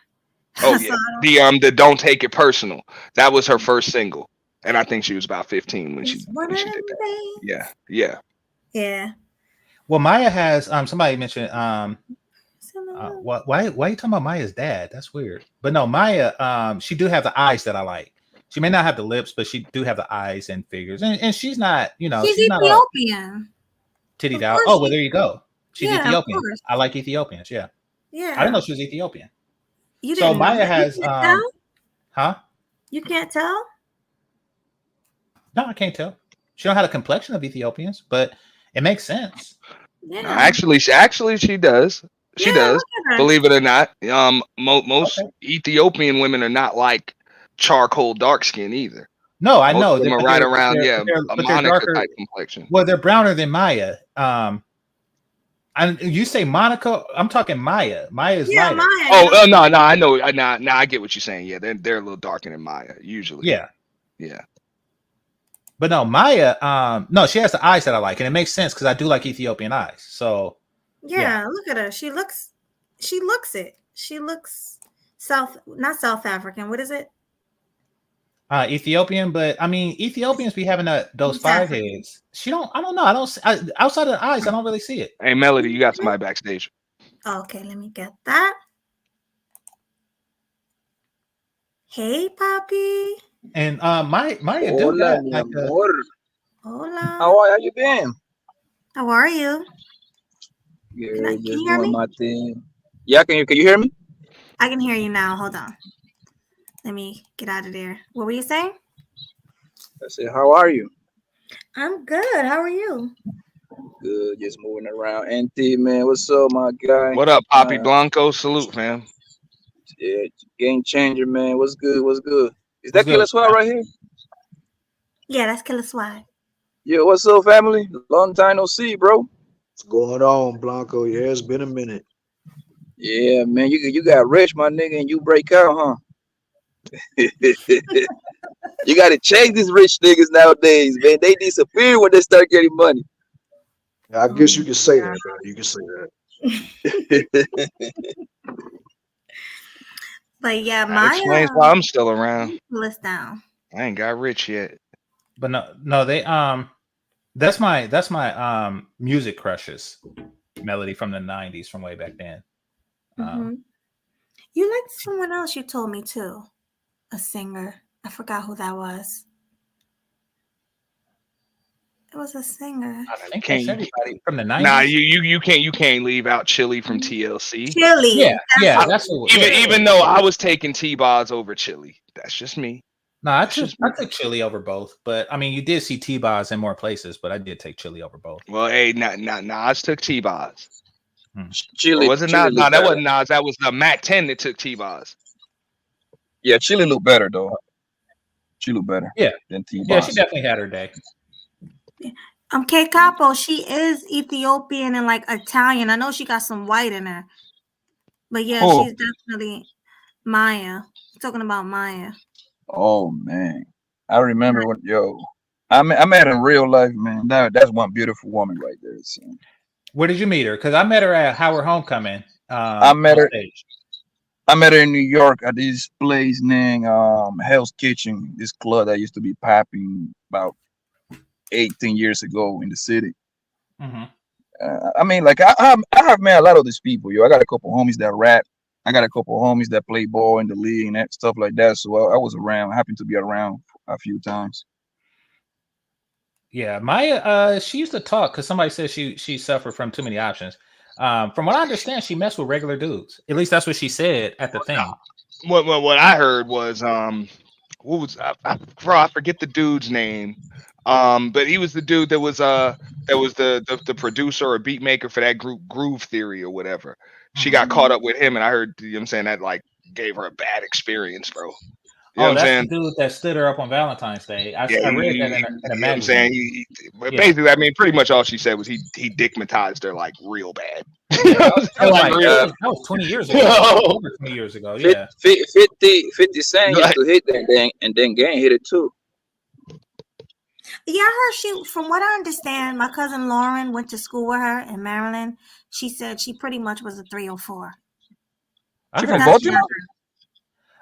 S4: Oh
S1: So
S4: yeah. The Don't Take It Personal. That was her first single, and I think she was about 15 when
S1: it's one
S4: when
S1: of
S4: she did
S1: them
S4: that.
S1: days.
S4: Yeah. Yeah.
S1: Yeah.
S2: Well, Maya has somebody mentioned why are you talking about Maya's dad? That's weird. But no, Maya she do have the eyes that I like. She may not have the lips, but she do have the eyes and figures. And she's not,
S1: She's
S2: she's not all
S1: Ethiopian.
S2: tittied
S1: Of
S2: out.
S1: course
S2: Oh, well
S1: she.
S2: there you go. She's
S1: Yeah, of
S2: Ethiopian.
S1: course.
S2: I like Ethiopians, yeah. I didn't know
S1: Yeah.
S2: she was Ethiopian.
S1: You
S2: So
S1: didn't know
S2: Maya
S1: that? You
S2: has
S1: can't tell?
S2: huh?
S1: You can't tell?
S2: No, I can't tell. She don't have a complexion of Ethiopians, but it makes sense.
S4: No,
S1: Yeah.
S4: actually, she does. She
S1: Yeah,
S4: does.
S1: look at her.
S4: Believe it or not, most
S2: Okay.
S4: Ethiopian women are not like charcoal dark skin either.
S2: No, I
S4: Most
S2: know
S4: of them
S2: that,
S4: are
S2: but
S4: right around, a
S2: they're
S4: Monica
S2: darker.
S4: type complexion.
S2: Well, they're browner than Maya. And you say Monica, I'm talking Maya. Maya is
S1: Yeah,
S2: lighter.
S1: Maya,
S4: Oh,
S1: yep.
S4: no, I know. Now I get what you're saying. Yeah, they're a little darker than Maya usually.
S2: Yeah.
S4: Yeah.
S2: But no, Maya, no, she has the eyes that I like, and it makes sense because I do like Ethiopian eyes. So
S1: Yeah, look at her. She looks it. She looks not South African. What is it?
S2: Ethiopian, but I mean Ethiopians be having those
S1: East
S2: five
S1: African.
S2: heads. I don't know. Outside of the eyes, I don't really see it.
S4: Hey, Melody, you got somebody backstage.
S1: Okay, let me get that. Hey, Poppy.
S2: And Maya do
S5: Hola,
S2: got
S5: mi
S2: like a
S5: amor.
S1: Hola.
S5: How you been?
S1: How are you?
S5: Good,
S1: Can
S5: just
S1: you hear
S5: doing
S1: me?
S5: my thing. Yeah, can you hear me?
S1: I can hear you now. Hold on. Let me get out of there. What were you saying?
S5: I said, how are you?
S1: I'm good. How are you?
S5: Good, just moving around. NT, man, what's up, my guy?
S4: What up, Poppy Blanco? Salute, fam.
S5: Yeah, game changer, man. What's good? What's good? Is
S2: what's
S5: that Killer
S2: good.
S5: Swag right here?
S1: Yeah, that's Killer Swag.
S5: Yeah, what's up, family? Long time no see, bro.
S3: What's going on, Blanco? Yeah, it's been a minute.
S5: Yeah, man, you got rich, my nigga, and you break out, huh? You gotta chase these rich niggas nowadays, man. They disappear when they start getting money.
S3: I
S1: Oh
S3: guess you
S1: my
S3: can say
S1: God.
S3: that, man. You can say that.
S1: But yeah,
S4: That
S1: my
S4: explains why I'm still around.
S1: list down.
S4: I ain't got rich yet.
S2: But no, they that's my music crushes melody from the 90s from way back then.
S1: You liked someone else you told me too. A singer. I forgot who that was. It was a singer.
S2: I think that's everybody from the 90s.
S4: Nah, you can't leave out Chili from TLC.
S1: Chili.
S2: Yeah, that's what,
S4: Even though I was taking T-Boz over Chili. That's just me.
S2: No, I took Chili over both, but I mean, you did see T-Boz in more places, but I did take Chili over both.
S4: Well, hey, Nas took T-Boz.
S5: Chili,
S4: or was it
S5: Chili
S4: not? No, that
S5: better.
S4: wasn't Nas. That was the Mac 10 that took T-Boz.
S5: Yeah, Chili look better though. She look better.
S2: Yeah,
S5: than T-Boz.
S2: Yeah, she definitely had her day.
S1: K Capo, she is Ethiopian and like Italian. I know she got some white in her, but yeah, she's definitely Maya. Talking about Maya.
S5: Oh man, I remember when I met her in real life, man. That's one beautiful woman right there. So.
S2: Where did you meet her? Because I met her at Howard Homecoming.
S5: I met her.
S2: Stage.
S5: I met her in New York at this place named Hell's Kitchen, this club that used to be popping about 18 years ago in the city.
S2: Mm-hmm.
S5: I mean, like I have met a lot of these people. I got a couple homies that rap. I got a couple homies that play ball in the league and that stuff like that. So I was around. I happened to be around a few times.
S2: Yeah, Maya. She used to talk because somebody said she suffered from too many options. From what I understand, she messed with regular dudes. At least that's what she said at the thing.
S4: What I heard was what was I forget the dude's name. But he was the dude that was the producer or beat maker for that group Groove Theory or whatever. She got caught up with him, and I heard, you know what I'm saying, that like gave her a bad experience, bro. You know what I'm
S2: that's
S4: saying?
S2: the dude that stood her up on Valentine's Day. I read that in a magazine.
S4: You know what I'm saying? Basically, I mean, pretty much all she said was he digmatized her like real bad. You
S6: Yeah,
S4: know what I'm
S6: that
S4: saying?
S6: was
S4: Like
S6: like
S4: real.
S6: that was 20 years ago.
S4: Yo.
S6: Over 20 years ago. Yeah.
S5: 50 Cent used
S4: Like,
S5: to hit that thing, and then Gang hit it too.
S1: Yeah, I heard she. From what I understand, my cousin Lauren went to school with her in Maryland. She said she pretty much was a 304.
S6: I
S5: She
S1: But
S5: from
S6: heard
S1: that's
S6: that
S1: what
S6: she
S1: I
S5: Baltimore?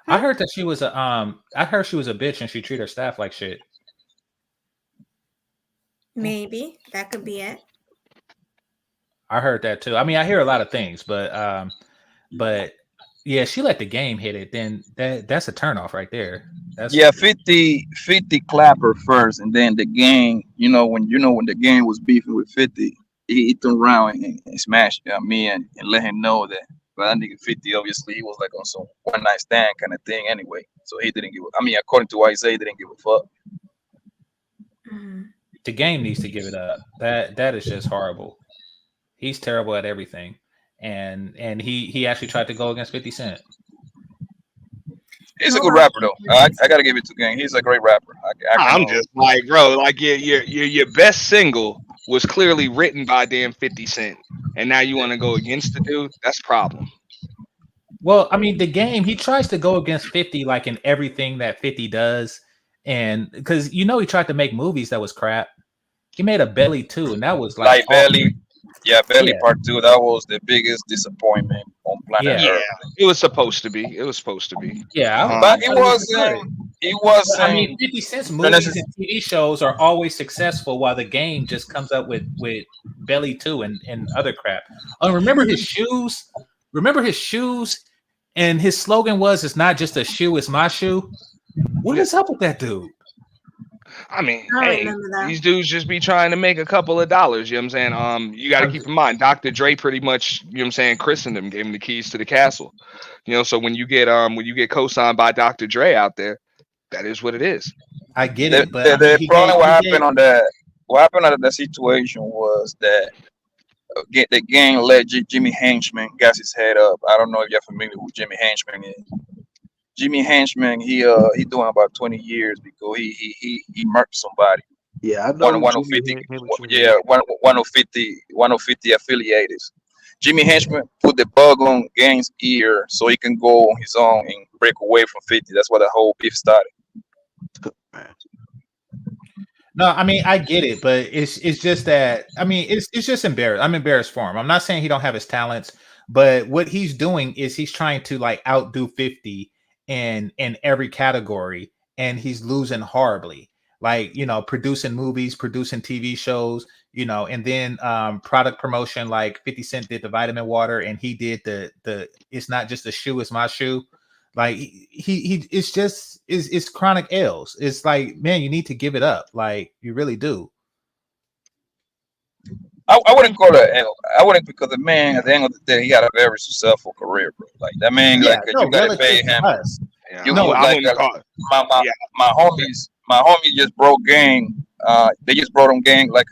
S6: I
S1: heard.
S6: heard that she was a I heard she was a bitch and she treated her staff like shit.
S1: Maybe that could be it.
S6: I heard that too. I mean, I hear a lot of things, but yeah, she let the game hit it. Then that's a turnoff right there. That's
S5: Yeah, 50 clapper first, and then the Gang. When the Gang was beefing with 50, he turned around and smashed me and let him know that. But I think 50, obviously, he was like on some one night stand kind of thing anyway. So he didn't give. I mean, according to what he said, he didn't give a fuck.
S1: Mhm.
S6: the game needs to give it up. That is just horrible. He's terrible at everything, and he actually tried to go against 50 Cent.
S5: He's a good
S1: Nobody
S5: rapper
S1: can
S5: though.
S1: go
S5: I
S1: against
S5: gotta give it to Gang. He's a great rapper. I can
S4: I'm just like, bro, like your best single was clearly written by damn 50 Cent, and now you want to go against the dude? That's a problem.
S6: Well, I mean, the game he tries to go against 50 like in everything that 50 does, and because he tried to make movies that was crap. He made a Belly too, and that was like
S5: like
S6: awful.
S5: Belly. Yeah, Belly
S6: Yeah,
S5: Part Two. That was the biggest disappointment on planet
S6: yeah,
S4: Yeah,
S5: Earth.
S4: it was supposed to be. It was supposed to be.
S6: yeah. I
S5: But
S6: thought it was good.
S5: it
S6: But I mean,
S5: wasn't
S6: 50 Cent's
S5: no
S6: movies
S5: necess-
S6: and TV shows are always successful, while the game just comes up with Belly 2 and other crap. Remember his shoes? Remember his shoes? And his slogan was, "It's not just a shoe, it's my shoe." What is up with that dude?
S4: I mean,
S1: I don't
S4: hey,
S1: remember that.
S4: these dudes just be trying to make a couple of dollars. You know what I'm saying? You got to
S6: I'm,
S4: keep in mind, Dr. Dre pretty much, you know what I'm saying, christened him, gave him the keys to the castle. So when you get co-signed by Dr. Dre out there, that is what it is.
S6: I get
S5: the,
S6: it, but I
S5: the
S6: mean,
S5: the problem. What happened on that situation was that the gang let Jimmy Henchman gas his head up. I don't know if you're familiar with Jimmy Henchman is. Jimmy Henchman, he doing about 20 years because he murked somebody.
S3: Yeah, I know
S5: One
S3: what
S5: one of
S3: you
S5: 50,
S3: mean. What you mean.
S5: yeah, one of 50 affiliates. Jimmy Henchman put the bug on Gang's ear so he can go on his own and break away from 50. That's why the whole beef started.
S3: Man.
S6: no, I mean, I get it, but it's just that I mean, it's just embarrassed. I'm embarrassed for him. I'm not saying he don't have his talents, but what he's doing is he's trying to like outdo 50 in every category, and he's losing horribly. Like producing movies, producing TV shows, and then product promotion. Like 50 Cent did the vitamin water, and he did the it's not just a shoe, it's my shoe. Like he it's just it's chronic L's. It's like, man, you need to give it up. Like you really do.
S5: I wouldn't call it L. I wouldn't because the man at the end of the day he had a very successful career, bro. Like that man,
S6: Yeah,
S5: like
S6: no,
S5: you gotta pay
S6: relative to
S5: him.
S6: us.
S4: Yeah,
S5: You
S6: No,
S4: I
S5: like
S4: wouldn't call it.
S5: my my
S4: Yeah,
S5: my homies just broke Gang. They just brought him Gang like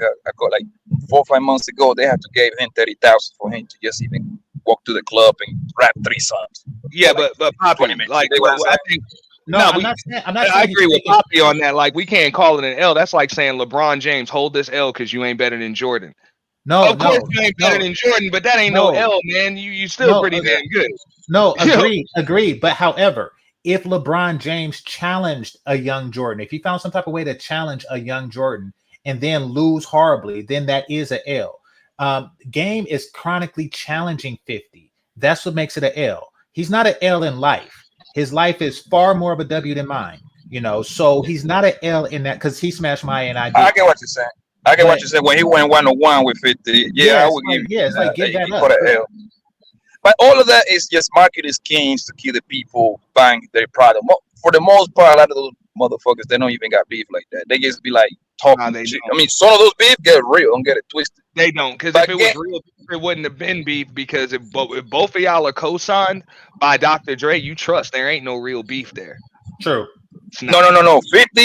S5: 4 or 5 months ago. They had to give him 30,000 for him to just even walk to the club and rap 3 songs
S4: yeah,
S5: for like
S4: but
S5: 20
S4: Poppy,
S5: minutes. You
S4: like
S5: dig what I'm
S4: I
S5: saying?
S4: think
S6: no,
S4: no,
S6: I'm
S4: we
S6: not saying I'm not
S4: I
S6: saying he's
S4: agree with
S6: taking.
S4: Poppy on that. Like we can't call it an L. That's like saying LeBron James hold this L because you ain't better than Jordan.
S6: No,
S4: Of course
S6: no,
S4: you ain't better
S6: no,
S4: than Jordan, but that ain't no
S6: no,
S4: L, man. You still
S6: no,
S4: pretty damn good.
S6: no.
S4: You know,
S6: Agreed. But however, if LeBron James challenged a young Jordan, if he found some type of way to challenge a young Jordan and then lose horribly, then that is a L. Game is chronically challenging 50. That's what makes it a L. He's not an L in life. His life is far more of a W than mine. So he's not an L in that because he smashed my and I
S5: I
S6: didn't.
S5: get what you're saying. I get what
S6: But
S5: you're saying. When he went 1-1 with 50, yeah, I would give you
S6: it's like give
S5: that
S6: that
S5: you call
S6: up.
S5: that L. But all of that is just marketing schemes to keep the people buying their product. For the most part, a lot of those motherfuckers, they don't even got beef like that. They just be like
S4: nah,
S5: talking
S4: they
S5: shit. I
S4: don't.
S5: mean, some of those beef get real. Don't get it twisted.
S4: They don't, because if
S5: But
S4: it was
S5: yeah,
S4: real, it wouldn't have been beef. Because if both of y'all are co-signed by Dr. Dre, you trust there ain't no real beef there.
S6: True.
S4: It's
S5: no,
S4: not.
S5: no, no, no. 50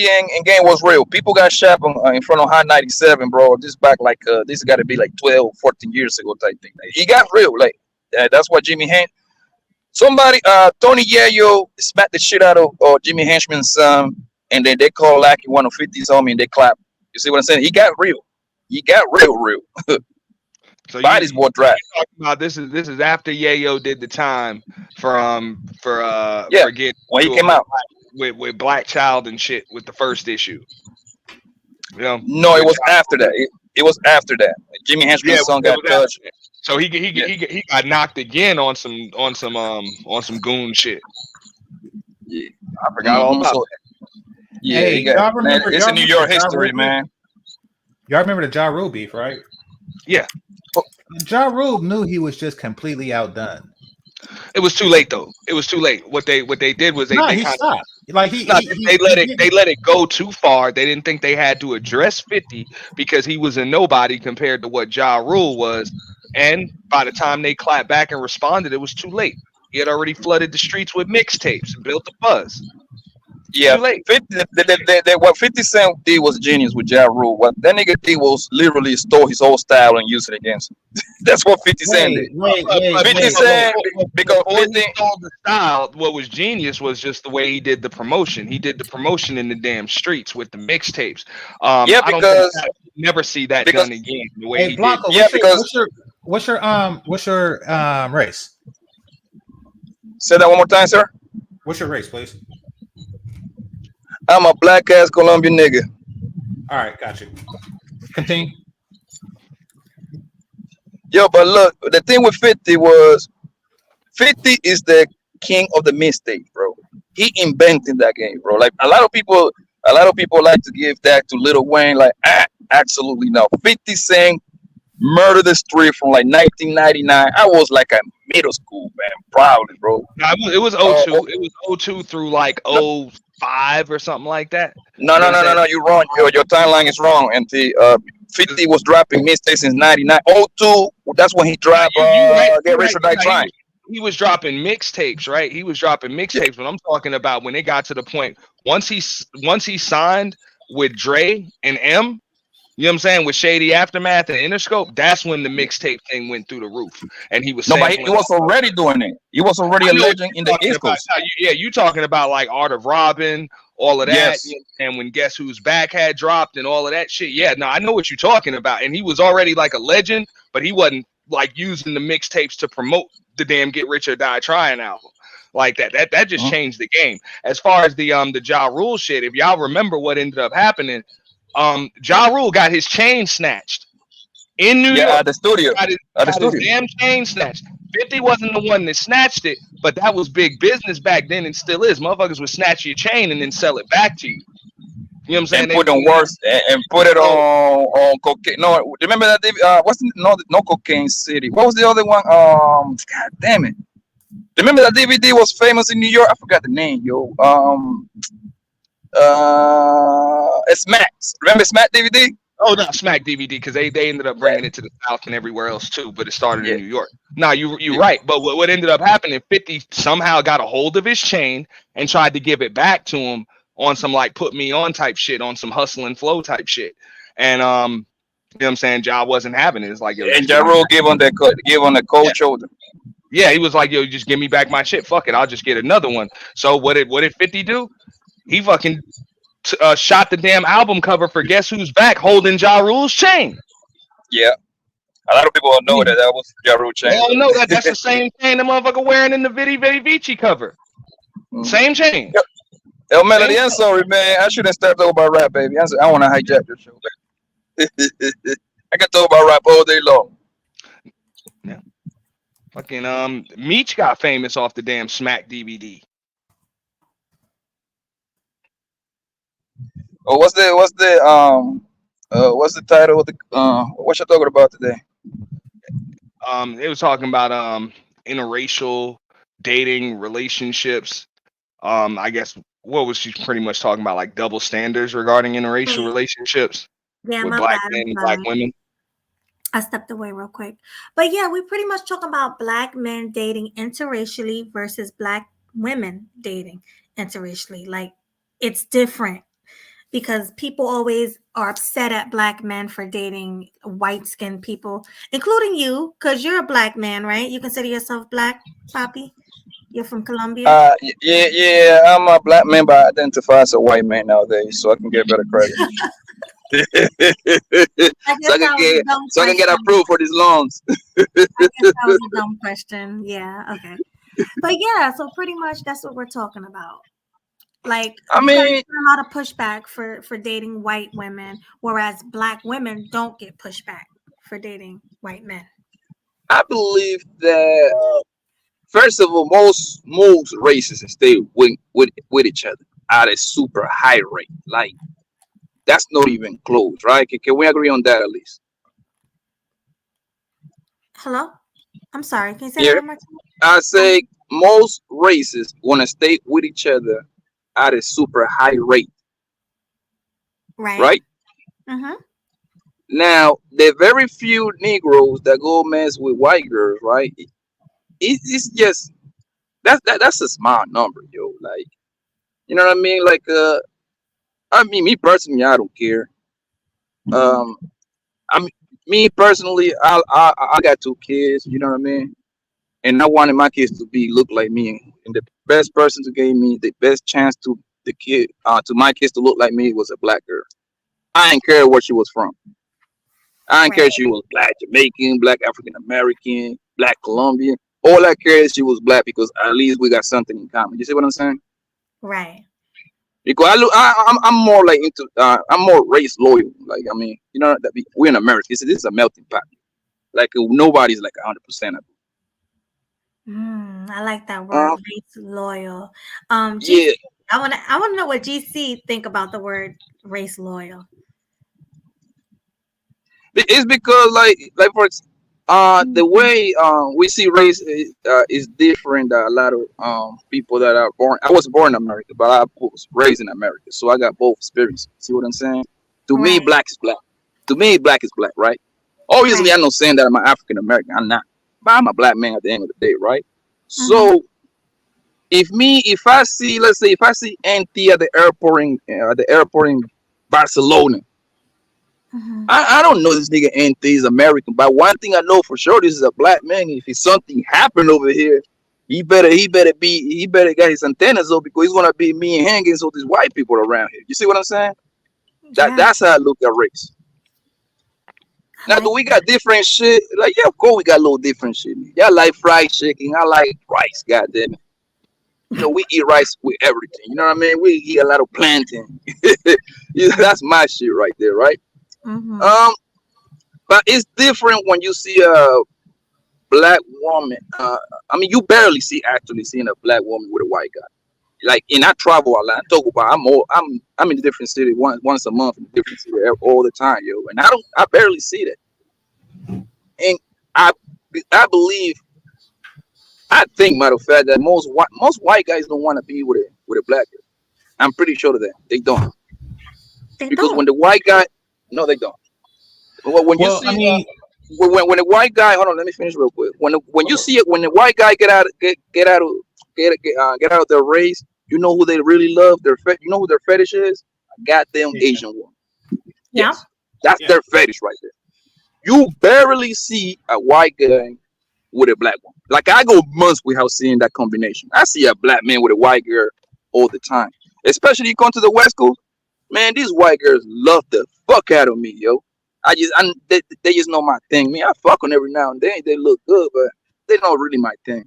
S5: and Game was real. People got shot in front of Hot 97, bro. This back like this got to be like 12, 14 years ago type thing. Like, he got real. Like that's what Jimmy Somebody, Tony Yayo smacked the shit out of Jimmy Henchman's son, and then they call Lackey one of 50's homie and they clap. You see what I'm saying? He got real. He got real, real.
S4: So
S5: Bodies
S4: you
S5: were draft.
S4: talking about this is after Yayo did the time
S5: Yeah,
S4: for getting
S5: when he
S4: to a
S5: came out.
S4: with Black Child and shit with the first issue. You know,
S5: No, it
S4: with
S5: was after that. It was after that. Jimi
S4: yeah,
S5: Hendrix's son
S4: it
S5: got
S4: was after
S5: touched.
S4: that. So
S5: Yeah,
S4: he got knocked again on some goon shit.
S5: yeah.
S4: I forgot all about
S5: So yeah, he
S6: Hey,
S5: got, man. It's
S6: y'all
S5: in New
S6: remember the
S5: York
S6: Ja Rule
S5: history,
S6: beef?
S5: man.
S6: Y'all remember the Ja Rule beef, right?
S4: Yeah,
S6: Ja Rule knew he was just completely outdone.
S4: it was too late though. It was too late. What they did was
S6: No,
S4: they
S6: he
S4: kind of
S6: stopped. Like
S4: no,
S6: he
S4: they
S6: didn't.
S4: let it go too far. They didn't think they had to address 50 because he was a nobody compared to what Ja Rule was. And by the time they clapped back and responded, it was too late. He had already flooded the streets with mixtapes and built a buzz. It's
S5: Yeah,
S4: too late.
S5: 50, what 50 Cent did was genius with Ja Rule. What that nigga did was literally stole his whole style and use it against him. That's what 50 Cent did.
S6: Wait, wait, wait,
S5: 50
S6: wait,
S5: Cent,
S6: wait.
S5: because
S4: Before
S5: 50,
S4: he stole the style, what was genius was just the way he did the promotion. He did the promotion in the damn streets with the mixtapes.
S5: yeah,
S4: I don't think that, never see that
S5: because
S4: done again the way
S6: Hey,
S4: he did.
S6: Blanco,
S5: yeah, because
S6: what's your race?
S5: say that one more time, sir.
S6: What's your race, please?
S5: I'm a black ass Colombian nigga.
S6: All right, got you. Continue.
S5: Yo, but look, the thing with 50 was 50 is the king of the mistake, bro. He invented that game, bro. Like a lot of people like to give that to Little Wayne. Like, absolutely no. 50 Cent murdered the street from like 1999. I was like a middle school man, probably, bro.
S4: No, it was
S5: Uh,
S4: '02. It was '02 through like
S5: no,
S4: '05 or something like that.
S5: no,
S4: You know
S5: no,
S4: what I'm
S5: no, no,
S4: saying?
S5: no. You're wrong. Your timeline is wrong. And the 50 was dropping mixtapes since 99. Oh two, that's when he dropped
S4: You right.
S5: Get
S4: You
S5: Rich
S4: right.
S5: or Die
S4: No,
S5: Trying.
S4: he was dropping mixtapes, right? He was dropping
S5: Yeah,
S4: mixtapes. When I'm talking about when it got to the point once he signed with Dre and M. You know what I'm saying? With Shady Aftermath and Interscope, that's when the
S5: yeah.
S4: mixtape thing went through the roof. And he was
S5: No, but he
S4: sampling.
S5: was already doing it. He was already
S4: I
S5: a
S4: know what
S5: legend in
S4: you're
S5: the
S4: talking
S5: East
S4: about.
S5: Coast.
S4: No, yeah, you talking about like Art of Robin, all of that.
S5: Yes.
S4: And when Guess Who's Back had dropped and all of that shit. Yeah, no, I know what you're talking about. And he was already like a legend, but he wasn't like using the mixtapes to promote the damn Get Rich or Die Trying album. Like that. That just
S5: Mhm.
S4: changed the game. As far as the Ja Rule shit, if y'all remember what ended up happening, Ja Rule got his chain snatched in New
S5: Yeah,
S4: York.
S5: at the studio. At the
S4: Got his
S5: studio.
S4: damn chain snatched. 50 wasn't the one that snatched it, but that was big business back then and still is. Motherfuckers would snatch your chain and then sell it back to you. You know what I'm saying?
S5: And
S4: They
S5: put
S4: would
S5: on
S4: do that.
S5: worse and put it
S4: So
S5: on cocaine. No, remember that what's the, no cocaine city? What was the other one? God damn it. Remember that DVD was famous in New York? I forgot the name, yo. Smack. Remember Smack DVD?
S4: oh no, Smack DVD because they ended up
S5: Yeah.
S4: bringing it to the South and everywhere else too, but it started in
S5: Yeah.
S4: New York. Now you
S5: Yeah.
S4: right, but what ended up happening? 50 somehow got a hold of his chain and tried to give it back to him on some like put me on type shit, on some hustle and flow type shit, and you know what I'm saying? Ja wasn't having it. It's like yo,
S5: And
S4: just
S5: Ja
S4: give me
S5: Rule
S4: back.
S5: give on the cold
S4: Yeah,
S5: shoulder.
S4: yeah. He was like yo, just give me back my shit. Fuck it, I'll just get another one. So what did 50 do? He fucking shot the damn album cover for Guess Who's Back holding Ja Rule's chain.
S5: Yeah. A lot of people don't know that that was Ja Rule
S4: They
S5: chain
S4: all know that
S5: though.
S4: that's the same chain the motherfucker wearing in the Vidi Vidi Vici cover.
S5: Mhm.
S4: Same chain.
S5: Yo,
S4: Same
S5: Melody, I'm
S4: chain.
S5: sorry, man. I shouldn't start talking about rap, baby. I want to hijack your show, baby. I can talk about rap all day long.
S4: Yeah. Fucking Meech got famous off the damn Smack DVD.
S5: Oh, what's the title of the what you talking about today?
S4: They was talking about interracial dating relationships. I guess what was she pretty much talking about? Like double standards regarding interracial
S1: Wait.
S4: relationships
S1: Yeah,
S4: with
S1: my
S4: black
S1: bad.
S4: men
S1: I'm
S4: and black
S1: sorry.
S4: women.
S1: I stepped away real quick. But yeah, we pretty much talking about black men dating interracially versus black women dating interracially. Like it's different because people always are upset at black men for dating white skinned people, including you, because you're a black man, right? You consider yourself black, Poppy? You're from Colombia?
S5: Yeah, yeah. I'm a black man, but I identify as a white man nowadays, so I can get better credit. so
S1: I guess that was a dumb
S5: I can get
S1: question.
S5: approved for these loans.
S1: I guess that was a dumb question. Yeah, okay. But yeah, so pretty much that's what we're talking about. Like
S5: I
S1: you guys
S5: mean,
S1: get a lot of pushback for dating white women, whereas black women don't get pushback for dating white men.
S5: I believe that first of all, most races stay with each other at a super high rate. Like that's not even close, right? Can we agree on that at least?
S1: Hello? I'm sorry. Can you say that
S5: Yeah,
S1: one more
S5: I
S1: time?
S5: say most races want to stay with each other at a super high rate,
S1: Right.
S5: right?
S1: Mm-hmm.
S5: Now, the very few Negroes that go mess with white girls, right? It's just that's a small number, yo. Like, you know what I mean? Like, I mean, me personally, I don't care. Um, I mean, me personally, I got two kids. You know what I mean? And I wanted my kids to be look like me. And the best person to give me the best chance to my kids to look like me was a black girl. I didn't care where she was from. I didn't care if
S1: Right.
S5: she was black Jamaican, black African American, black Colombian. All I care is she was black because at least we got something in common. You see what I'm saying?
S1: Right.
S5: Because I'm more like into I'm more race loyal. Like I mean, you know that we're in America. This is a melting pot. Like nobody's like 100%.
S1: I like that word,
S5: Um,
S1: race loyal.
S5: yeah,
S1: GC, I wanna know what GC think about the word race loyal.
S5: it's because like for the
S1: Mhm.
S5: way we see race is different. A lot of people that are born. I was born in America, but I was raised in America, so I got both experiences. See what I'm saying? To me,
S1: Right.
S5: black is black. To me, black is black, right? Obviously,
S1: Right.
S5: I'm not saying that I'm an African American. I'm not, but I'm a black man at the end of the day, right?
S1: Mm-hmm.
S5: So if I see, let's say, if I see Auntie at the airport in Barcelona.
S1: Mm-hmm.
S5: I don't know this nigga Anthony is American, but one thing I know for sure, this is a black man. If something happened over here, he better get his antennas up because he's gonna be me and hanging with these white people around here. You see what I'm saying?
S1: Yeah,
S5: That's how I look at race.
S1: I
S5: Now do
S1: like
S5: we got
S1: that.
S5: different shit? Like yeah, of course we got a little different shit. Y'all like fried chicken, I like rice, goddamn it. You know, we eat rice with everything. You know what I mean? We eat a lot of plantain. Yeah, that's my shit right there, right?
S1: Mm-hmm.
S5: Um, but it's different when you see a black woman. I mean, you barely see actually seeing a black woman with a white guy. Like, and I travel a lot. I talk about I'm in a different city once a month in a different city all the time, yo. And I barely see that. And I I believe I think matter of fact that most white guys don't want to be with a black girl. I'm pretty sure of that they don't
S1: They
S5: because
S1: don't.
S5: when the white guy no they don't. When you
S6: Well, I
S5: see
S6: mean,
S5: when the white guy hold on let me finish real quick when you see it when the white guy get out of their race you know who they really love you know who their fetish is a goddamn
S6: yeah,
S5: Asian woman.
S1: Yeah.
S5: Yes, that's
S6: yeah.
S5: their fetish right there. You barely see a white guy with a black woman. Like I go months without seeing that combination. I see a black man with a white girl all the time, especially you come to the West Coast. Man, these white girls love the fuck out of me, yo. They just know my thing. Me, I fuck on every now and then. They look good, but they not really my thing.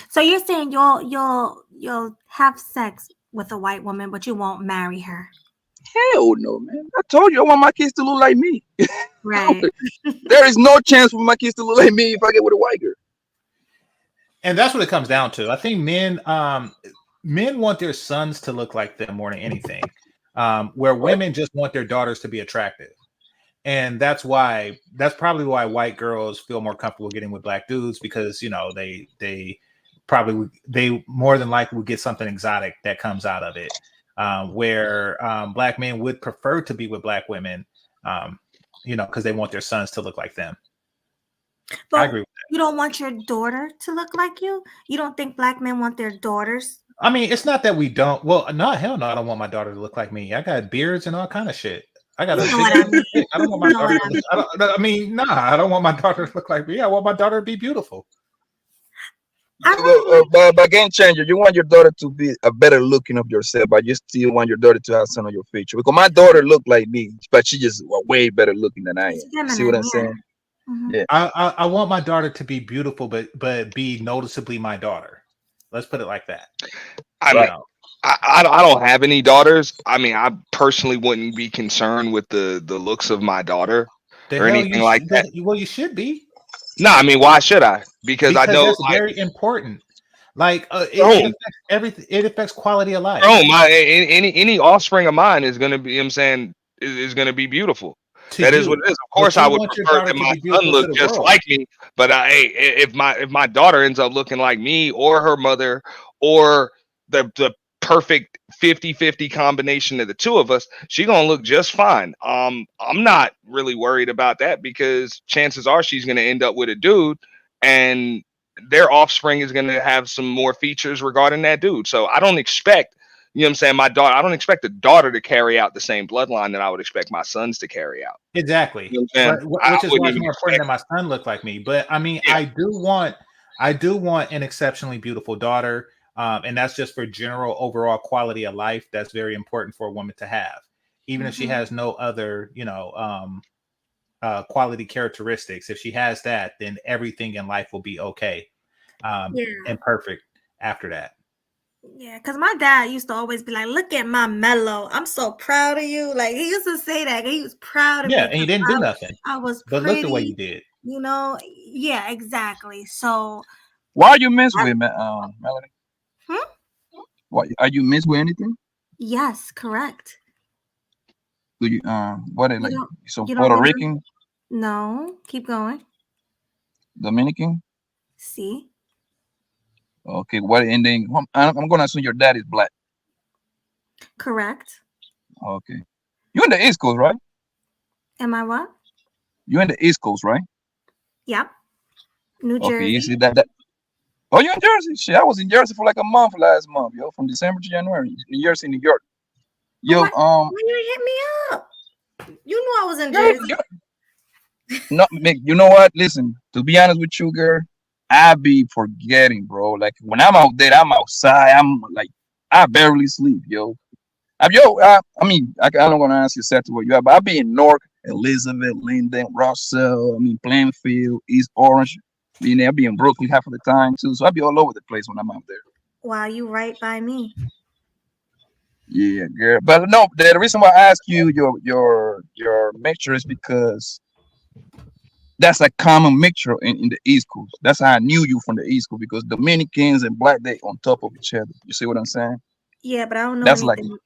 S1: So you're saying you'll have sex with a white woman, but you won't marry her.
S5: Hell no, man. I told you I want my kids to look like me.
S1: Right.
S5: There is no chance for my kids to look like me if I get with a white girl.
S6: And that's what it comes down to. I think men want their sons to look like them more than anything. Where
S5: Right?
S6: women just want their daughters to be attractive. And that's probably why white girls feel more comfortable getting with black dudes because they more than likely would get something exotic that comes out of it. Where black men would prefer to be with black women, because they want their sons to look like them. I
S1: But
S6: agree with
S1: you don't want your daughter to look like you? You don't think black men want their daughters?
S6: that. I mean, it's not that we don't. Well, no, hell no, I don't want my daughter to look like me. I got beards and all kind of shit. I got
S1: You
S6: a
S1: know
S6: big
S1: what I
S6: beautiful
S1: mean.
S6: dick. I don't want
S1: You
S6: my
S1: know
S6: daughter
S1: what
S6: to
S1: I
S6: look.
S1: mean.
S6: I don't. I mean, nah, I don't want my daughter to look like me. I want my daughter to be beautiful.
S1: I really like.
S5: But game changer, you want your daughter to be a better looking of yourself, but you still want your daughter to have some of your feature. Because my daughter look like me, but she just way better looking than I am.
S1: She's
S5: You see what
S1: feminine,
S5: I'm
S1: yeah.
S5: saying?
S1: Hmm.
S5: Yeah.
S6: I want my daughter to be beautiful, but be noticeably my daughter. Let's put it like that.
S4: I
S6: You
S4: mean,
S5: Right.
S6: know,
S4: I don't have any daughters. I mean, I personally wouldn't be concerned with the looks of my daughter
S6: the
S4: or
S6: hell you
S4: anything like
S6: should.
S4: that.
S6: Well, you should be,
S4: No, I mean, why should I? Because I
S6: because
S4: know,
S6: that's
S4: like,
S6: very important. Like it
S4: boom,
S6: affects everything. It affects quality of life
S4: boom, any offspring of mine is gonna be. You know what I'm saying is gonna be beautiful.
S6: to
S4: That is what
S6: you,
S4: it is. Of
S6: but
S4: course,
S6: you
S4: I would
S6: want your
S4: prefer
S6: daughter
S4: that
S6: to
S4: my
S6: be
S4: son
S6: beautiful to
S4: look
S6: the
S4: just
S6: world.
S4: like me. But hey, if my daughter ends up looking like me or her mother or the perfect 50-50 combination of the two of us, she gonna look just fine. I'm not really worried about that because chances are she's gonna end up with a dude, and their offspring is gonna have some more features regarding that dude. So I don't expect, you know what I'm saying, my daughter. I don't expect a daughter to carry out the same bloodline that I would expect my sons to carry out.
S6: Exactly,
S4: You know what I'm
S6: but
S4: saying? I
S6: which is
S4: wouldn't
S6: why it's
S4: even
S6: more important
S4: expect.
S6: that my son look like me. But I mean,
S4: Yeah.
S6: I do want an exceptionally beautiful daughter, and that's just for general overall quality of life. That's very important for a woman to have, even if she
S1: Hmm.
S6: has no other, quality characteristics. If she has that, then everything in life will be okay,
S1: Yeah.
S6: and perfect after that.
S1: Yeah, because my dad used to always be like, "Look at my mellow. I'm so proud of you." Like he used to say that. He was proud of
S6: Yeah,
S1: me
S6: and you
S1: because
S6: didn't do nothing,
S1: I was
S6: but look the way
S1: pretty.
S6: you did.
S1: You know. Yeah, exactly. So,
S5: Why are you miss
S1: I,
S5: with Melanie?
S1: hmm?
S5: What are you miss with anything?
S1: Yes, correct.
S5: Do you what are
S1: You
S5: like
S1: don't.
S5: some
S1: You don't
S5: Puerto
S1: remember?
S5: Rican,
S1: No. Keep going.
S5: Dominican?
S1: See,
S5: Okay, what and then I'm gonna assume your dad is black.
S1: correct.
S5: Okay. You're in the East Coast, right?
S1: Am I what?
S5: You're in the East Coast, right?
S1: Yep. New
S5: Okay, you see
S1: Jersey.
S5: that oh, you're in Jersey. Shit, I was in Jersey for like a month last month, yo, from December to January. New Jersey, New York.
S1: But
S5: Yo,
S1: why you hit me up? You knew I was in
S5: you
S1: Jersey.
S5: no, you know what? Listen, to be honest with you, girl, I be forgetting, bro. Like when I'm out there, I'm outside. I'm like, I barely sleep, yo. I mean, I'm not gonna ask you exactly where you are, but I be in Newark, Elizabeth, Linden, Rossell. I mean, Plainfield, East Orange. You know, I be in Brooklyn half of the time too, so I be all over the place when I'm out there.
S1: Wow, you right by me.
S5: Yeah, girl. But no, the reason why I ask you your mixture is because that's a common mixture in the East Coast. That's how I knew you from the East Coast because Dominicans and Black they on top of each other. You see what I'm saying?
S1: Yeah, but I don't know
S5: That's like
S1: anything.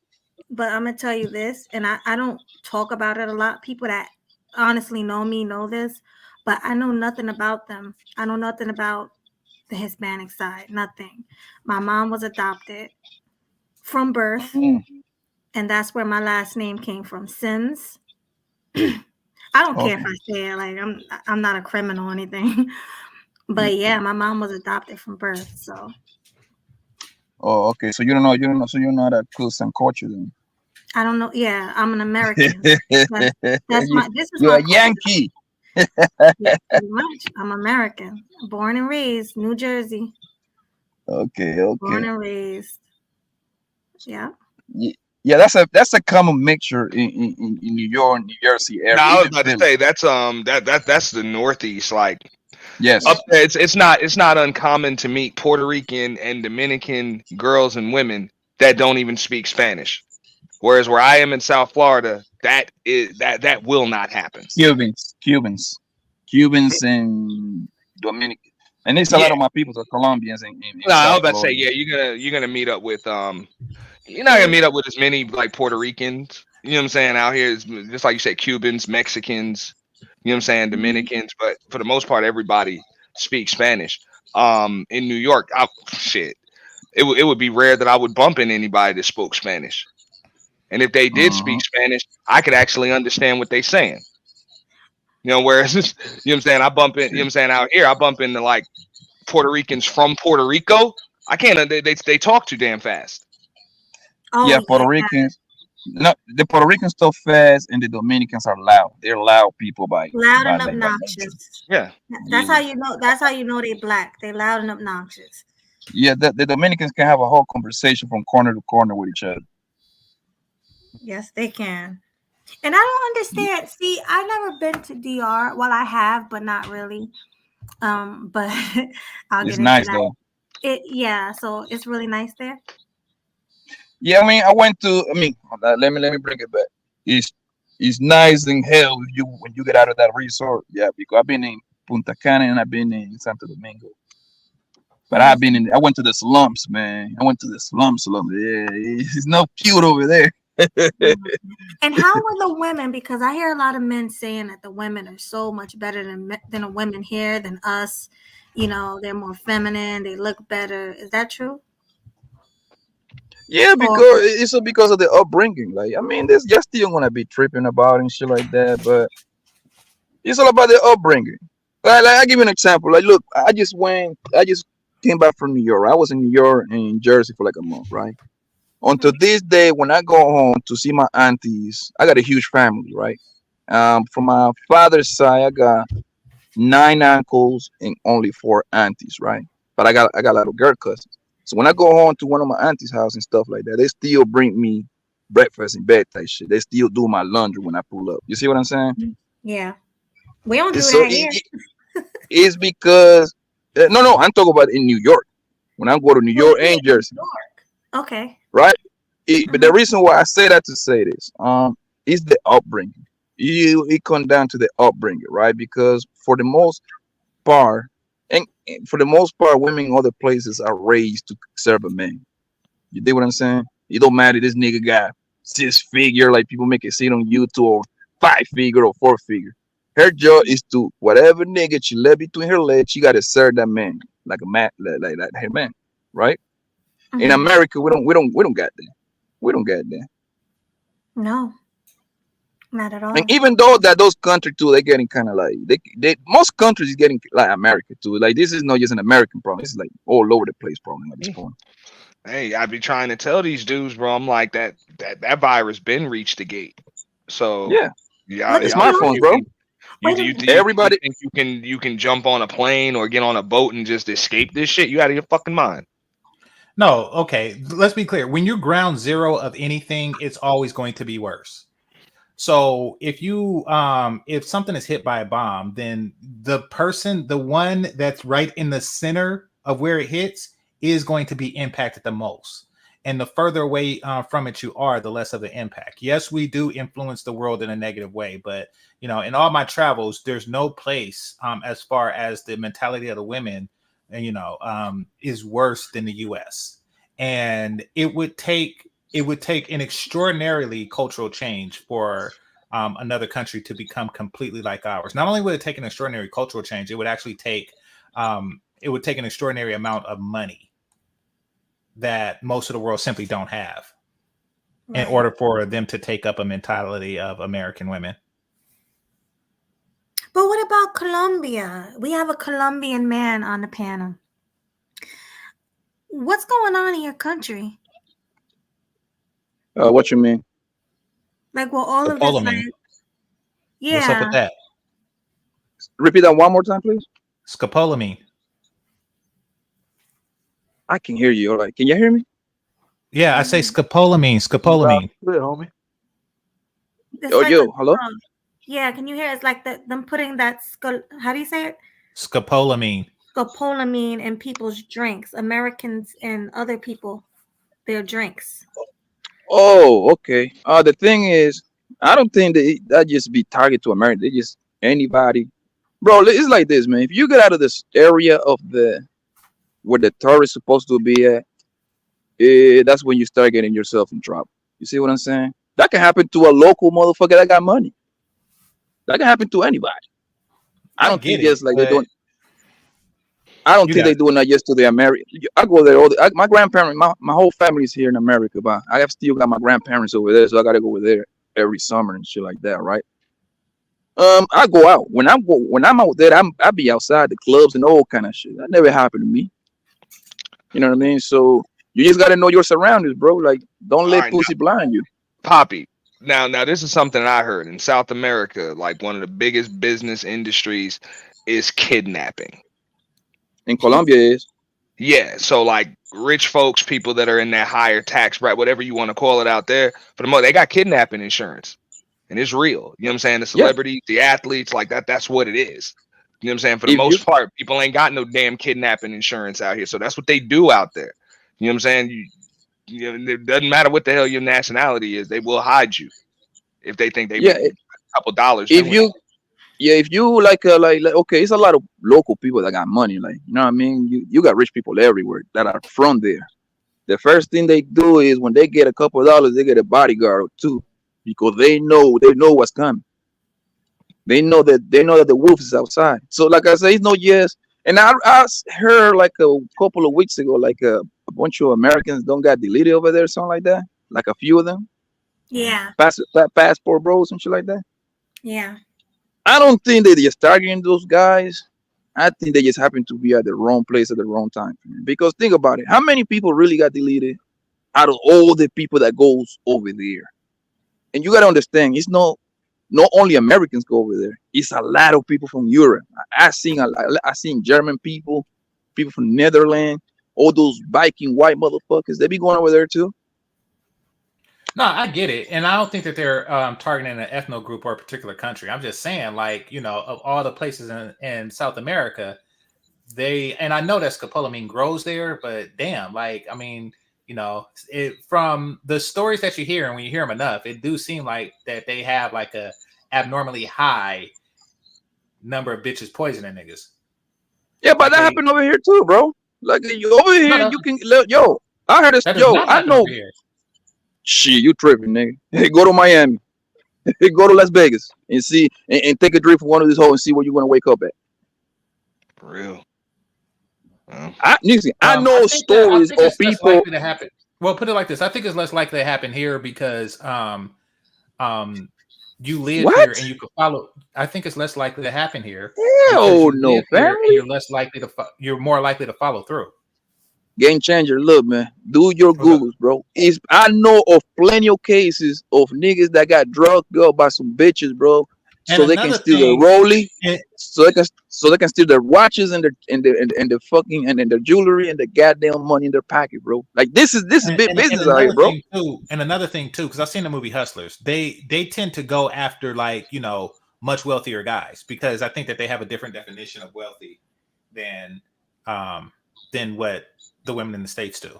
S1: But I'm gonna tell you this, and I don't talk about it a lot. People that honestly know me know this, but I know nothing about them. I know nothing about the Hispanic side. Nothing. My mom was adopted from birth,
S5: mm,
S1: and that's where my last name came from. Sims. I don't care if
S5: okay.
S1: I say it. Like I'm not a criminal or anything.
S5: Yeah.
S1: But yeah, my mom was adopted from birth, so
S5: Oh, okay. So you don't know. So you're not a cool and culture then.
S1: I don't know. Yeah, I'm an American. That's that's
S5: you,
S1: my. This is
S5: you're
S1: my
S5: a
S1: culture.
S5: Yankee.
S1: Yeah, pretty much. I'm American, born and raised, New Jersey,
S5: Okay,
S1: born
S5: okay.
S1: and raised. Yeah.
S5: Ye- Yeah, that's a common mixture in New York, New Jersey area,
S4: Now I was
S5: even
S4: about to
S5: Philly.
S4: say that's the Northeast. Like up
S5: Yes.
S4: there, it's not uncommon to meet Puerto Rican and Dominican girls and women that don't even speak Spanish. Whereas where I am in South Florida, that will not happen.
S5: Cubans and Dominican, and there's a
S4: Yeah.
S5: lot of my people are Colombians in
S4: No, I was
S5: South
S4: about to say,
S5: Florida.
S4: yeah, you're gonna meet up with you're not gonna
S1: Well,
S4: meet up with as many like Puerto Ricans. You know what I'm saying? Out here is just like you said, Cubans, Mexicans, you know what I'm saying,
S1: mhm.
S4: Dominicans, but for the most part, everybody speaks Spanish. In New York, shit, it would be rare that I would bump into anybody that spoke Spanish. And if they did speak
S5: Uh-huh.
S4: Spanish, I could actually understand what they're saying. You know, whereas you know what I'm saying, I bump in, you know what I'm saying, out here, I bump into like Puerto Ricans from Puerto Rico. I can't. They talk too damn fast.
S1: Oh
S5: Yeah,
S1: yeah,
S5: Puerto Ricans. No, the Puerto Ricans talk fast, and the Dominicans are loud. They're loud people
S1: Loud
S5: by
S1: and
S5: like by nature.
S1: obnoxious.
S4: Yeah.
S1: That's
S5: Yeah,
S1: how you know. That's how you know they black. They loud and obnoxious.
S5: yeah. The Dominicans can have a whole conversation from corner to corner with each other.
S1: Yes, they can. And I don't understand. See, I never been to DR. Well, I have, but not really. But I'll
S5: It's
S1: get into
S5: nice
S1: that.
S5: though.
S1: Yeah. So it's really nice there.
S5: Yeah, I mean, I went to. I mean, let me bring it back. It's it's nice in hell if you when you get out of that resort. Yeah, because I've been in Punta Cana and I've been in Santo Domingo. But
S1: Mm,
S5: I've been in. I went to the slums, man. I went to the slums. Yeah, it's no cute over there.
S1: mm. And how were the women? Because I hear a lot of men saying that the women are so much better than the women here than us. You know, they're more feminine. They look better. Is that true?
S5: Yeah,
S1: Or
S5: because it's because of the upbringing. Like, I mean, this you're still gonna be tripping about and shit like that, but it's all about the upbringing. Like I give you an example. Like, look, I just came back from New York. I was in New York and in Jersey for like a month, right? Until
S1: Mhm.
S5: this day, when I go home to see my aunties, I got a huge family, right? From my father's side, I got 9 uncles and only 4 aunties, right? But I got a lot of girl cousins. So when I go home to one of my aunties' house and stuff like that, they still bring me breakfast in bed type shit. They still do my laundry when I pull up. You see what I'm saying?
S1: Yeah, we don't do
S5: So
S1: that here.
S5: it's because no, I'm talking about in New York. When I go to New
S1: Oh,
S5: York
S1: you
S5: and
S1: in New
S5: Jersey,
S1: York? Okay.
S5: right? But
S1: Hmm.
S5: the reason why I say that to say this, is the upbringing. It comes down to the upbringing, right? Because for the most part, and for the most part, women in other places are raised to serve a man. You dig what I'm saying? It don't matter this nigga got 6 figure, like people make it seem on YouTube, or 5 figure or 4 figure. Her job is to whatever nigga she let between her legs, she gotta serve that man like a man, like her man, right? In
S1: Hmm.
S5: America, we don't got that. We don't got that.
S1: No, not at
S5: And
S1: all.
S5: even though that those countries too, they're getting kind of like they most countries is getting like America too. Like this is not just an American problem. This is like all over the place problem at this point.
S4: Hey, I be trying to tell these dudes, bro. I'm like that virus been reached the gate. So
S5: Yeah,
S1: Look
S5: the
S1: at
S4: y'all think
S5: smartphones,
S4: you
S5: bro.
S1: Colombia.
S4: can
S1: Wait a minute.
S4: you
S5: Everybody,
S4: think you can jump on a plane or get on a boat and just escape this shit? You out of your fucking mind.
S6: No, okay. Let's be clear. When you're ground zero of anything, it's always going to be worse. So if something is hit by a bomb, then the one that's right in the center of where it hits is going to be impacted the most. And the further away from it you are, the less of the impact. Yes, we do influence the world in a negative way, but in all my travels, there's no place as far as the mentality of the women, is worse than the U.S. And it would take an extraordinarily cultural change for another country to become completely like ours. Not only would it take an extraordinary cultural change, it would take an extraordinary amount of money that most of the world simply don't have in
S1: Right.
S6: order for them to take up a mentality of American women.
S1: But what about Colombia? We have a Colombian man on the panel. What's going on in your country?
S5: what you mean?
S1: Like, well, all of this, like,
S6: Scopolamine. What's up with
S1: yeah.
S6: that?
S5: Repeat that one more time, please.
S6: Scopolamine.
S5: I can hear you. All right, can you hear me?
S6: Yeah, I say scopolamine.
S3: Loud
S6: Scopolamine.
S3: and clear, homie.
S1: It's
S5: Oh,
S1: like a
S5: yo, hello.
S1: drug. Yeah, can you hear? It's like them putting that how do you say it?
S6: Scopolamine.
S1: Scopolamine in people's drinks. Americans and other people, their drinks.
S5: Oh, okay. The thing is, I don't think that just be targeted to America. They just anybody, bro. It's like this, man. If you get out of this area of the where the tourist supposed to be at, that's when you start getting yourself in trouble. You see what I'm saying? That can happen to a local motherfucker that got money. That can happen to anybody. I
S6: I
S5: don't
S6: get
S5: think
S6: it,
S5: just like they
S6: but
S5: don't. I don't
S6: you
S5: think
S6: got
S5: they doing that just to the American. I go there my grandparents, my whole family's here in America, but I have still got my grandparents over there, so I gotta go over there every summer and shit like that, right? I go out when I'm out there. I be outside the clubs and all kind of shit. That never happened to me. You know what I mean? So you just gotta know your surroundings, bro. Like, don't
S4: All
S5: let
S4: right,
S5: pussy blind you.
S4: Poppy. Now this is something I heard in South America. Like one of the biggest business industries is kidnapping.
S5: In Colombia is.
S4: Yeah, so like rich folks, people that are in that higher tax bracket, whatever you want to call it out there, for the most, they got kidnapping insurance, and it's real. You know what I'm saying? The
S5: Yeah.
S4: celebrities, the athletes, like that. That's what it is. You know what I'm saying? For the
S5: If you
S4: most part, people ain't got no damn kidnapping insurance out here, so that's what they do out there. You know what I'm saying? It doesn't matter what the hell your nationality is, they will hide you if they think they
S5: yeah,
S4: making a couple dollars
S5: if
S4: doing it.
S5: you yeah, if you like okay, it's a lot of local people that got money, like you know what I mean. You got rich people everywhere that are from there. The first thing they do is when they get a couple of dollars, they get a bodyguard or two because they know what's coming. They know that the wolf is outside. So like I say, it's no yes. And I heard like a couple of weeks ago, like a bunch of Americans don't got deleted over there, something like that. Like a few of them,
S1: Yeah,
S5: passport bros and shit like that.
S1: yeah.
S5: I don't think they just targeting those guys. I think they just happen to be at the wrong place at the wrong time. Because think about it, how many people really got deleted out of all the people that goes over there? And you gotta understand, it's not only Americans go over there. It's a lot of people from Europe. I seen German people, people from Netherlands, all those Viking white motherfuckers. They be going over there too.
S6: No, I get it, and I don't think that they're targeting an ethno group or a particular country. I'm just saying, like, you know, of all the places in South America, and I know that scopolamine grows there, but damn, like, I mean, you know, from the stories that you hear, and when you hear them enough, it do seem like that they have like a abnormally high number of bitches poisoning niggas.
S5: Yeah, but
S6: Like
S5: that happened over here too, bro. Like you over here,
S6: no,
S5: you can yo. I heard this.
S6: that does
S5: Yo,
S6: not
S5: I
S6: happen
S5: know.
S6: over here.
S5: Shit, you tripping, nigga. Hey, go to Miami. Hey, go to Las Vegas and see and take a drink from one of these hoes and see where you're gonna wake up at.
S4: For real. Well,
S5: I know
S6: I
S5: stories
S6: think
S5: of
S6: it's less
S5: people.
S6: likely to happen. Well, put it like this: I think it's less likely to happen here because um you live here
S5: What?
S6: and you can follow. I think it's less likely to happen here because
S5: Hell
S6: you
S5: no,
S6: live here and
S5: family.
S6: you're less likely to. You're more likely to follow through.
S5: Game changer. Look, man. Do your
S6: What's up?
S5: Googles, bro. I know of plenty of cases of niggas that got drugged up by some bitches, bro.
S6: And
S5: So they can
S6: another
S5: steal their
S6: thing,
S5: rollie.
S6: and,
S5: So they can steal their watches and their fucking and their jewelry and the goddamn money in their pocket, bro. Like this is
S6: and,
S5: big
S6: and, and
S5: business out here,
S6: another
S5: bro.
S6: thing too, because I've seen the movie Hustlers. They tend to go after, like, you know, much wealthier guys because I think that they have a different definition of wealthy than what the women in the States do.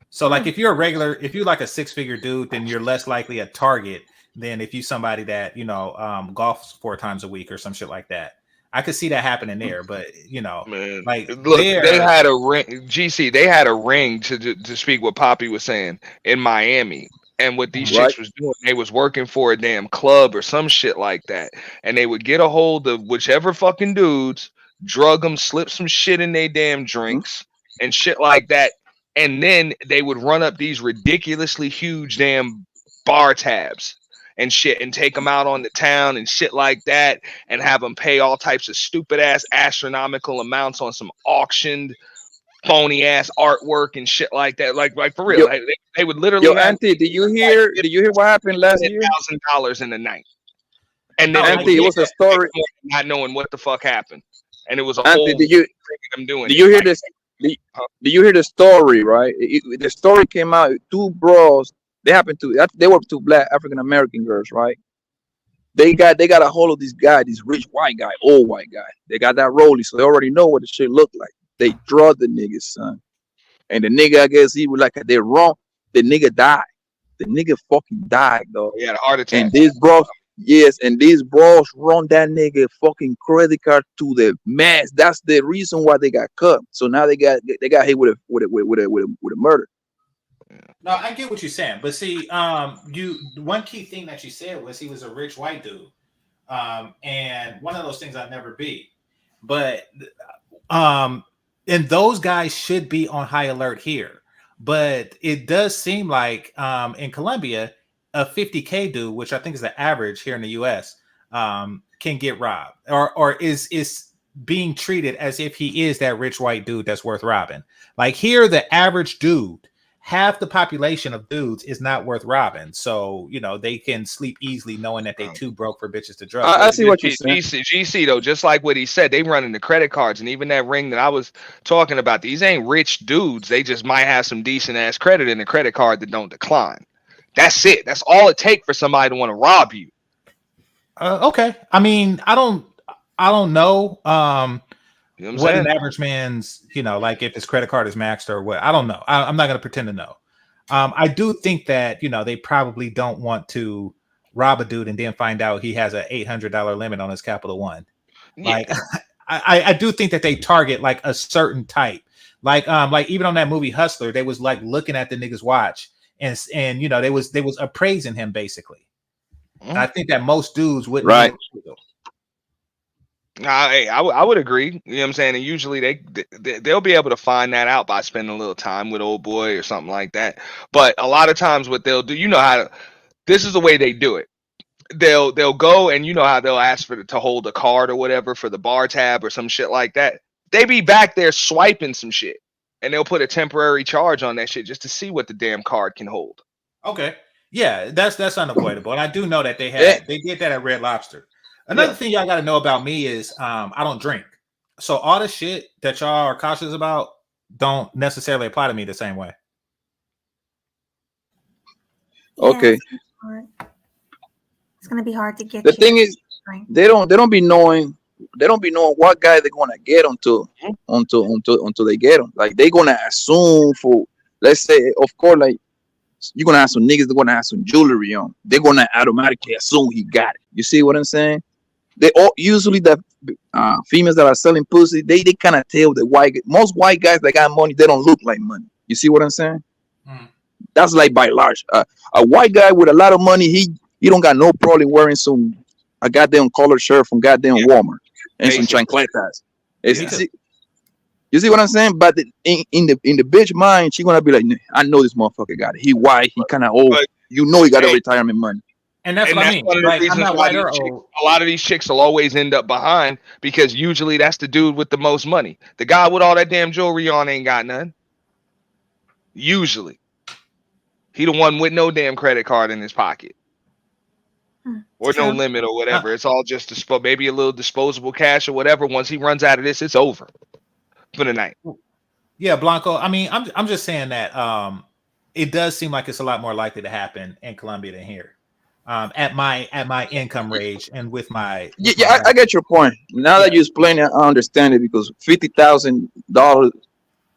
S6: So like if you're like a 6-figure dude, then you're less likely a target than if you somebody that, you know, golfs 4 times a week or some shit like that. I could see that happening there, but you know,
S4: man,
S6: like
S4: look, they
S6: there,
S4: had a ring. GC, they had a ring to speak what Poppy was saying in Miami. And what these
S5: Right?
S4: chicks was doing, they was working for a damn club or some shit like that. And they would get a hold of whichever fucking dudes, drug them, slip some shit in their damn
S5: Mhm.
S4: drinks and shit like that. And then they would run up these ridiculously huge damn bar tabs and shit and take them out on the town and shit like that and have them pay all types of stupid ass astronomical amounts on some auctioned phony ass artwork and shit like that. Like for real,
S5: Yo,
S4: like, they would literally
S5: yo,
S4: have
S5: Auntie, did you hear? Did you hear what happened last year?
S4: $100,000 in the night, and
S6: no,
S4: then they
S6: I
S4: would
S5: Auntie, it
S6: get
S4: wake
S5: was a
S4: up the next
S5: story.
S4: morning not knowing what the fuck happened, and it was a
S5: Auntie,
S4: whole thing of them doing
S5: did
S4: it.
S5: you hear
S4: Like,
S5: this? Did you hear the story? Right, the story came out. Two bros. They were two black African American girls, right? They got a hold of this guy, this rich white guy, old white guy. They got that rollie, so they already know what the shit look like. They draw the nigga, son. And the nigga, I guess he was like, they're wrong. The nigga died. The nigga fucking died, dog.
S4: he had a heart
S5: And
S4: attack.
S5: these bros, yes, and these bros run that nigga fucking credit card to the max. That's the reason why they got cut. So now they got hit with a murder.
S6: no, I get what you're saying, but see, one key thing that you said was he was a rich white dude, and one of those things I'd never be, but um, and those guys should be on high alert here, but it does seem like in Colombia, a 50K dude, which I think is the average here in the U.S., can get robbed or is being treated as if he is that rich white dude that's worth robbing. Like here, the average dude half the population of dudes is not worth robbing. So, they can sleep easily knowing that they too broke for bitches to drug
S5: I
S6: them.
S5: see what you're saying.
S4: GC though, just like what he said, they running the credit cards, and even that ring that I was talking about, these ain't rich dudes. They just might have some decent ass credit in the credit card that don't decline. That's it. That's all it takes for somebody to want to rob you.
S6: Okay. I mean, I don't know.
S4: You know what I'm
S6: What
S4: saying?
S6: an average man's, like if his credit card is maxed or what. I don't know. I'm not going to pretend to know. I do think that, they probably don't want to rob a dude and then find out he has a $800 limit on his Capital One.
S4: Yeah.
S6: Like, I do think that they target like a certain type. Like even on that movie Hustler, they was like looking at the nigga's watch and they was appraising him basically. And I think that most dudes wouldn't
S5: Right.
S4: I would agree. You know what I'm saying? And usually they'll be able to find that out by spending a little time with old boy or something like that. But a lot of times what they'll do, this is the way they do it. They'll go and how they'll ask to hold a card or whatever for the bar tab or some shit like that. They be back there swiping some shit, and they'll put a temporary charge on that shit just to see what the damn card can hold.
S6: Okay. Yeah, that's unavoidable. And I do know that they did that at Red Lobster. Another thing y'all got to know about me is I don't drink. So all the shit that y'all are cautious about don't necessarily apply to me the same way.
S5: Okay.
S1: It's gonna be hard to get.
S5: The thing is, they don't be knowing what guy they're gonna get until they get them. Like they're gonna assume for, let's say, of course, like you're gonna have some niggas that gonna have some jewelry on. They're gonna automatically assume he got it. You see what I'm saying? They all usually the females that are selling pussy, they kind of tell the most white guys that got money, they don't look like money. You see what I'm saying? That's like by large. A white guy with a lot of money, he don't got no problem wearing a goddamn colored shirt from goddamn Walmart and some chancletas. You see what I'm saying? But in the bitch mind, she gonna be like, I know this motherfucker got it. He white, he kind of old. But, he got a retirement money.
S6: And that's what I mean.
S4: One of the reasons why a lot of these chicks will always end up behind, because usually that's the dude with the most money. The guy with all that damn jewelry on ain't got none. Usually. He the one with no damn credit card in his pocket. Or no limit or whatever. It's all just maybe a little disposable cash or whatever. Once he runs out of this, it's over for the night.
S6: Yeah, Blanco. I mean, I'm just saying that it does seem like it's a lot more likely to happen in Colombia than here. At my income range and with my
S5: I get your point. Now that you explain it, I understand it, because $50,000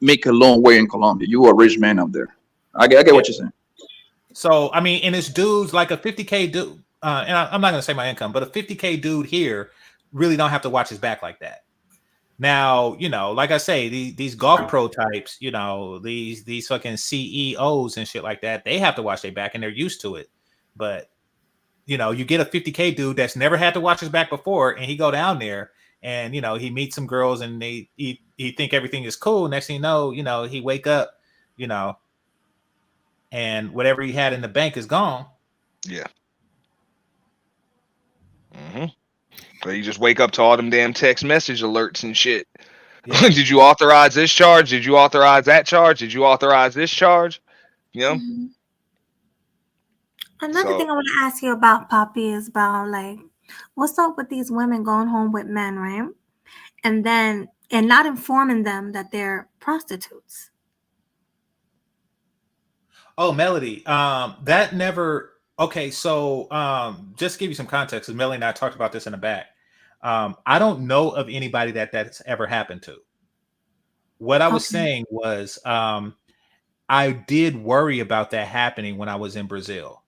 S5: make a long way in Colombia. You are a rich man up there. I get what you're saying.
S6: So I mean, and it's dudes like a 50K dude, and I'm not gonna say my income, but a 50K dude here really don't have to watch his back like that. Now, like I say, these golf pro types, these fucking CEOs and shit like that, they have to watch their back and they're used to it. But you get a 50K dude that's never had to watch his back before, and he go down there and he meets some girls and he think everything is cool. Next thing you know, he wake up, and whatever he had in the bank is gone.
S4: Yeah. So you just wake up to all them damn text message alerts and shit. Yeah. Did you authorize this charge? Did you authorize that charge? Did you authorize this charge?
S1: Another thing I want to ask you about, Poppy, is about like, what's up with these women going home with men, right? And not informing them that they're prostitutes.
S6: Oh, Melody, that never. Okay, so just to give you some context, because Melody and I talked about this in the back. I don't know of anybody that's ever happened to. What I was saying was I did worry about that happening when I was in Brazil,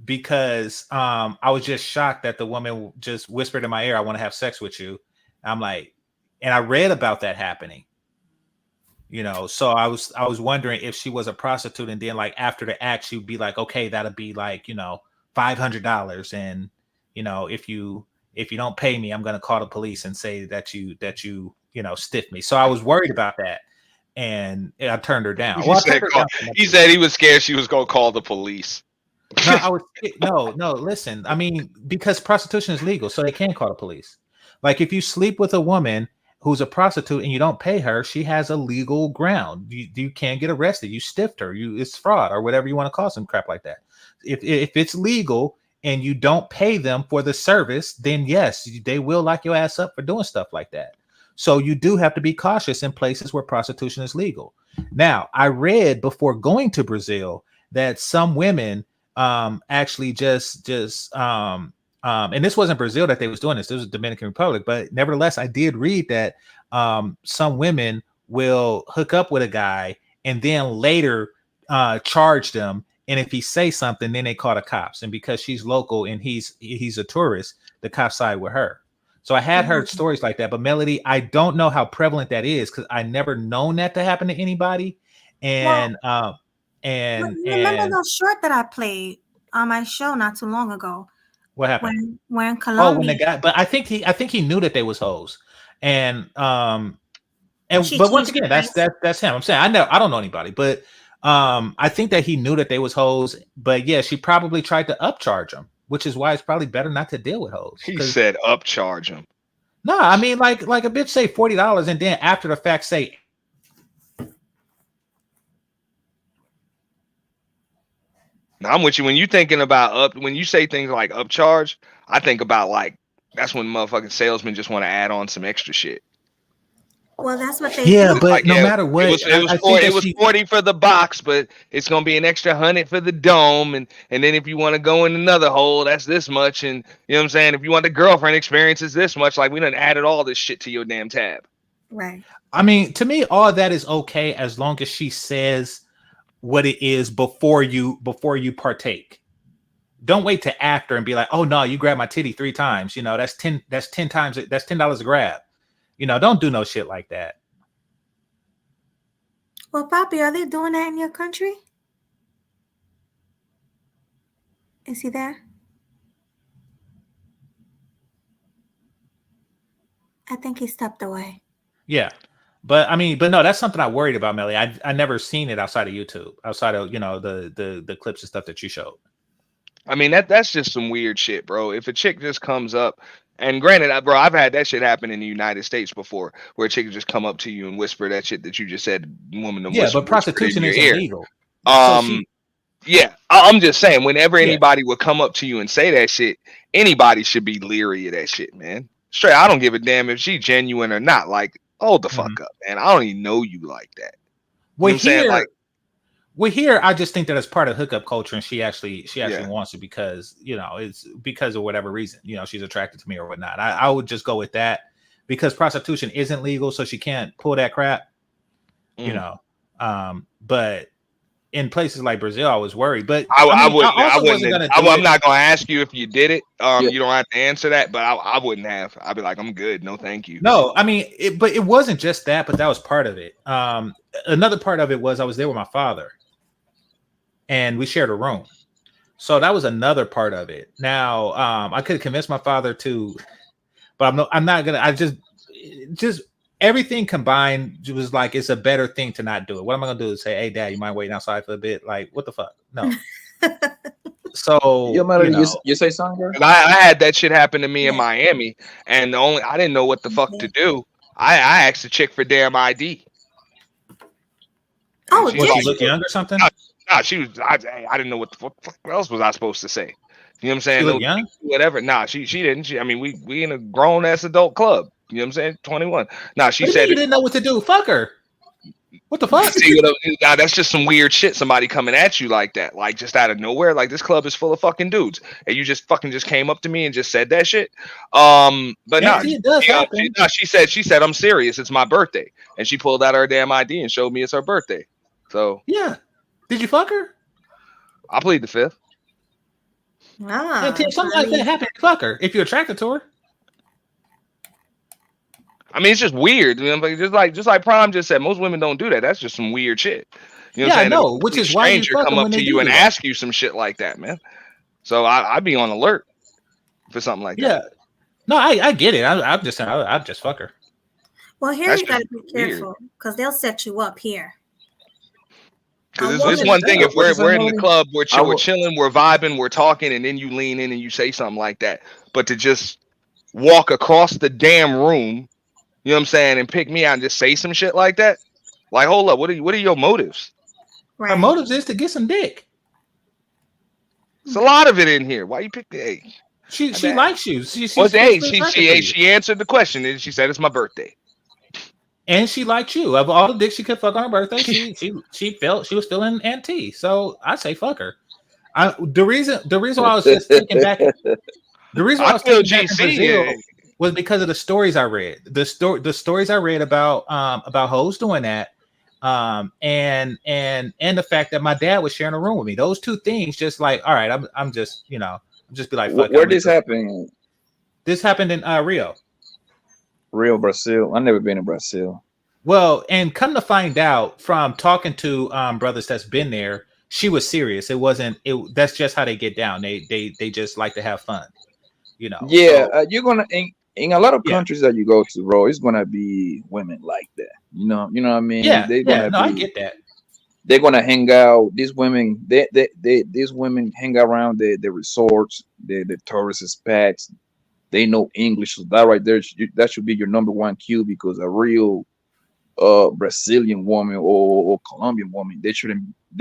S6: because I was just shocked that the woman just whispered in my ear, "I want to have sex with you." I'm like, and I read about that happening. So I was wondering if she was a prostitute, and then like after the act, she'd be like, okay, that'll be like, $500. And, if you don't pay me, I'm going to call the police and say that you stiffed me. So I was worried about that. And I turned her down.
S4: He said he was scared she was going to call the police.
S6: No, listen, I mean, because prostitution is legal, so they can call the police. Like if you sleep with a woman who's a prostitute and you don't pay her, she has a legal ground. You can't get arrested. You stiffed her. It's fraud or whatever you want to call some crap like that. If it's legal and you don't pay them for the service, then yes, they will lock your ass up for doing stuff like that. So you do have to be cautious in places where prostitution is legal. Now, I read before going to Brazil that some women actually just and this wasn't Brazil that they was doing this was Dominican Republic, but nevertheless I did read that some women will hook up with a guy and then later charge them, and if he say something then they call the cops, and because she's local and he's a tourist, the cops side with her. So I had heard stories like that, but Melody, I don't know how prevalent that is because I never known that to happen to anybody. And
S1: and remember those short that I played on my show not too long ago?
S6: What happened?
S1: When Colombia.
S6: Oh, when the guy, but I think he knew that they was hoes, and but once again, that's him. I'm saying I don't know anybody, but I think that he knew that they was hoes, but yeah, she probably tried to upcharge him, which is why it's probably better not to deal with hoes.
S4: He said upcharge him.
S6: No, I mean like a bitch say $40 and then after the fact say.
S4: Now, I'm with you when you thinking about when you say things like upcharge, I think about like that's when motherfucking salesmen just want to add on some extra shit.
S1: Well, that's what they
S6: do.
S1: do.
S6: But like, no matter what,
S4: it was 40 for the box, but it's gonna be an extra 100 for the dome, and then if you want to go in another hole, that's this much, and you know what I'm saying. If you want the girlfriend experience, it's this much. Like we done added all this shit to your damn tab.
S1: Right.
S6: I mean, to me, all that is okay as long as she says what it is before you partake. Don't wait to after and be like, oh no, you grabbed my titty 3 times. You know, that's 10 times, that's $10 a grab. You know, don't do no shit like that.
S1: Well, Poppy, are they doing that in your country? Is he there? I think he stepped away.
S6: Yeah. But no, that's something I worried about, Melly. I never seen it outside of YouTube, outside of, you know, the clips and stuff that you showed.
S4: I mean, that's just some weird shit, bro. If a chick just comes up, and granted, bro, I've had that shit happen in the United States before, where a chick just come up to you and whisper that shit that you just said, woman.
S6: Yeah, but prostitution is illegal.
S4: Yeah, I'm just saying, whenever anybody would come up to you and say that shit, anybody should be leery of that shit, man. Straight, I don't give a damn if she genuine or not. Like, hold the fuck up, man. I don't even know you like that.
S6: Well, here, I just think that it's part of hookup culture, and she actually wants it because, you know, it's because of whatever reason, you know, she's attracted to me or whatnot. I would just go with that because prostitution isn't legal, so she can't pull that crap, you know. But in places like Brazil, I was worried. But I'm
S4: not gonna ask you if you did it. You don't have to answer that, but I wouldn't have. I'd be like, I'm good, no, thank you.
S6: No, I mean, but it wasn't just that, but that was part of it. Another part of it was I was there with my father, and we shared a room, so that was another part of it. Now, I could convince my father to, but I'm not gonna. I just everything combined was like it's a better thing to not do it. What am I gonna do? Say, hey, Dad, you mind waiting outside for a bit? Like, what the fuck? No. So
S5: you say something, bro?
S4: I had that shit happen to me in Miami, and I didn't know what the fuck to do. I asked the chick for damn ID.
S1: Oh,
S6: did she look young or something?
S4: Nah, she was. I didn't know what the fuck else was I supposed to say. You know what I'm saying?
S6: She looked young?
S4: Whatever. Nah, she didn't. I mean, we in a grown ass adult club. You know what I'm saying? 21. Nah, she said
S6: you didn't know what to do. Fuck her. What the fuck?
S4: Nah, that's just some weird shit. Somebody coming at you like that, like just out of nowhere. Like this club is full of fucking dudes, and you just came up to me and just said that shit. But she said I'm serious. It's my birthday, and she pulled out her damn ID and showed me it's her birthday. So
S6: yeah, did you fuck her?
S4: I plead the fifth.
S6: Something like that happened. Fuck her if you're attracted to her.
S4: I mean, it's just weird. You know, just like Prime just said, most women don't do that. That's just some weird shit. You know what I'm saying?
S6: I know, which is why you
S4: come up to you and ask you some shit like that, man. So I'd be on alert for something like that.
S6: Yeah. No, I get it. I'm just saying, I'd just fuck her.
S1: Well, here you gotta be careful because they'll set you up here.
S4: It's one thing if we're in the club, we're chilling, we're vibing, we're talking, and then you lean in and you say something like that. But to just walk across the damn room You know what I'm saying? And pick me out and just say some shit like that. Like, hold up, what are your motives?
S6: Her
S1: Right.
S6: motives is to get some dick.
S4: It's a lot of it in here. Why you pick the hey?
S6: She likes you. She
S4: Well,
S6: feels
S4: hey,
S6: sorry for you.
S4: she answered the question and she said it's my birthday.
S6: And she liked you. Of all the dicks she could fuck on her birthday, she felt she was feeling Auntie. So I say fuck her. The reason why I was just taken back. The reason why I
S4: I
S6: was
S4: feel
S6: taken back in Brazil was because of the stories I read. The stories I read about hoes doing that, and the fact that my dad was sharing a room with me. Those two things, just like, all right, I'm just I'm just be like, fuck.
S5: Where this happened?
S6: This happened in Rio.
S5: Rio, Brazil. I never been in Brazil.
S6: Well, and come to find out from talking to brothers that's been there, she was serious. It wasn't. That's just how they get down. They just like to have fun.
S5: Yeah,
S6: So
S5: you're gonna in a lot of
S6: yeah,
S5: countries that you go to, bro. It's gonna be women like that. You know what I mean.
S6: yeah. No, I get that.
S5: They're gonna hang out. These women, these women hang around the resorts, the tourist spots. They know English, so that right there, that should be your number one cue because a real Brazilian woman or Colombian woman, they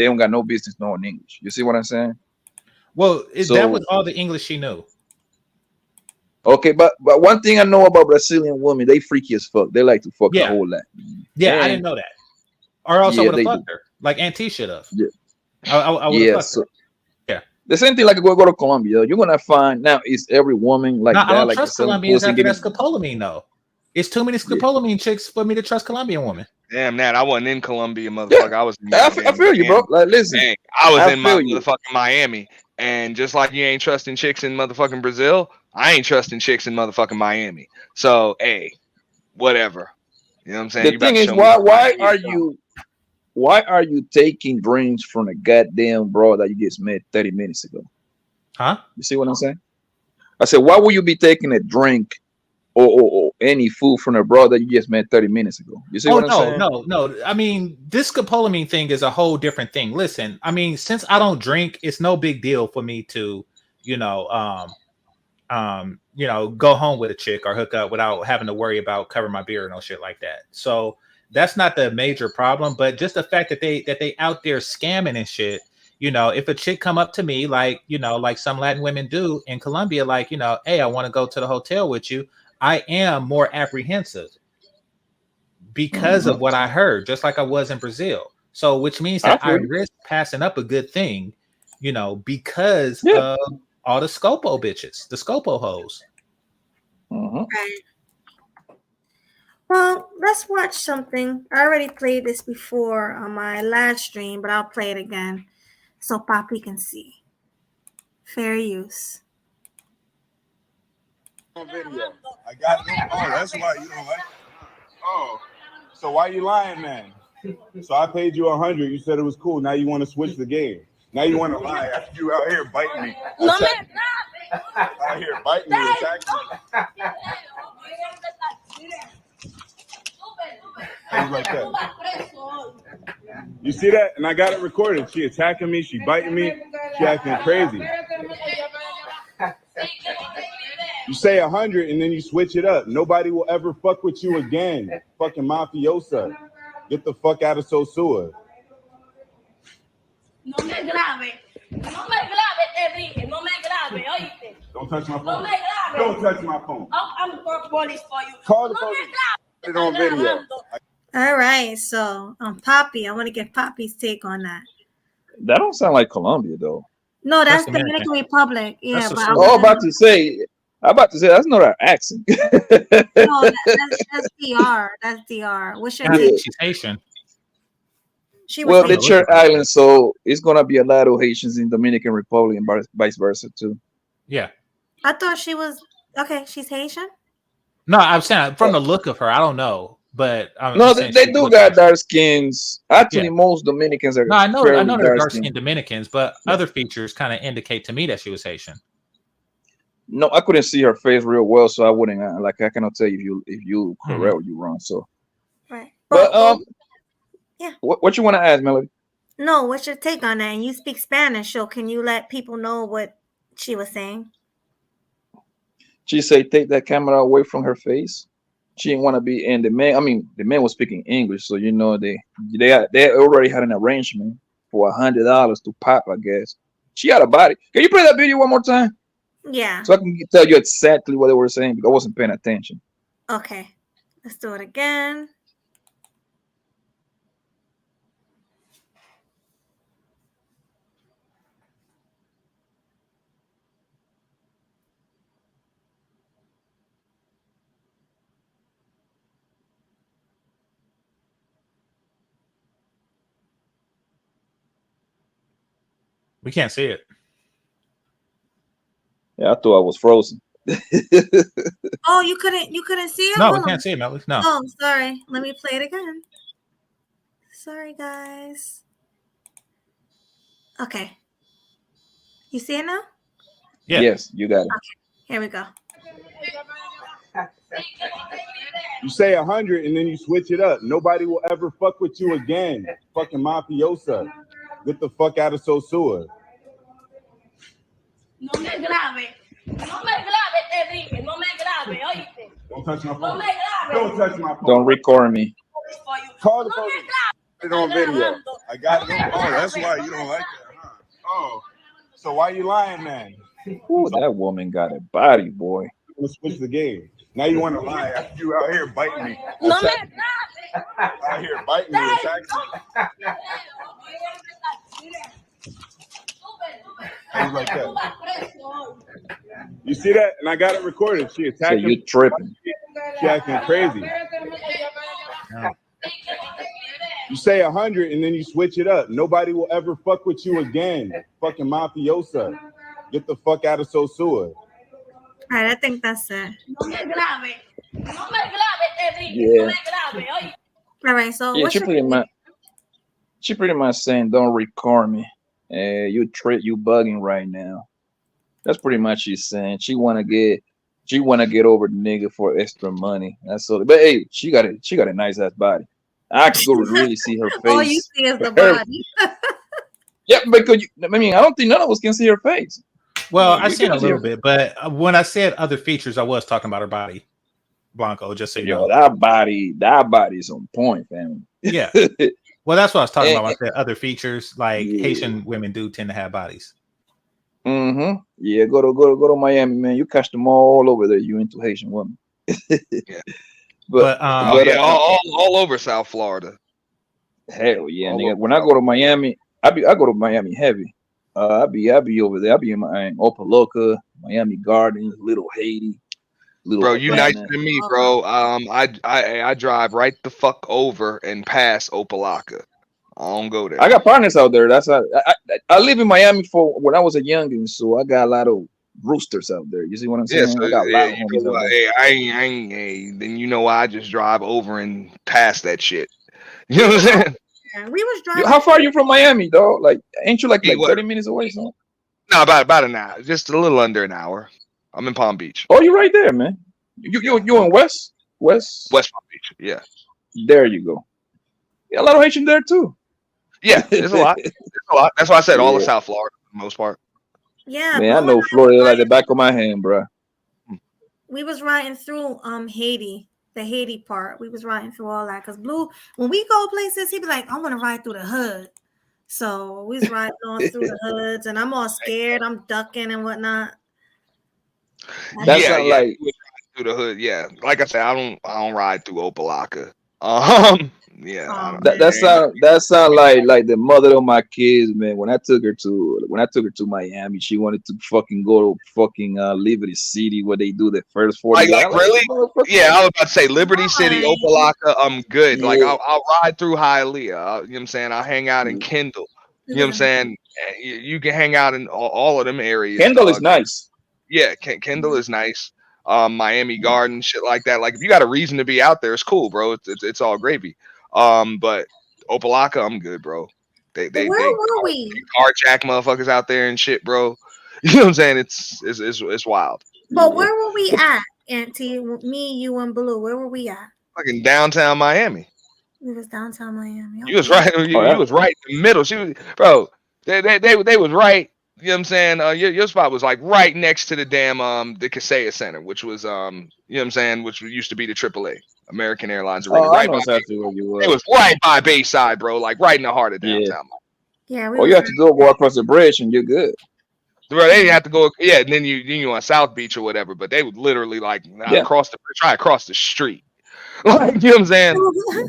S5: don't got no business knowing English. You see what I'm saying?
S6: Well, that
S5: So
S6: was all the English she knew.
S5: okay, but one thing I know about Brazilian women, they freaky as fuck. They like to fuck a
S6: Yeah,
S5: whole lot.
S6: yeah. I
S5: And
S6: didn't know that. Or else I
S5: yeah,
S6: would have
S5: they do.
S6: fucked her, like Auntie should have.
S5: Yeah,
S6: I would have
S5: yeah.
S6: fucked
S5: So
S6: her. Yeah.
S5: the same thing like go to Colombia. You're gonna find now is every woman like
S6: No, I
S5: that,
S6: don't
S5: like the
S6: trust
S5: selling
S6: Colombians
S5: pussy
S6: after that
S5: getting.
S6: scopolamine though. It's too many
S5: Yeah,
S6: scopolamine chicks for me to trust Colombian women.
S4: Damn that, I wasn't in Colombia,
S5: yeah.
S4: motherfucker. I was in
S5: I
S4: goddamn
S5: feel you, bro.
S4: Miami.
S5: Like, listen,
S4: Hey, I was
S5: I
S4: in my
S5: feel you.
S4: motherfucking Miami. And just like you ain't trusting chicks in motherfucking Brazil, I ain't trusting chicks in motherfucking Miami. So, hey, whatever. You know what I'm saying?
S5: The
S4: You about
S5: thing
S4: to
S5: is,
S4: show me some ID.
S5: why are you taking drinks from a goddamn bro that you just met 30 minutes ago?
S6: Huh?
S5: You see what I'm saying? I said, why would you be taking a drink or any food from a bro that you just met 30 minutes ago? You see
S6: Oh
S5: what I'm
S6: no,
S5: saying?
S6: no. I mean, this scopolamine thing is a whole different thing. Listen, I mean, since I don't drink, it's no big deal for me to, you know, go home with a chick or hook up without having to worry about covering my beer or no shit like that. So that's not the major problem, but just the fact that they out there scamming and shit. If a chick come up to me like, like some Latin women do in Colombia, like, hey, I want to go to the hotel with you. I am more apprehensive because
S5: Hmm.
S6: of what I heard, just like I was in Brazil. So, which means
S5: I
S6: that I
S5: feel you.
S6: risk passing up a good thing, because
S5: Yeah.
S6: of all the Scopo bitches, the Scopo hoes.
S5: Hmm.
S1: Right. Well, let's watch something. I already played this before on my last stream, but I'll play it again so Papi can see. Fair use.
S7: On video. I got no. Oh, that's why you don't like. Oh, so why you lying, man? So I paid you 100. You said it was cool. Now you want to switch the game. Now you want to lie after you out here biting me. Out here biting me, attacking me. How you like that? You see that? And I got it recorded. She attacking me. She biting me. She acting crazy. You say 100 and then you switch it up. Nobody will ever fuck with you again. Fucking mafiosa. Get the fuck out of Sosua.
S8: No me grabe. No me grabe, Enrique. No me grabe, oíste.
S7: Don't touch my phone.
S8: No me grabe.
S7: Don't touch my phone.
S8: I'm for police for you.
S7: Call the
S8: No me
S7: police.
S8: grabe.
S7: Put it on video.
S1: All right, so Papi, I want to get Papi's take on that.
S5: That don't sound like Colombia though.
S1: No, that's
S6: Dominican.
S1: Dominican Republic. Yeah,
S6: That's
S1: but
S6: a
S1: I
S5: Oh,
S1: was
S5: I'm about to say that's not our accent.
S1: no, that's DR. That's DR. What's your
S6: I think
S1: take?
S6: she's Haitian.
S1: She was
S5: Well,
S6: From
S5: the
S6: the
S1: Haitian.
S6: look
S5: Church
S6: of her.
S5: Island, so it's gonna be a lot of Haitians in Dominican Republic and vice versa too.
S6: Yeah.
S1: I thought she was okay. She's Haitian.
S6: No, I'm saying
S5: Uh,
S6: from the look of her, I don't know, but I'm
S5: no,
S6: saying
S5: they
S6: she
S5: do
S6: looks
S5: got
S6: Haitian.
S5: dark skins.
S6: Yeah.
S5: Actually, most Dominicans are
S6: No, I
S5: fairly
S6: know they're
S5: dark
S6: dark
S5: skinned.
S6: skinned Dominicans, but other features kind of indicate to me that she was Haitian.
S5: No, I couldn't see her face real well, so I wouldn't like. I cannot tell you if you
S6: Mhm.
S5: correct or you wrong. So,
S1: Right.
S5: but
S1: yeah.
S5: what you want to ask, Melody?
S1: No, what's your take on that? And you speak Spanish, so can you let people know what she was saying?
S5: She say take that camera away from her face. She didn't want to be, and the man. I mean, the man was speaking English, so you know they already had an arrangement for $100 to pop. I guess she had a body. Can you play that video one more time
S1: Yeah.
S5: so I can tell you exactly what they were saying because I wasn't paying attention.
S1: Okay. Let's do it again.
S6: We can't see it.
S5: Yeah, I thought I was frozen.
S1: Oh, you couldn't see it?
S6: No, we
S1: Hold
S6: can't
S1: on.
S6: see it, Melly. No.
S1: Oh, sorry. Let me play it again. Sorry, guys. Okay. You see it now?
S6: Yeah.
S5: Yes, you got it.
S1: Okay. Here we go.
S7: You say 100 and then you switch it up. Nobody will ever fuck with you again. Fucking mafiosa. Get the fuck out of Sosua.
S8: No me grabe. No me grabe, Enrique. No me grabe, oíste.
S7: Don't touch my
S8: No
S7: phone.
S8: me grabe.
S7: Don't touch my phone.
S5: Don't record me.
S7: Call the
S8: No me
S7: police.
S8: grabe.
S7: Put it on video. I got it. Oh, that's why you don't like that, huh? Oh. So why you lying, man?
S5: Ooh, that woman got a body, boy.
S7: Let's switch the game. Now you want to lie after you out here biting me.
S8: No me
S7: Attack-
S8: grabe.
S7: out here biting me. Attack me. Things like that. You see that? And I got it recorded. She
S5: So
S7: attacked
S5: you
S7: him.
S5: tripping.
S7: She acting crazy. You say 100 and then you switch it up. Nobody will ever fuck with you again. Fucking mafiosa. Get the fuck out of Sosua.
S1: All right, I think that's it.
S8: No me grabe. No me grabe, Enrique.
S5: Yeah.
S8: No me grabe, oíste.
S1: All right, so
S5: Yeah,
S1: what
S5: she
S1: should
S5: pretty much saying, don't record me. You bugging right now. That's pretty much she's saying. She wanna get over the nigga for extra money. That's all. But hey, she got a nice ass body. I could really see her face.
S1: all you see is the
S5: Her-
S1: body?
S5: Yeah, because I don't think none of us can see her face.
S6: Well,
S5: Yeah,
S6: I
S5: you
S6: seen a
S5: can see
S6: little
S5: her-
S6: bit, but when I said other features, I was talking about her body, Blanco. Just so you
S5: Yo,
S6: know.
S5: that body is on point, fam.
S6: Yeah. Well, that's what I was talking
S5: And-
S6: about. When I said other features, like
S5: Yeah.
S6: Haitian women do tend to have bodies.
S5: Mm-hmm. Yeah, go to Miami, man. You catch them all over there. You into Haitian women.
S4: Yeah.
S6: But
S4: Oh yeah, all over South Florida.
S5: Hell yeah,
S4: All
S5: nigga.
S4: over
S5: When I go to Miami, I go to Miami heavy. I be over there. I be in my Opaloka, Miami Gardens, Little Haiti, Little
S4: Bro, you
S5: Havana.
S4: nicer than me, bro. I drive right the fuck over and past Opalaka. I don't go there.
S5: I got partners out there. That's how I live in Miami for when I was a youngin', so I got a lot of roosters out there. You see what I'm
S4: Yeah,
S5: saying?
S4: so
S5: I got a lot of homies
S4: know
S5: out
S4: what,
S5: there.
S4: hey, I ain't, hey, then you know why I just drive over and past that shit. You know what I'm saying?
S1: Yeah, we was driving.
S5: How far are you from Miami, dog? Like, ain't you like
S4: Hey, what?
S5: 30 minutes away? So?
S4: No, about an hour, just a little under an hour. I'm in Palm Beach,
S5: Oh, you're right there, man. You in West?
S4: West Palm Beach. Yeah,
S5: There you go. Yeah, a lot of Haitian there too.
S4: yeah, there's a lot. There's a lot. That's why I said all of
S5: Yeah.
S4: South Florida for the most part.
S1: Yeah,
S5: Man, I
S1: Blue
S5: know
S1: and
S5: Florida like the back of my hand, bro.
S1: we was riding through Haiti, the Haiti part. We was riding through all that because Blue, when we go places, he be like, I want to ride through the hood. So we was riding on through the hoods, and I'm all scared. I'm ducking and whatnot.
S5: That
S4: yeah,
S5: sound
S4: yeah.
S5: like-
S4: we would ride through the hood. Yeah, like I said, I don't ride through Opalaka. Yeah. I don't-
S5: That sound like the mother of my kids, man. When I took her to Miami, she wanted to fucking go to fucking Liberty City where they do the first 40.
S4: Like really? Yeah, I was about to say Liberty City,
S1: Why?
S4: Opalaka. I'm good. Like
S5: Yeah.
S4: I'll ride through Hialeah. You know what I'm saying? I'll hang out in Kendall. You know what I'm saying? You can hang out in all of them areas.
S5: Kendall is
S4: dog.
S5: nice.
S4: Yeah, Kendall is nice. Miami Garden, shit like that. Like if you got a reason to be out there, it's cool, bro. It's all gravy. But Opalaka, I'm good, bro. They
S1: Where were we?
S4: carjack motherfuckers out there and shit, bro. You know what I'm saying? It's wild.
S1: But where were we at, Auntie? Me, you, and Blue. Where were we at?
S4: Fucking downtown Miami.
S1: We was downtown Miami.
S4: You was right. You was right in the middle. She was, bro. They was right You know what I'm saying? Your spot was like right next to the damn the Kaseya Center, which was you know what I'm saying, which used to be the AAA American Airlines Arena,
S5: Oh, I
S4: right
S5: know
S4: by.
S5: exactly where you
S4: It
S5: were.
S4: was right by Bayside, bro, like right in the heart of
S5: Yeah.
S4: downtown.
S1: Yeah, we
S5: All you
S1: was
S5: have to do is go across the bridge and you're good.
S4: Bro, they didn't have to go, yeah, and then you on South Beach or whatever, but they would literally like
S5: Yeah.
S4: try across the street. Like, you know what I'm saying?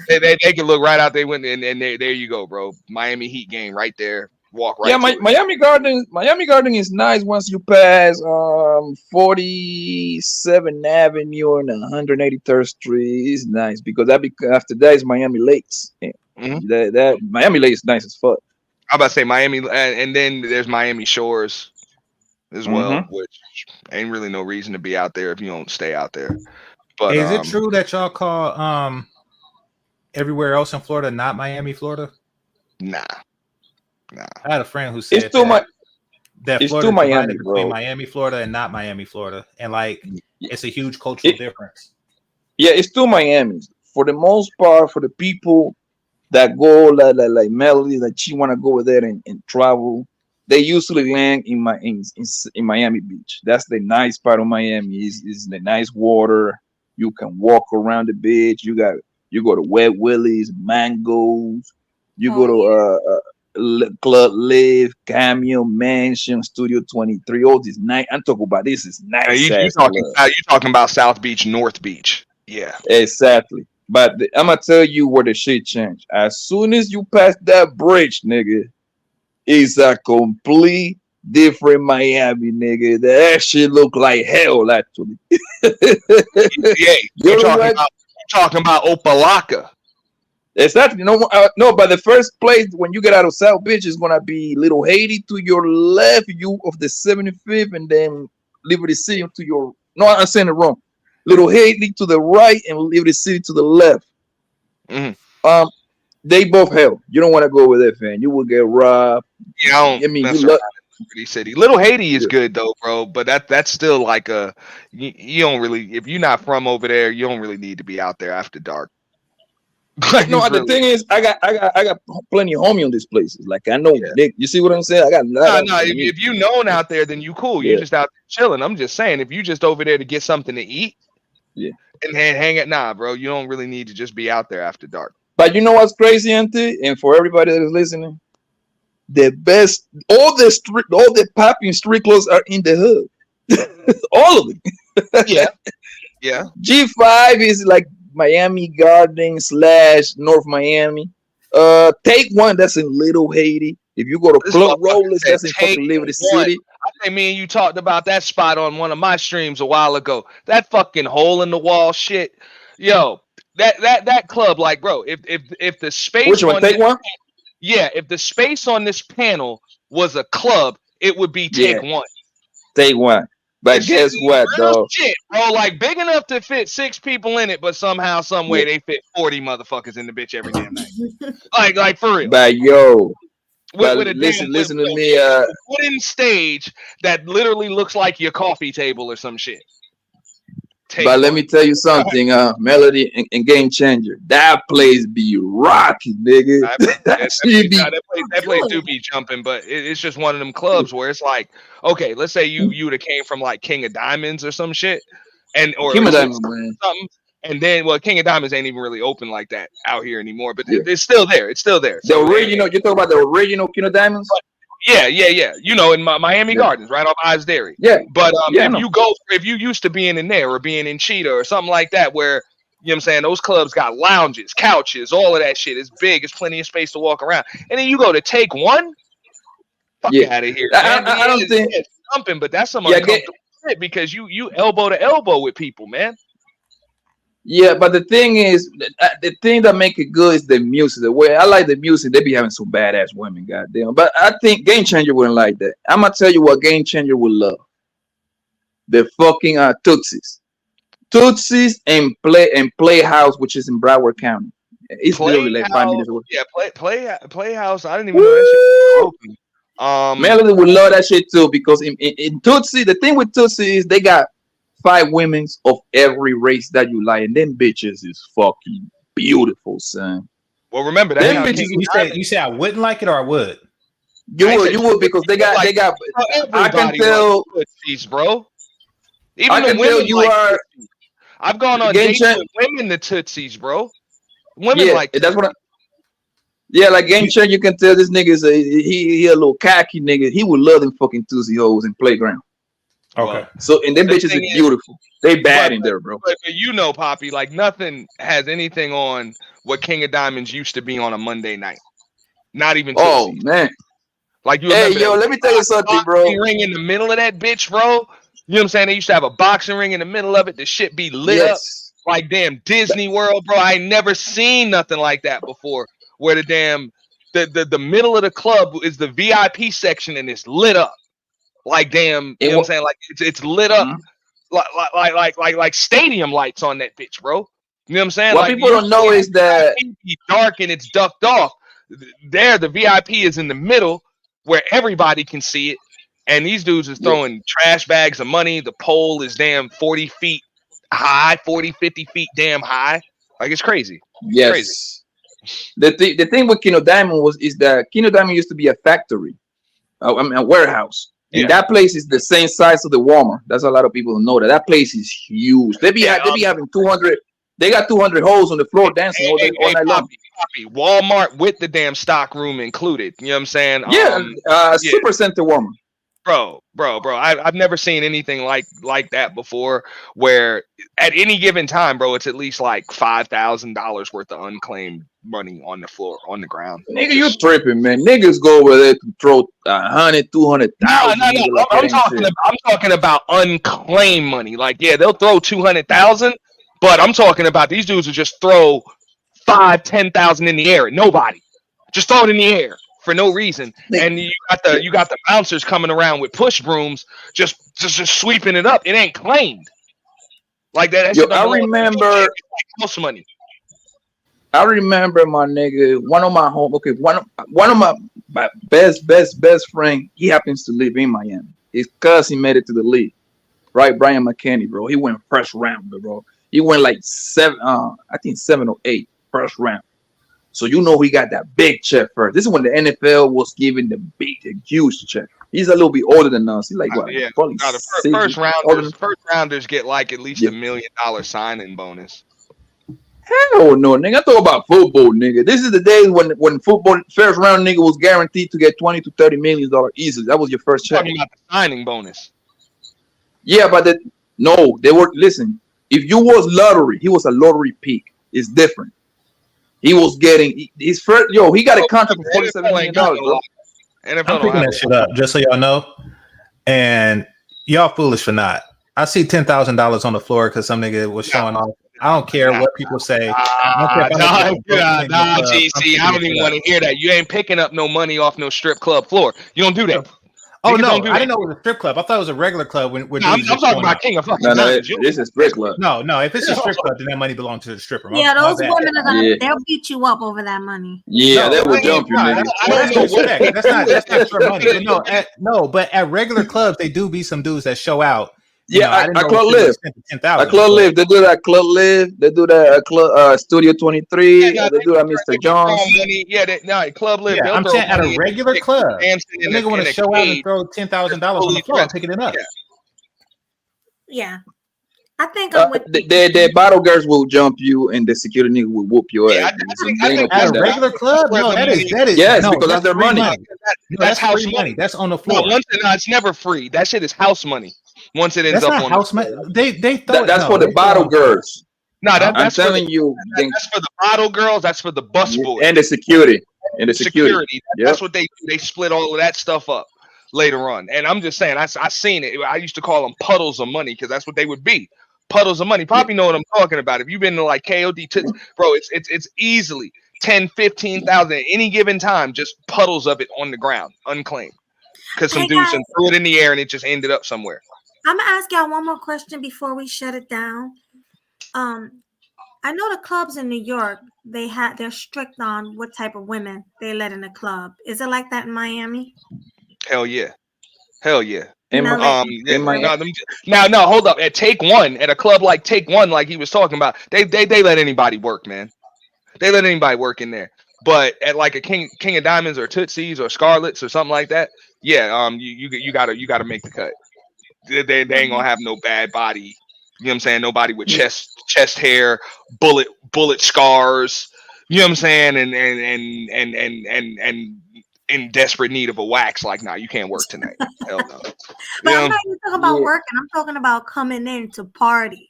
S4: They could look right out they went and there you go, bro. Miami Heat game right there. Walk
S5: Yeah,
S4: right to it.
S5: Miami Garden is nice once you pass 47th Avenue and 183rd Street. It's nice because after that is Miami Lakes. Yeah.
S4: Mhm.
S5: That Miami Lakes is nice as fuck.
S4: I'm about to say Miami, and then there's Miami Shores as well,
S5: Mm-hmm.
S4: which ain't really no reason to be out there if you don't stay out there. But
S6: Hey, is it true that y'all call everywhere else in Florida not Miami, Florida?
S4: Nah.
S6: I had a friend who said
S5: It's too much.
S6: that
S5: It's
S6: Florida
S5: too
S6: is divided
S5: Miami,
S6: between
S5: bro.
S6: Miami, Florida, and not Miami, Florida, and like it's a huge cultural difference.
S5: Yeah, it's too Miami. For the most part, for the people that go like Melody, that she wanna go over there and travel, they usually land in Miami Beach. That's the nice part of Miami. Is the nice water. You can walk around the beach. You go to Wet Willie's, Mangoes. You go
S1: Oh,
S5: to Club Live, Cameo, Mansion, Studio 23. All these nice. I'm talking about this is nice
S4: you
S5: ass club.
S4: talking about South Beach, North Beach. Yeah.
S5: Exactly. But I'm gonna tell you where the shit changed. As soon as you pass that bridge, nigga, it's a complete different Miami, nigga. That shit look like hell, actually.
S4: Yeah,
S5: You know what?
S4: you're talking about Opalaka.
S5: Exactly. No, but the first place when you get out of South Beach is gonna be Little Haiti to your left, you of the 75th, and then Liberty City to your. No, I'm saying it wrong. Little Haiti to the right and Liberty City to the left.
S4: Mhm.
S5: Um, they both hell. You don't want to go over there, fan. You will get robbed.
S4: Yeah, I
S5: I
S4: don't
S5: mean, you
S4: mess around
S5: look.
S4: in Liberty City. Little Haiti is
S5: Yeah.
S4: good though, bro. But that's still like you don't really, if you're not from over there, you don't really need to be out there after dark.
S5: Yeah,
S4: Like
S5: no,
S4: it's
S5: the
S4: really
S5: thing is, I got plenty of homie on these places. Like I know,
S4: yeah.
S5: Nick. You see what I'm saying? I got a lot
S4: No,
S5: of.
S4: no.
S5: I mean,
S4: If you known out there, then you cool. You
S5: yeah,
S4: just out there chilling. I'm just saying, if you just over there to get something to eat
S5: yeah.
S4: and hang it, nah, bro. You don't really need to just be out there after dark.
S5: But you know what's crazy, Auntie? And for everybody that is listening, the best, all the popping street clothes are in the hood. All of them.
S4: Yeah, yeah.
S5: G5 is like Miami Garden / North Miami. Take One, that's in Little Haiti. If you go to
S4: This
S5: Club
S4: motherfucker
S5: Rollers,
S4: said
S5: that's in
S4: take
S5: fucking Liberty
S4: one.
S5: City.
S4: I think me and you talked about that spot on one of my streams a while ago. That fucking hole in the wall shit. Yo, that club, like, bro, if the
S5: Which
S4: space
S5: one?
S4: on
S5: Take
S4: this,
S5: One?
S4: yeah, if the space on this panel was a club, it would be
S5: Yeah,
S4: Take One.
S5: Take One.
S4: The
S5: But
S4: shit
S5: guess
S4: is
S5: what,
S4: real
S5: dog?
S4: shit, bro. Like big enough to fit 6 people in it, but somehow, some
S5: Yeah.
S4: way, they fit 40 motherfuckers in the bitch every damn night. Like for real.
S5: But yo,
S4: With a damn
S5: listen to me.
S4: wooden stage that literally looks like your coffee table or some shit. Take
S5: But let
S4: one.
S5: me tell you something, Melody and Game Changer. That place be rocking, nigga.
S4: I,
S5: That shit be.
S4: that place do be jumping, but it's just one of them clubs where it's like, okay, let's say you would have came from like King of Diamonds or some shit, and or
S5: Give me
S4: it's
S5: that,
S4: just
S5: man.
S4: something, and then well, King of Diamonds ain't even really open like that out here anymore, but
S5: Yeah.
S4: it's still there. It's still there.
S5: The
S4: So
S5: original, you talk about the original Kino Diamonds?
S4: yeah. You know, in Miami
S5: Yeah.
S4: Gardens, right off Ives Dairy.
S5: Yeah.
S4: But
S5: Yeah, I know.
S4: if you used to being in there or being in Cheetah or something like that, where you know what I'm saying, those clubs got lounges, couches, all of that shit. It's big. It's plenty of space to walk around. And then you go to Take One. Fuck
S5: Yeah.
S4: out of here,
S5: I,
S4: man.
S5: I, I don't think.
S4: It's jumping, but that's some
S5: Yeah,
S4: uncomfortable shit because you elbow to elbow with people, man.
S5: yeah, but the thing is, the thing that make it good is the music. The way I like the music, they be having some badass women, goddamn. But I think Game Changer wouldn't like that. I'm gonna tell you what Game Changer would love: the fucking Tootsies and Playhouse, which is in Broward County. It's literally like 5 minutes away.
S4: Yeah, Playhouse. I didn't even know that shit was open.
S5: Melody would love that shit too because in Tootsie, the thing with Tootsie is they got 5 women of every race that you like, and them bitches is fucking beautiful, son.
S4: Well, remember that's
S5: Them
S4: how
S5: bitches.
S4: King
S6: You say I wouldn't like it or I would.
S5: You would because they got I can
S4: everybody
S5: tell
S4: likes tootsies, bro.
S5: I
S4: Even the
S5: can tell
S4: women
S5: you
S4: like
S5: are
S4: tootsies. I've gone on
S5: game
S4: dates
S5: change.
S4: with women the tootsies, bro. Women
S5: Yeah,
S4: like
S5: that's what. Like game change. You can tell this nigga is he a little cocky nigga. He would love them fucking Tootsie hoes in playground.
S6: Okay.
S5: So and them
S4: the
S5: bitches
S4: thing
S5: is
S4: is,
S5: beautiful. They bad
S4: but,
S5: in there, bro.
S4: but you know, Poppy, like nothing has anything on what King of Diamonds used to be on a Monday night. Not even
S5: Oh
S4: tootsies.
S5: man.
S4: Like you
S5: Hey
S4: remember
S5: yo,
S4: that
S5: let me tell you something, bro.
S4: boxing ring in the middle of that bitch, bro. You know what I'm saying? They used to have a boxing ring in the middle of it. The shit be lit up
S5: Yes.
S4: like damn Disney World, bro. I ain't never seen nothing like that before. Where the damn the middle of the club is the VIP section and it's lit up like damn. You know what I'm saying? Like it's lit up like stadium lights on that bitch, bro. You know what I'm saying?
S5: What
S4: Like
S5: people don't know
S4: usually
S5: is that
S4: VIP be dark and it's ducked off. There, the VIP is in the middle where everybody can see it. And these dudes is throwing trash bags of money. The pole is damn 40 feet high, 40, 50 feet damn high. Like it's crazy. It's crazy.
S5: yes. The thing with Kino Diamond is that Kino Diamond used to be a factory, I mean a warehouse, and
S4: Yeah.
S5: that place is the same size of the Walmart. That's a lot of people don't know that. That place is huge. They be having 200. They got 200 hoes on the floor dancing all night long.
S4: Poppy, Walmart with the damn stock room included. You know what I'm saying?
S5: Yeah, Super Center Walmart.
S4: Bro. I've never seen anything like that before. Where at any given time, bro, it's at least like $5,000 worth of unclaimed money on the floor, on the ground.
S5: Nigga, you tripping, man. Niggas go over there to throw 100, 200,000.
S4: No. I'm talking about unclaimed money. Like, yeah, they'll throw 200,000, but I'm talking about these dudes will just throw 5,000-10,000 in the air. Nobody, just throw it in the air for no reason. And you got the bouncers coming around with push brooms, just sweeping it up. It ain't claimed like that.
S5: Yo, I remember
S4: house money.
S5: I remember my nigga, one of my best friend, he happens to live in Miami. His cousin made it to the league, right? Brian McKinney, bro. He went first round, bro. He went like 7 or 8 first round. So you know he got that big check first. This is when the NFL was giving the huge check. He's a little bit older than us. He's like what?
S4: Yeah.
S5: Probably
S4: The first rounders get like at least $1 million signing bonus.
S5: Hell no, nigga. I talk about football, nigga. This is the days when football first round nigga was guaranteed to get $20 to $30 million easily. That was your first check.
S4: Talking about the signing bonus.
S5: Yeah, but they were listen. If you was lottery, he was a lottery pick. It's different. He was getting his first. He got a contract for $47 million, bro.
S6: I'm picking that shit up just so y'all know, and y'all foolish for not. I see $10,000 on the floor because some nigga was showing off. I don't care what people say.
S4: GC, I don't even want to hear that. You ain't picking up no money off no strip club floor. You don't do that.
S6: Oh no, I didn't know it was a strip club. I thought it was a regular club. I'm
S4: talking about King of fucking
S5: Diamonds. This is strip club.
S6: No, if it's a strip club, then that money belongs to the stripper.
S1: Yeah, those women are gonna they'll beat you up over that money.
S5: Yeah, they will jump you, nigga.
S6: That's not your money. But at regular clubs, they do be some dudes that show out.
S5: Yeah, at Club Live. At Club Live, they do that Club Live. They do that Club Studio 23. They do that Mr. Jones.
S4: Club Live.
S6: Yeah, I'm saying at a regular club, the nigga want to show out and throw $10,000 on the floor. I'm picking it up.
S1: Yeah, I think I'm with
S5: the bottle girls will jump you, and the security nigga will whoop your ass.
S6: At a regular club, no, that is
S5: yes, because that's their money.
S6: That's house money. That's on the floor.
S4: No, it's never free. That shit is house money. Once it ends up on
S6: house money, they throw
S5: that's for the bottle girls.
S4: No,
S5: I'm telling you,
S4: that's for the bottle girls. That's for the bus boys
S5: and the security. Security.
S4: That's what they do. They split all of that stuff up later on. And I'm just saying, I seen it. I used to call them puddles of money because that's what they would be. Puddles of money. Probably know what I'm talking about. If you've been to like KOD, bro, it's easily 10, 15,000 at any given time, just puddles of it on the ground, unclaimed. Because some dudes threw it in the air and it just ended up somewhere.
S1: I'm gonna ask y'all one more question before we shut it down. I know the clubs in New York, they're strict on what type of women they let in the club. Is it like that in Miami?
S4: Hell yeah.
S5: No,
S4: hold up. At Take One, at a club like Take One, like he was talking about, they let anybody work, man. They let anybody work in there. But at like a King of Diamonds or Tootsies or Scarlets or something like that, yeah, you gotta make the cut. They ain't gonna have no bad body. You know what I'm saying? Nobody with chest hair, bullet scars. You know what I'm saying? And in desperate need of a wax. Like, nah, you can't work tonight. Hell no.
S1: But
S4: You
S1: I'm
S4: know?
S1: not even talking about
S5: Yeah.
S1: working. I'm talking about coming in to party.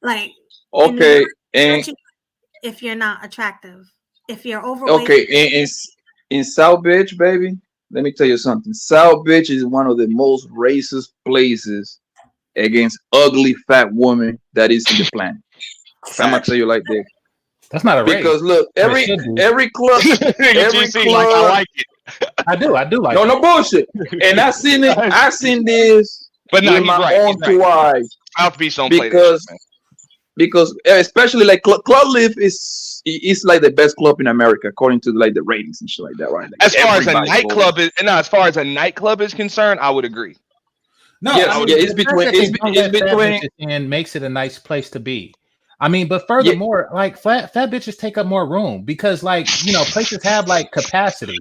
S1: Like in New
S5: Okay,
S1: York, they
S5: and
S1: let you if you're not attractive. If you're overweight,
S5: okay, in South Beach, baby. Let me tell you something. South Beach is one of the most racist places against ugly fat women that is in the planet. I'm gonna tell
S4: Facts.
S5: you like that.
S6: That's not a race.
S5: Because look,
S6: But it should be.
S5: every club,
S4: Nigga
S5: every
S4: GC, like, I
S5: club.
S4: like it.
S6: I do like
S5: No,
S6: it.
S5: no bullshit. And I seen it. I seen this
S4: But no,
S5: with
S4: he's
S5: my
S4: right.
S5: own
S4: He's right.
S5: two eyes.
S4: South Beach don't play that shit,
S5: Because
S4: man.
S5: because especially like Club Live is like the best club in America according to like the ratings and shit like that, right? Like
S4: As far as a
S5: everybody goes.
S4: nightclub is, no, as far as a nightclub is concerned, I would agree.
S6: No,
S5: Yes,
S6: I mean
S5: yeah, it's
S6: the fact
S5: between
S6: that they don't
S5: it's
S6: let fat
S5: between
S6: bitches in makes it a nice place to be. I mean, but
S5: yeah.
S6: furthermore, like fat bitches take up more room because, like, you know, places have like capacity,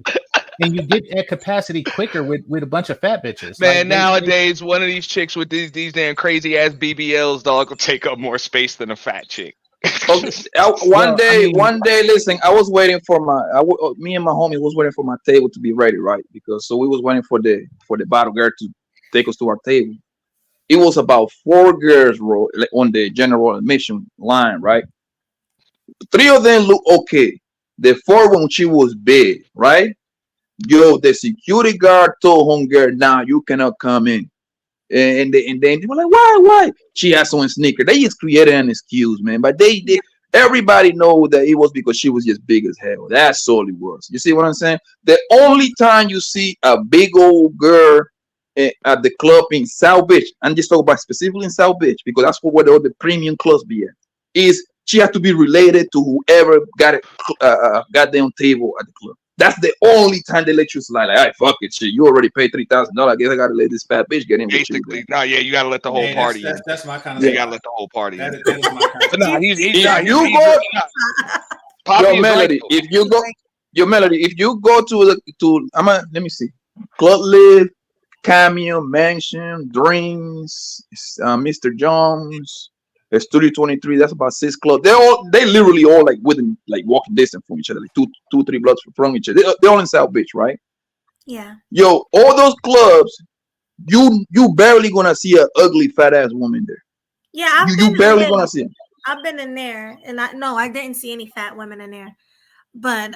S6: and you get at capacity quicker with a bunch of fat bitches.
S4: Man,
S6: Like
S4: nowadays, one of these chicks with these damn crazy ass BBLs, dog, will take up more space than a fat chick.
S5: Okay,
S6: well, I mean,
S5: one day, listen, I was waiting for me and my homie was waiting for my table to be ready, right? Because so we was waiting for the bottle girl to take us to our table. It was about four girls like, on the general admission line, right? Three of them look okay. The fourth one, she was big, right? Yo, the security guard told home girl, "Now you cannot come in." And then they were like, why? She has on sneaker. They just created an excuse, man. But they everybody know that it was because she was just big as hell. That's all it was. You see what I'm saying? The only time you see a big old girl at the club in South Beach, and just talk about specifically in South Beach because that's where all the premium clubs be at, is she had to be related to whoever got it got them table at the club. That's the only time they let you slide. Like, all right, fuck it, shit. You already paid $3,000. I guess I gotta let this fat bitch get in with you.
S4: Basically, no, yeah, you gotta let the whole
S2: Hey,
S4: party in.
S2: that's my kind of
S5: Yeah.
S4: You gotta
S2: spot.
S4: let the whole party in.
S2: That is my kind of
S4: But no,
S2: spot.
S4: he's
S5: If
S4: not.
S5: you
S4: He's
S5: go,
S4: not. Poppy
S5: your
S4: is right.
S5: melody,
S4: Though.
S5: if you go, your melody, if you go let me see, Club Live, Cameo, Mansion, Dreams, Mr. Jones, Studio 23. That's about 6 clubs. They literally all like within like walking distance from each other, like two, 3 blocks from each other. They're all in South Beach, right?
S1: yeah,
S5: Yo, all those clubs, you barely gonna see an ugly fat ass woman there.
S1: yeah. I've
S5: You
S1: been
S5: barely gonna see 'em.
S1: I've been in there, and I didn't see any fat women in there, but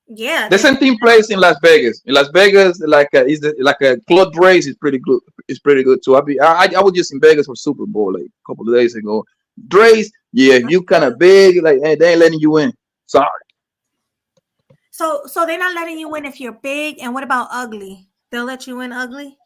S1: yeah,
S5: The same thing plays in Las Vegas. In Las Vegas, like a Club Dre's is pretty good. It's pretty good too. I was just in Vegas for Super Bowl like a couple of days ago. Dre's, yeah, you kind of big, like hey, they ain't letting you in. Sorry.
S1: So they're not letting you in if you're big. And what about ugly? They'll let you in ugly.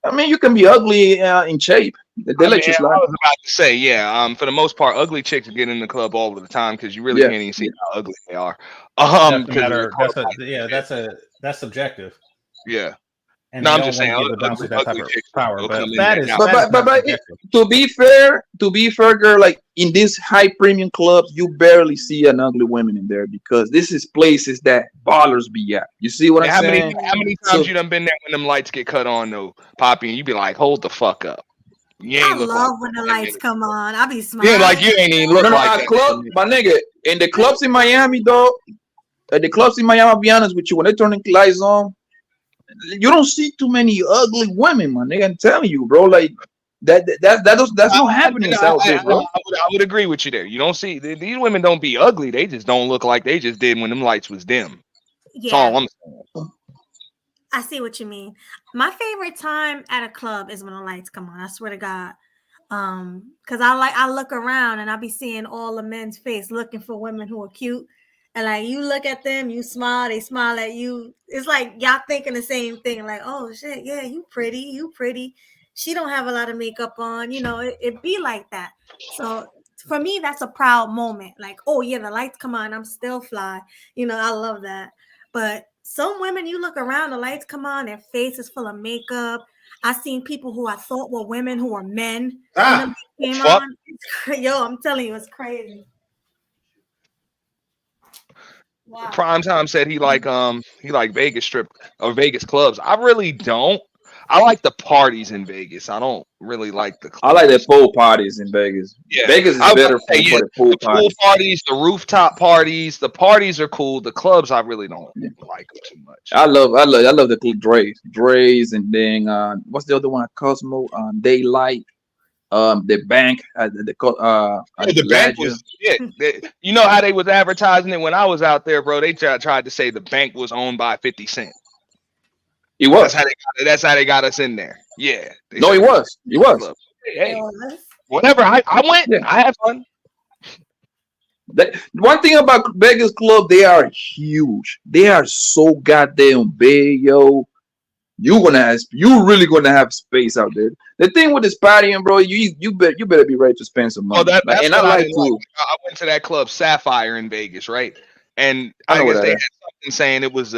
S5: I mean, you can be ugly in shape. They
S4: I mean,
S5: let you
S4: I
S5: slide.
S4: was about to say, yeah. For the most part, ugly chicks get in the club all the time because you really
S5: Yeah,
S4: can't even see
S5: yeah.
S4: how ugly they are.
S6: that's a
S4: Because
S6: matter. That's subjective,
S4: yeah.
S6: and
S4: No,
S6: they
S4: I'm
S6: don't
S4: just
S6: want
S4: saying,
S6: to give the bouncers that type
S4: ugly
S6: of
S4: chicks
S6: power.
S4: will
S6: But
S4: come in there. Now,
S5: But
S6: not
S5: but
S6: subjective.
S5: to be fair, girl, like in these high premium clubs, you barely see an ugly women in there because this is places that ballers be at. You see what I'm
S4: how many
S5: saying?
S4: times
S5: So
S4: you done been there when them lights get cut on though, Poppy, and you be like, hold the fuck up. You
S1: I
S4: ain't look like
S1: love when the
S4: that
S1: lights
S4: nigga.
S1: come on. I be
S4: Yeah, like
S1: smiling.
S4: you ain't even
S5: no,
S4: look
S5: no,
S4: like
S5: a
S4: that.
S5: club, my nigga. In the clubs in Miami, though, the clubs in Miami, I'll be honest with you, when they turn the lights on, you don't see too many ugly women, my nigga. I'm telling you, bro. Like that's not happening in South Beach, bro.
S4: I would agree with you there. You don't see these women don't be ugly. They just don't look like they just did when them lights was dim. That's
S1: Yeah,
S4: all I'm saying.
S1: I see what you mean. My favorite time at a club is when the lights come on. I swear to God. Because I look around and I be seeing all the men's face looking for women who are cute. And like you look at them, you smile, they smile at you. It's like y'all thinking the same thing. Like, oh shit, yeah, you pretty, you pretty. She don't have a lot of makeup on, it be like that. So for me, that's a proud moment. Like, oh yeah, the lights come on, I'm still fly. I love that. But some women, you look around, the lights come on, their face is full of makeup. I seen people who I thought were women who were men when the
S2: Ah,
S1: lights came
S4: Fuck.
S1: on. Yo, I'm telling you, it's crazy. Wow.
S4: Primetime said he like Vegas strip or Vegas clubs. I really don't. I like the parties in Vegas. I don't really like the
S5: I like the
S4: clubs.
S5: pool parties in Vegas.
S4: Yeah,
S5: Vegas is
S4: I was about
S5: better
S4: to say yeah,
S5: for the pool
S4: the pool
S5: parties.
S4: parties, the rooftop parties. The parties are cool. The clubs, I really don't
S5: Yeah.
S4: like them too much.
S5: I love the club Dre's, and then what's the other one? Cosmo, Daylight, the bank,
S4: Oh, the bank
S5: Bellagio.
S4: was shit. You know how they was advertising it when I was out there, bro? They tried to say the bank was owned by 50 Cent.
S5: It
S4: That's how
S5: was.
S4: they got it. That's how they got us in there. Yeah, they
S5: No,
S4: said
S5: it
S4: it was
S5: was. It was.
S4: club. Hey,
S1: It
S4: hey,
S1: was.
S4: whatever. I went.
S5: Yeah.
S4: I had fun.
S5: One thing about Vegas club, they are huge. They are so goddamn big, yo. You really gonna have space out there. The thing with this partying, bro, you better be ready to spend some
S4: Oh,
S5: money. Like,
S4: that's
S5: and I
S4: what I
S5: like
S4: didn't like.
S5: to.
S4: I went to that club Sapphire in Vegas, right? And
S5: I
S4: I
S5: know what
S4: guess
S5: that
S4: they
S5: is.
S4: had something saying it was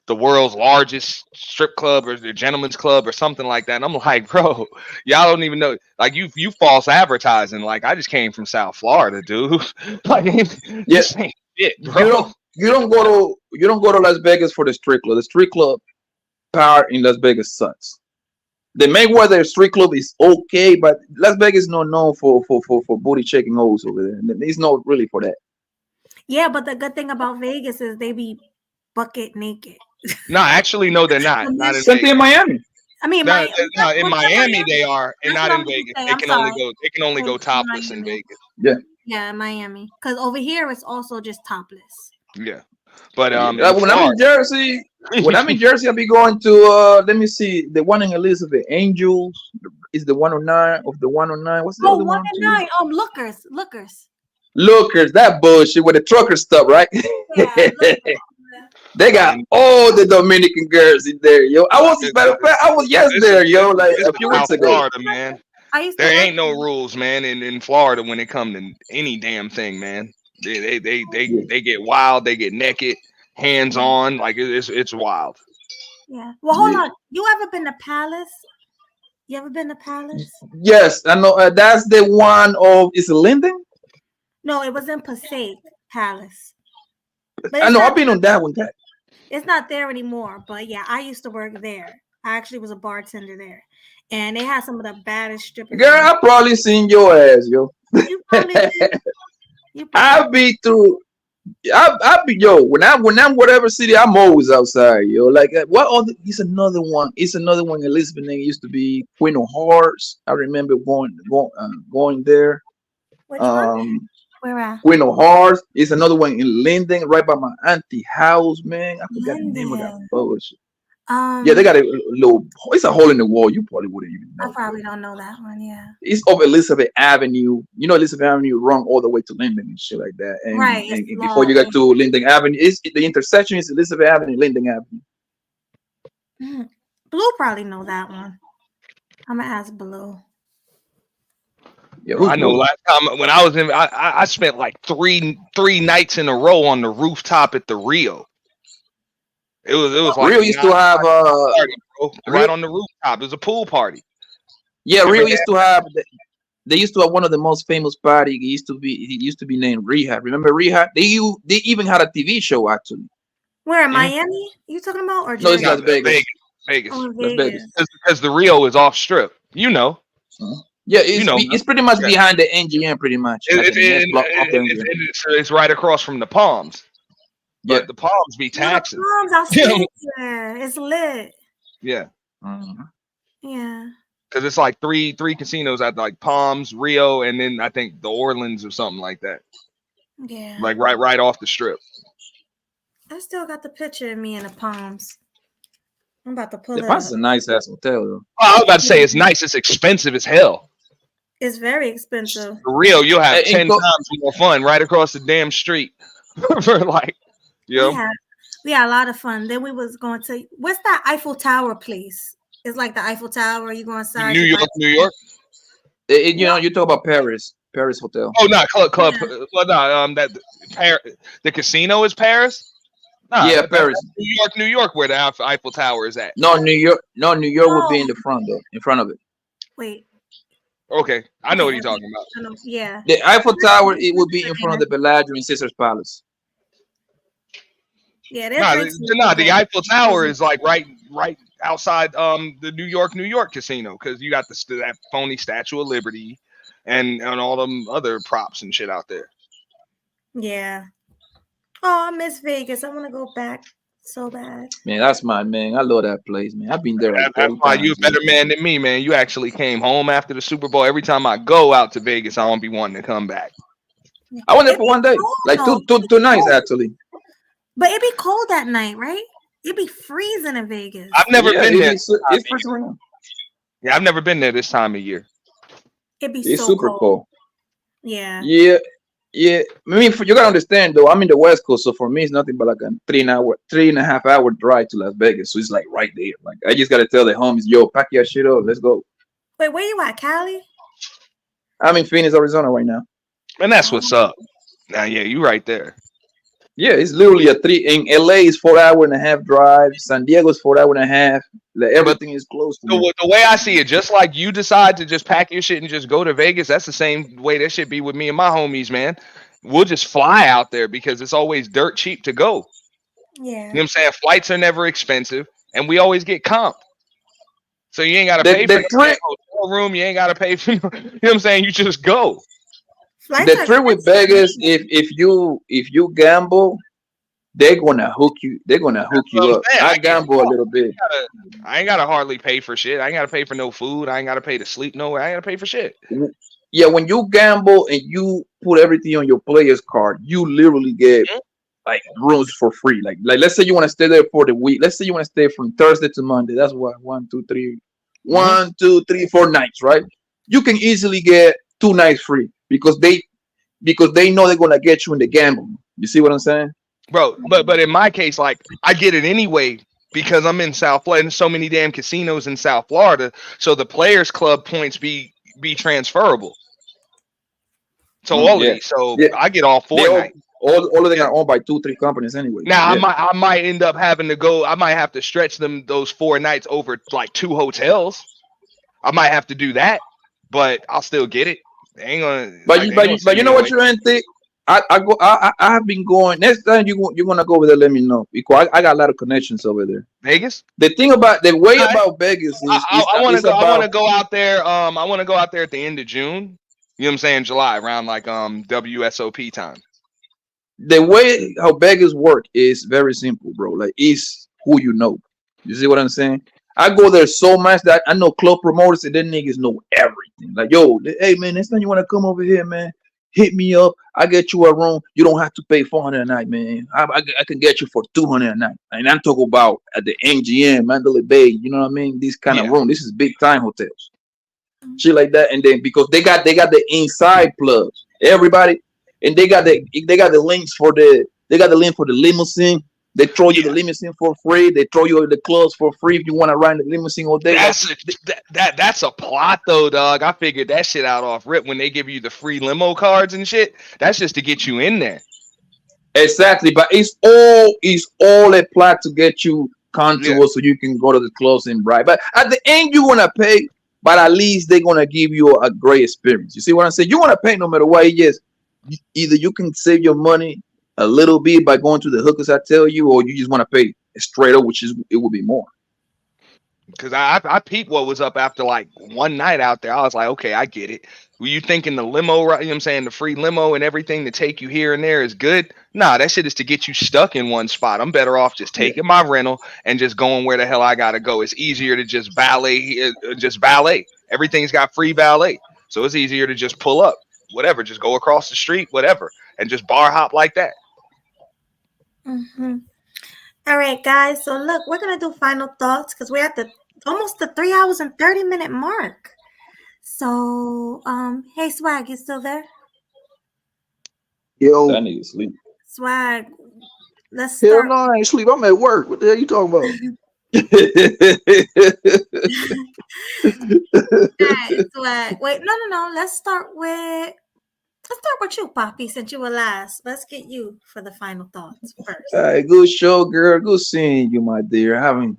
S4: the world's largest strip club or the gentleman's club or something like that. And I'm like, bro, y'all don't even know. Like you false advertising. Like I just came from South Florida, dude. Like
S5: Yeah,
S4: this ain't shit,
S5: you
S4: bro.
S5: don't go to Las Vegas for the street club. The street club power in Las Vegas sucks. The Mayweather street club is okay, but Las Vegas is not known for booty shaking hoes over there. It's not really for that.
S1: Yeah, but the good thing about Vegas is they be bucket naked.
S4: No, actually, no, they're not.
S1: The
S4: Not in
S1: men-
S5: Same thing in
S4: Vegas.
S5: Miami.
S1: I mean,
S4: No,
S1: my
S4: no, in
S1: what's in
S4: Miami they
S1: Miami?
S4: are, and
S1: That's
S4: not
S1: what I
S4: in
S1: was gonna
S4: Vegas.
S1: say.
S4: They
S1: I'm
S4: can only
S1: sorry.
S4: go. They can only go
S1: In
S4: topless in
S1: Miami.
S4: Vegas.
S5: Yeah,
S1: Yeah, Miami. Because over here it's also just topless.
S4: Yeah, but
S5: yeah.
S4: in
S5: When I'm in
S4: Florida.
S5: Jersey, I'll be going to let me see, the one in Elizabeth, Angels is the 109 of the 109. What's the
S1: Oh,
S5: other
S1: one
S5: one
S1: and
S5: too?
S1: nine. Lookers. Lookers.
S5: Lookers, that bullshit with the trucker stuff, right?
S1: Yeah, lookers.
S5: They
S4: Nah,
S5: got all the Dominican girls in there, yo.
S4: this,
S5: Matter of fact, I was
S4: this is
S5: there, yo, like
S4: this
S5: a
S4: is
S5: few
S4: South
S5: weeks ago.
S4: Florida, man.
S1: I used to
S4: There
S1: work
S4: ain't no rules, man. In Florida, when it come to any damn thing, man,
S5: Yeah.
S4: they get wild. They get naked, hands on. Like it's wild.
S1: Yeah. Well, hold
S5: Yeah.
S1: on. You ever been to Palace? You ever been to Palace?
S5: Yes, I know. That's the one of, is it Linden?
S1: No, it was in Passaic Palace. But
S5: I
S1: it's
S5: know.
S1: not
S5: I've been on that one.
S1: it's not there anymore. But yeah, I used to work there. I actually was a bartender there. And they had some of the baddest strippers
S5: Girl,
S1: in.
S5: I probably seen your ass, yo.
S1: You probably did. You
S5: I'll
S1: probably
S5: be through. I'll be, yo. When I'm whatever city, I'm always outside, yo. Like what other? It's another one. It's another one in Elizabeth. It used to be Queen of Hearts. I remember going there.
S1: which one?
S5: Um,
S1: Where at?
S5: Queen of Hearts. It's another one in Linden, right by my auntie house, man. I forgot the name of that
S1: London.
S5: bullshit. Yeah, they got a little. It's a hole in the wall. You probably wouldn't even
S1: I
S5: know.
S1: probably don't know that one, yeah.
S5: It's off Elizabeth Avenue. You know, Elizabeth Avenue run all the way to Linden and shit like that.
S1: Right, it's
S5: And before you
S1: long.
S5: get to Linden Avenue, the intersection is Elizabeth Avenue, Linden Avenue.
S1: Blue probably know that one. I'm gonna ask Blue.
S5: Yeah,
S4: I
S5: who's
S4: know.
S5: blue?
S4: Last time when I was in, I spent like three nights in a row on the rooftop at the Rio. It was like
S5: Rio
S4: a
S5: used to have
S4: party, bro,
S5: Rio,
S4: right on the rooftop. It was a pool party
S5: yeah,
S4: every
S5: Rio
S4: day.
S5: used to have. They used to have one of the most famous party. It used to be named Rehab. Remember Rehab? They even had a TV show actually.
S1: Where,
S4: Mhm.
S1: Miami? You talking about or
S5: No, it's
S1: Jersey?
S5: Las
S4: No,
S5: Vegas.
S4: Vegas,
S1: Oh,
S5: Las Vegas.
S1: Vegas.
S4: because the Rio is off strip. You know,
S5: Yeah,
S4: you know, man.
S5: it's pretty much
S4: Yeah.
S5: behind the NGM, pretty much like
S4: It,
S5: the next
S4: it,
S5: block off the
S4: it,
S5: NGM.
S4: it's right across from the Palms,
S5: Yeah.
S4: but the Palms be
S1: No, the
S4: taxing.
S1: Palms, I'll stay there. It's lit.
S4: Yeah,
S5: Mhm.
S1: Yeah.
S4: because it's like three casinos at like Palms, Rio, and then I think the Orleans or something like that.
S1: Yeah.
S4: Like right off the strip.
S1: I still got the picture of me in the Palms. I'm about to pull
S5: The
S1: it
S5: Palms
S1: up.
S5: is a nice ass hotel, though.
S4: Oh, I was about to say it's nice. It's expensive as hell.
S1: It's very expensive.
S4: For real, you'll have 10
S5: And
S4: times more fun right across the damn street. For like, you know,
S1: We had a lot of fun. Then we was going to what's that Eiffel Tower place? It's like the Eiffel Tower. You go inside.
S4: New York.
S5: you know, you talk about Paris Hotel.
S4: Oh, not club.
S1: Yeah.
S4: Well, no, the casino is Paris. Nah,
S5: Yeah,
S4: that's
S5: Paris.
S4: New York, where the Eiffel Tower is at.
S5: No, New York would be
S1: Oh,
S5: in the front though, in front of it.
S1: wait.
S4: Okay, I know what
S1: Okay,
S4: you're talking about.
S1: I know. Yeah.
S5: The Eiffel Tower, it would be in front of the Bellagio in Caesar's Palace.
S1: Yeah, their
S4: Nah,
S1: drinks are
S4: nah, the
S1: good.
S4: Eiffel Tower is like right outside the New York casino, because you got that phony Statue of Liberty and all them other props and shit out there.
S1: Yeah. Oh, I miss Vegas. I want to go back so bad.
S5: Man, that's my man. I love that place, man. I've been there like
S4: That's
S5: 30
S4: why you a
S5: times.
S4: better man than me, man. You actually came home after the Super Bowl. Every time I go out to Vegas, I don't be wanting to come back.
S5: I went there
S1: It
S5: for
S1: be
S5: one day,
S1: cold
S5: like
S1: though.
S5: two nights actually.
S1: But it be cold that night, right? It be freezing in Vegas.
S4: I've never
S5: Yeah,
S4: been there.
S5: it's freezing right now.
S4: Yeah, I've never been there this time of year.
S1: It be
S5: It's
S1: so
S5: super
S1: cold.
S5: cold.
S1: Yeah.
S5: Yeah. I mean, you gotta understand though. I'm in the West Coast, so for me, it's nothing but like a 3.5 hour drive to Las Vegas. So it's like right there. Like I just gotta tell the homies, yo, pack your shit up, let's go.
S1: Wait, where you at, Cali?
S5: I'm in Phoenix, Arizona right now.
S4: And that's what's up. Now, yeah, you right there.
S5: Yeah, it's literally in LA is 4.5 hour drive. San Diego's 4.5 hours. Like, everything is close to me.
S4: The way I see it, just like you decide to just pack your shit and just go to Vegas, that's the same way that should be with me and my homies, man. We'll just fly out there because it's always dirt cheap to go.
S1: Yeah.
S4: You know what I'm saying? Flights are never expensive, and we always get comped. So you ain't got to pay for the hotel room. You ain't got to pay for, you know what I'm saying? You just go.
S1: Flights
S5: The trip with Vegas, if you gamble, they're gonna hook you. They're gonna hook you up. I gamble a little bit.
S4: I ain't gotta hardly pay for shit. I ain't gotta pay for no food. I ain't gotta pay to sleep nowhere. I ain't gotta pay for shit.
S5: Yeah, when you gamble and you put everything on your player's card, you literally get like rooms for free. Like let's say you want to stay there for the week. Let's say you want to stay from Thursday to Monday. That's what 1, 2, 3, 1, 2, 3, 4 nights, right? You can easily get 2 nights free because they know they're gonna get you in the gambling. You see what I'm saying?
S4: Bro, but in my case, like I get it anyway because I'm in South Florida and so many damn casinos in South Florida. So the Players Club points be transferable. So all of these. So I get all 4 nights.
S5: All of them are owned by 2, 3 companies anyway.
S4: Now I might end up having to go. I might have to stretch those 4 nights over like 2 hotels. I might have to do that, but I'll still get it. They ain't gonna.
S5: But you know what, you ain't think. I have been going. Next time you're gonna go over there, let me know because I got a lot of connections over there.
S4: Vegas.
S5: The thing about about Vegas is
S4: I want to go out there. I want to go out there at the end of June. You know what I'm saying? July, around like WSOP time.
S5: The way how Vegas work is very simple, bro. Like it's who you know. You see what I'm saying? I go there so much that I know club promoters and them niggas know everything. Like, yo, hey man, next time you want to come over here, man, hit me up. I get you a room. You don't have to pay $400 a night, man. I can get you for $200 a night. And I'm talking about at the MGM, Mandalay Bay. You know what I mean? This kind of room. This is big time hotels, shit like that. And then because they got the inside plugs, everybody, and they got the links for the link for the limousine. They throw you the limousine for free. They throw you the clothes for free if you want to ride the limousine all day.
S4: That's a plot though, dog. I figured that shit out off rip when they give you the free limo cards and shit. That's just to get you in there.
S5: Exactly, but it's all a plot to get you contour so you can go to the clubs and ride. But at the end, you want to pay, but at least they're gonna give you a great experience. You see what I'm saying? You want to pay no matter what. Yes, either you can save your money a little bit by going to the hookers I tell you, or you just want to pay straight up, it will be more.
S4: Because I peeped what was up after like one night out there. I was like, okay, I get it. Were you thinking the limo, you know what I'm saying, the free limo and everything to take you here and there is good? Nah, that shit is to get you stuck in one spot. I'm better off just taking my rental and just going where the hell I gotta go. It's easier to just valet. Everything's got free valet, so it's easier to just pull up, whatever, just go across the street, whatever, and just bar hop like that.
S1: Mm-hmm. All right, guys. So look, we're gonna do final thoughts because we're at almost the 3 hours and 30-minute mark. So, hey Swag, you still there?
S3: Yo,
S5: that nigga sleep.
S1: Swag, let's start.
S3: Hell no, I ain't sleep. I'm at work. What the hell you talking about?
S1: Right, Swag. Wait, no. Let's start with you, Poppy, since you were last. Let's get you for the final thoughts first.
S5: All right, good show, girl. Good seeing you, my dear. Having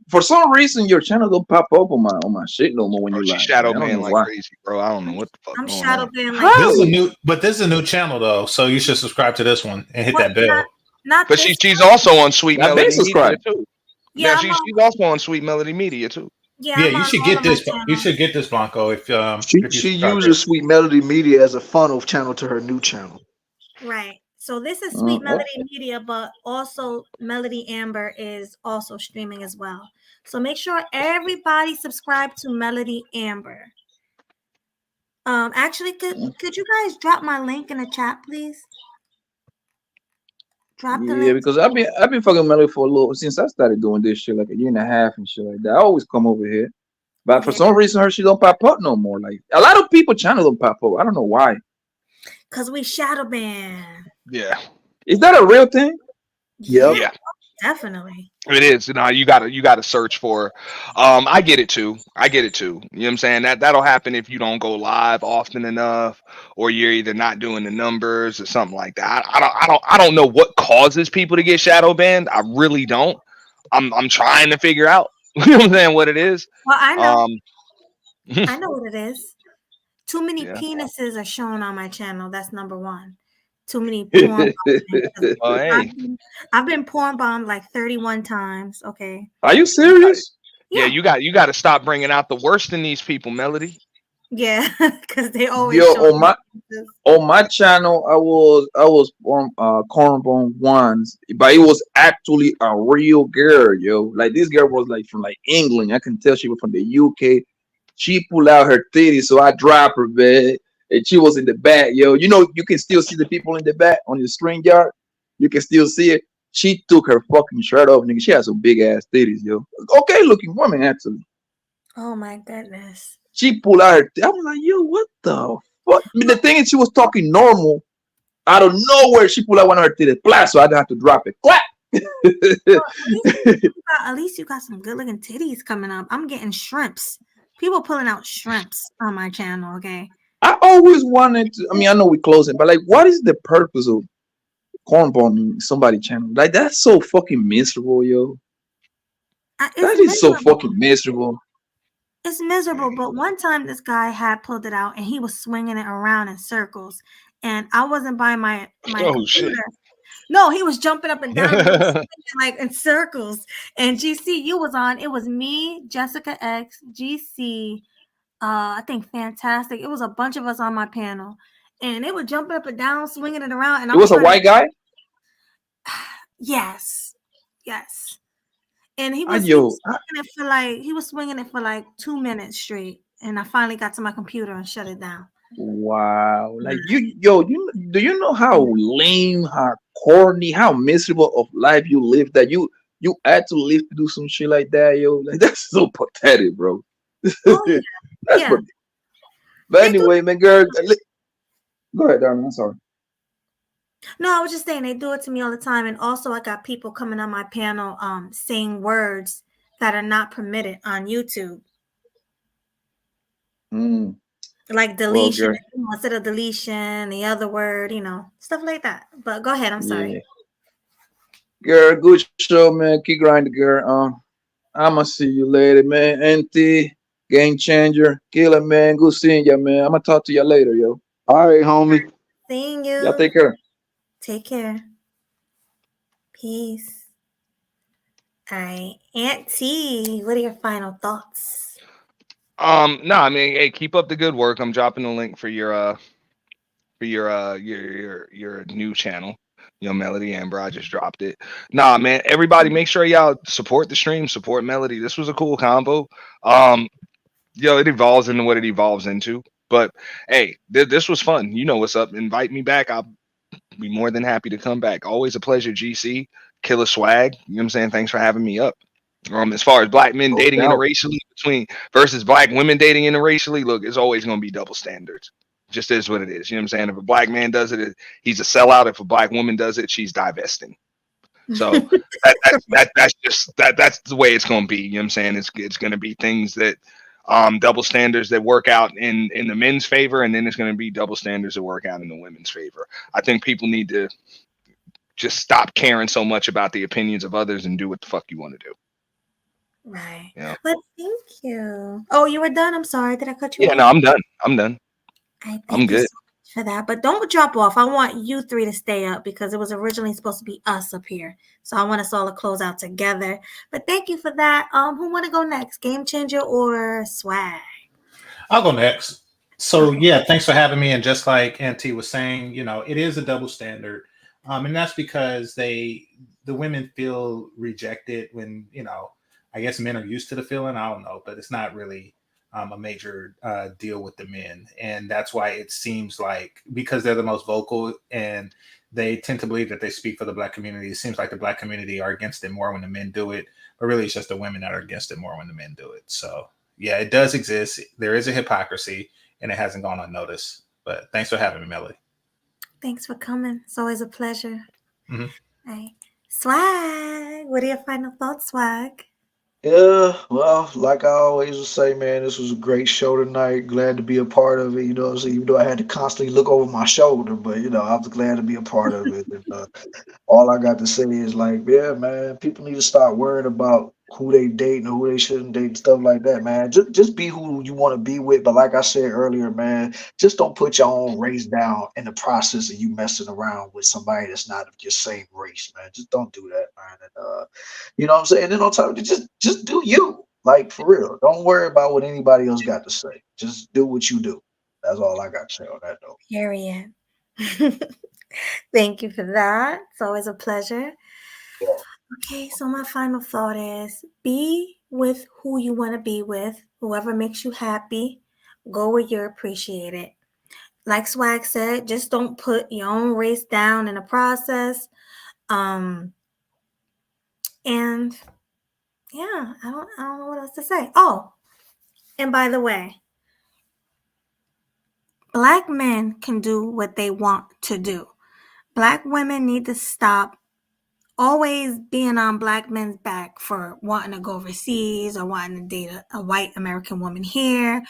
S5: for some reason your channel don't pop up on my shit no more when you
S4: She
S5: live.
S4: shadow man like crazy, bro. I don't know what the fuck.
S1: I'm
S4: going
S1: shadow
S4: on.
S1: ban like
S6: this is a new channel though, so you should subscribe to this one and hit that bell.
S1: Not
S4: But
S1: this
S4: she's
S1: one.
S4: also on Sweet
S5: I've been
S4: Melody Media
S5: subscribed.
S4: too. Yeah,
S1: Yeah, I'm on.
S4: she's also on Sweet Melody Media too.
S1: Yeah,
S6: Yeah,
S1: I'm
S6: you
S1: on
S6: should
S1: all
S6: get
S1: of my
S6: this. You
S1: channels.
S6: should get this, Blanco,
S3: She
S6: if you
S3: she
S6: subscribe there.
S3: uses Sweet Melody Media as a funnel channel to her new channel.
S1: Right. So this is Sweet
S5: Okay.
S1: Melody Media, but also Melody Amber is also streaming as well. So make sure everybody subscribe to Melody Amber. Actually, could you guys drop my link in the chat, please? Drop the
S5: Yeah,
S1: link.
S5: because I've been fucking Melly for a little since I started doing this shit like a year and a half and shit like that. I always come over here, but for
S1: Yeah,
S5: some reason her shit don't pop up no more. Like a lot of people channel don't pop up. I don't know why.
S1: cause we shadow ban.
S4: Yeah,
S5: Is that a real thing?
S1: Yeah,
S3: Yep.
S4: yeah.
S1: definitely.
S4: It is. You know, you gotta search for. I get it too. I get it too. You know what I'm saying? That'll happen if you don't go live often enough, or you're either not doing the numbers or something like that. I don't know what causes people to get shadow banned. I really don't. I'm trying to figure out. You know what I'm saying? What it is.
S1: Well, I know.
S4: Um.
S1: I know what it is. Too many
S4: Yeah.
S1: penises are shown on my channel. That's number one. Too many porn bombing. 'Cause
S4: Well, hey.
S1: I've been porn bombed like 31 times. Okay.
S5: Are you
S4: You got
S5: serious?
S4: Yeah.
S1: Yeah.
S4: You got to stop bringing out the worst in these people, Melody.
S1: Yeah. Because they always
S5: Yo,
S1: show
S5: on
S1: me
S5: my
S1: penises.
S5: on my channel, I was on cornbone once, but it was actually a real girl, yo. Like this girl was like from like England. I can tell she was from the UK. She pulled out her titties, so I dropped her, man. And she was in the back, yo. You know, you can still see the people in the back on the string yard. You can still see it. She took her fucking shirt off, nigga. She had some big ass titties, yo. Okay looking woman, actually.
S1: Oh my goodness.
S5: She pulled out her. I was like, yo, what the fuck? I mean, the thing is, she was talking normal. Out of nowhere, she pulled out one of her titties, flat, so I didn't have to drop it. Clap.
S1: Well, at least you got some good looking titties coming up. I'm getting shrimps. People pulling out shrimps on my channel. Okay.
S5: I always wanted to. I mean, I know we're closing, but like, what is the purpose of cornballing somebody channel? Like, that's so fucking miserable, yo.
S1: It's
S5: That is so
S1: miserable.
S5: fucking miserable.
S1: It's miserable. But one time this guy had pulled it out and he was swinging it around in circles, and I wasn't by my
S4: Oh shit.
S1: computer. No, he was jumping up and down. He was swinging like in circles. And GC, was on. It was me, Jessica X, GC. I think Fantastic. It was a bunch of us on my panel, and they were jumping up and down, swinging it around, and I
S5: It
S1: was
S5: was a
S1: trying to.
S5: white guy.
S1: Yes, yes. And he
S5: I,
S1: was
S5: yo,
S1: he was swinging it for like 2 minutes straight, and I finally got to my computer and shut it down.
S5: wow. Like do you know how lame, how corny, how miserable of life you live that you had to live to do some shit like that, yo? Like that's so pathetic, bro.
S1: Oh yeah,
S5: That's
S1: yeah.
S5: pathetic. But
S1: They do.
S5: anyway, man, girl, go ahead, darling. I'm sorry.
S1: No, I was just saying they do it to me all the time, and also I got people coming on my panel, saying words that are not permitted on YouTube,
S5: Mm,
S1: like
S5: well,
S1: deletion
S5: girl,
S1: instead of deletion, the other word, stuff like that. But go ahead. I'm sorry.
S5: yeah, girl, good show, man. Keep grinding, girl. I'ma see you later, man. Auntie, game changer, killer, man. Good seeing ya, man. I'ma talk to you later, yo.
S3: All right, homie.
S1: Seeing
S5: Y'all
S1: you.
S5: take care.
S1: Take care. Peace. All right, Aunt T, what are your final thoughts?
S4: No, I mean, hey, keep up the good work. I'm dropping the link for your new channel. Melody Amber. I just dropped it. Nah, man. Everybody, make sure y'all support the stream, support Melody. This was a cool combo. Um, it evolves into what it evolves into. But hey, this was fun. You know what's up. Invite me back. I'll be more than happy to come back. Always a pleasure, GC. Killer swag. You know what I'm saying? Thanks for having me up. As far as black men
S5: No
S4: dating
S5: doubt.
S4: interracially versus black women dating interracially, look, it's always going to be double standards. Just is what it is. You know what I'm saying? If a black man does it, he's a sellout. If a black woman does it, she's divesting. So that's the way it's going to be. You know what I'm saying? It's going to be things that double standards that work out in the men's favor, and then it's going to be double standards that work out in the women's favor. I think people need to just stop caring so much about the opinions of others and do what the fuck you want to do.
S1: Right.
S4: Yeah.
S1: But thank you. Oh, you were done? I'm sorry. Did I cut you
S4: Yeah,
S1: off?
S4: no, I'm done. I'm done.
S1: I
S4: I'm
S1: thank you
S4: good.
S1: so much for that. But don't drop off. I want you three to stay up because it was originally supposed to be us up here. So I want us all to close out together. But thank you for that. Who want to go next? Game Changer or Swag?
S6: I'll go next. So
S1: Okay.
S6: yeah, thanks for having me. And just like Auntie was saying, it is a double standard, and that's because the women feel rejected when I guess men are used to the feeling. I don't know, but it's not really a major deal with the men, and that's why it seems like because they're the most vocal and they tend to believe that they speak for the black community. It seems like the black community are against it more when the men do it, but really it's just the women that are against it more when the men do it. So yeah, it does exist. There is a hypocrisy, and it hasn't gone unnoticed. But thanks for having me, Melody.
S1: Thanks for coming. It's always a pleasure.
S6: Hmm.
S1: All right. Swag. What are your final thoughts, Swag?
S3: Yeah, well, like I always would say, man, this was a great show tonight. Glad to be a part of it. You know what I'm saying? Even though I had to constantly look over my shoulder, but I was glad to be a part of it. And, all I got to say is like, yeah, man, people need to start worrying about who they date and who they shouldn't date and stuff like that, man. Just be who you want to be with. But like I said earlier, man, just don't put your own race down in the process of you messing around with somebody that's not of your same race, man. Just don't do that, man. And you know what I'm saying? And then on top of it, just do you. Like for real. Don't worry about what anybody else got to say. Just do what you do. That's all I got to say on that note.
S1: Period. Thank you for that. It's always a pleasure. Okay, so my final thought is be with who you want to be with, whoever makes you happy. Go where you're appreciated. Like Swag said, just don't put your own race down in the process. Um, and yeah, I don't know what else to say. Oh, and by the way, black men can do what they want to do. Black women need to stop always being on black men's back for wanting to go overseas or wanting to date a white American woman here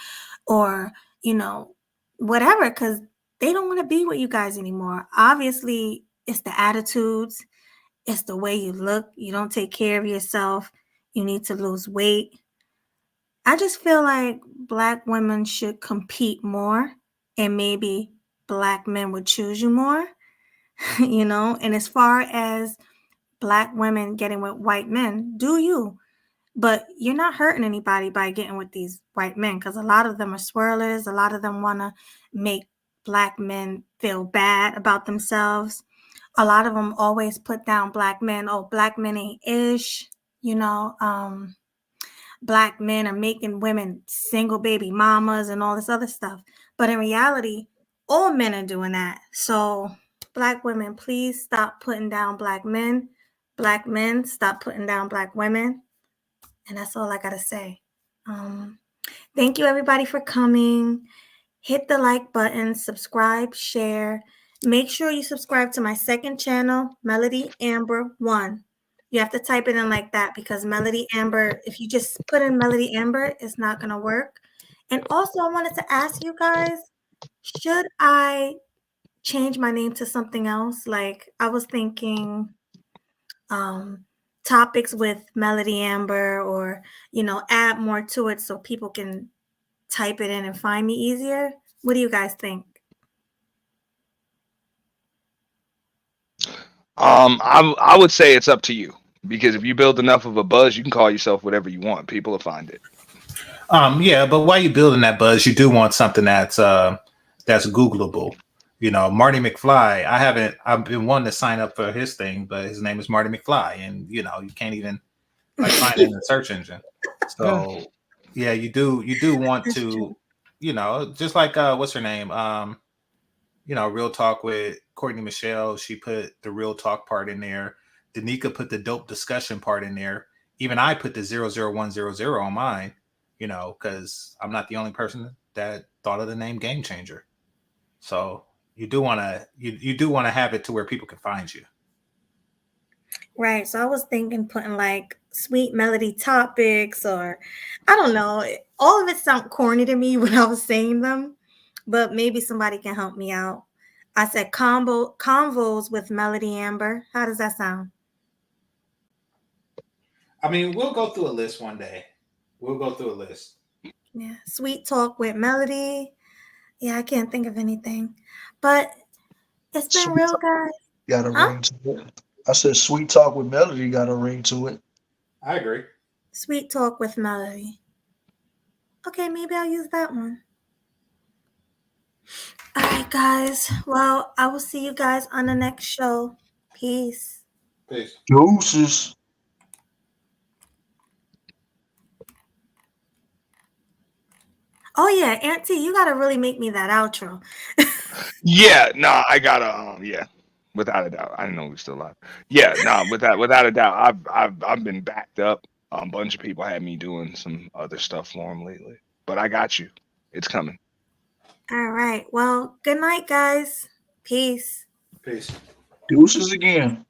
S1: or, you know, whatever, because they don't want to be with you guys anymore. Obviously, it's the attitudes, it's the way you look. You don't take care of yourself. You need to lose weight. I just feel like black women should compete more and maybe black men would choose you more, And as far as black women getting with white men, do you? But you're not hurting anybody by getting with these white men because a lot of them are swirlers. A lot of them want to make black men feel bad about themselves. A lot of them always put down black men. Oh, black men ain't ish. You know, black men are making women single baby mamas and all this other stuff. But in reality, all men are doing that. So, black women, please stop putting down black men. Black men, stop putting down black women. And that's all I got to say. Um, Thank you, everybody, for coming. Hit the like button, subscribe, share. Make sure you subscribe to my second channel, Melody Amber 1. You have to type it in like that because Melody Amber, if you just put in Melody Amber, it's not going to work. And also, I wanted to ask you guys, should I change my name to something else? Like, I was thinking um, topics with Melody Amber or, add more to it so people can type it in and find me easier. What do you guys think?
S4: I would say it's up to you because if you build enough of a buzz, you can call yourself whatever you want. People will find it.
S6: Yeah, but while you're building that buzz, you do want something that's Googleable. Marty McFly. I've been wanting to sign up for his thing, but his name is Marty McFly, and you can't even like find it in the search engine. So yeah, you do want
S1: That's
S6: to,
S1: true.
S6: just like what's her name? Real Talk with Courtney Michelle. She put the real talk part in there. Danica put the dope discussion part in there. Even I put the 00100 on mine, because I'm not the only person that thought of the name Game Changer. So you do want to have it to where people can find you.
S1: Right. So I was thinking putting like sweet melody topics or I don't know. All of it sound corny to me when I was saying them, but maybe somebody can help me out. I said convos with Melody Amber. How does that sound?
S6: I mean, we'll go through a list one day. We'll go through a list.
S1: Yeah. Sweet talk with Melody. Yeah, I can't think of anything. But it's been
S9: Sweet
S1: real,
S9: talk
S1: guys.
S9: got a
S1: Huh?
S9: ring to it. I said sweet talk with melody got a ring to it.
S2: I agree.
S1: Sweet talk with melody. Okay, maybe I'll use that one. All right, guys. Well, I will see you guys on the next show. Peace.
S2: Peace.
S9: Deuces.
S1: Oh yeah, Auntie, you gotta really make me that outro.
S4: Yeah, nah, I gotta yeah. Without a doubt. I didn't know we were still alive. Yeah, nah, without a doubt. I've been backed up. A bunch of people had me doing some other stuff for them lately. But I got you. It's coming.
S1: All right. Well, good night, guys. Peace.
S2: Peace.
S9: Deuces again.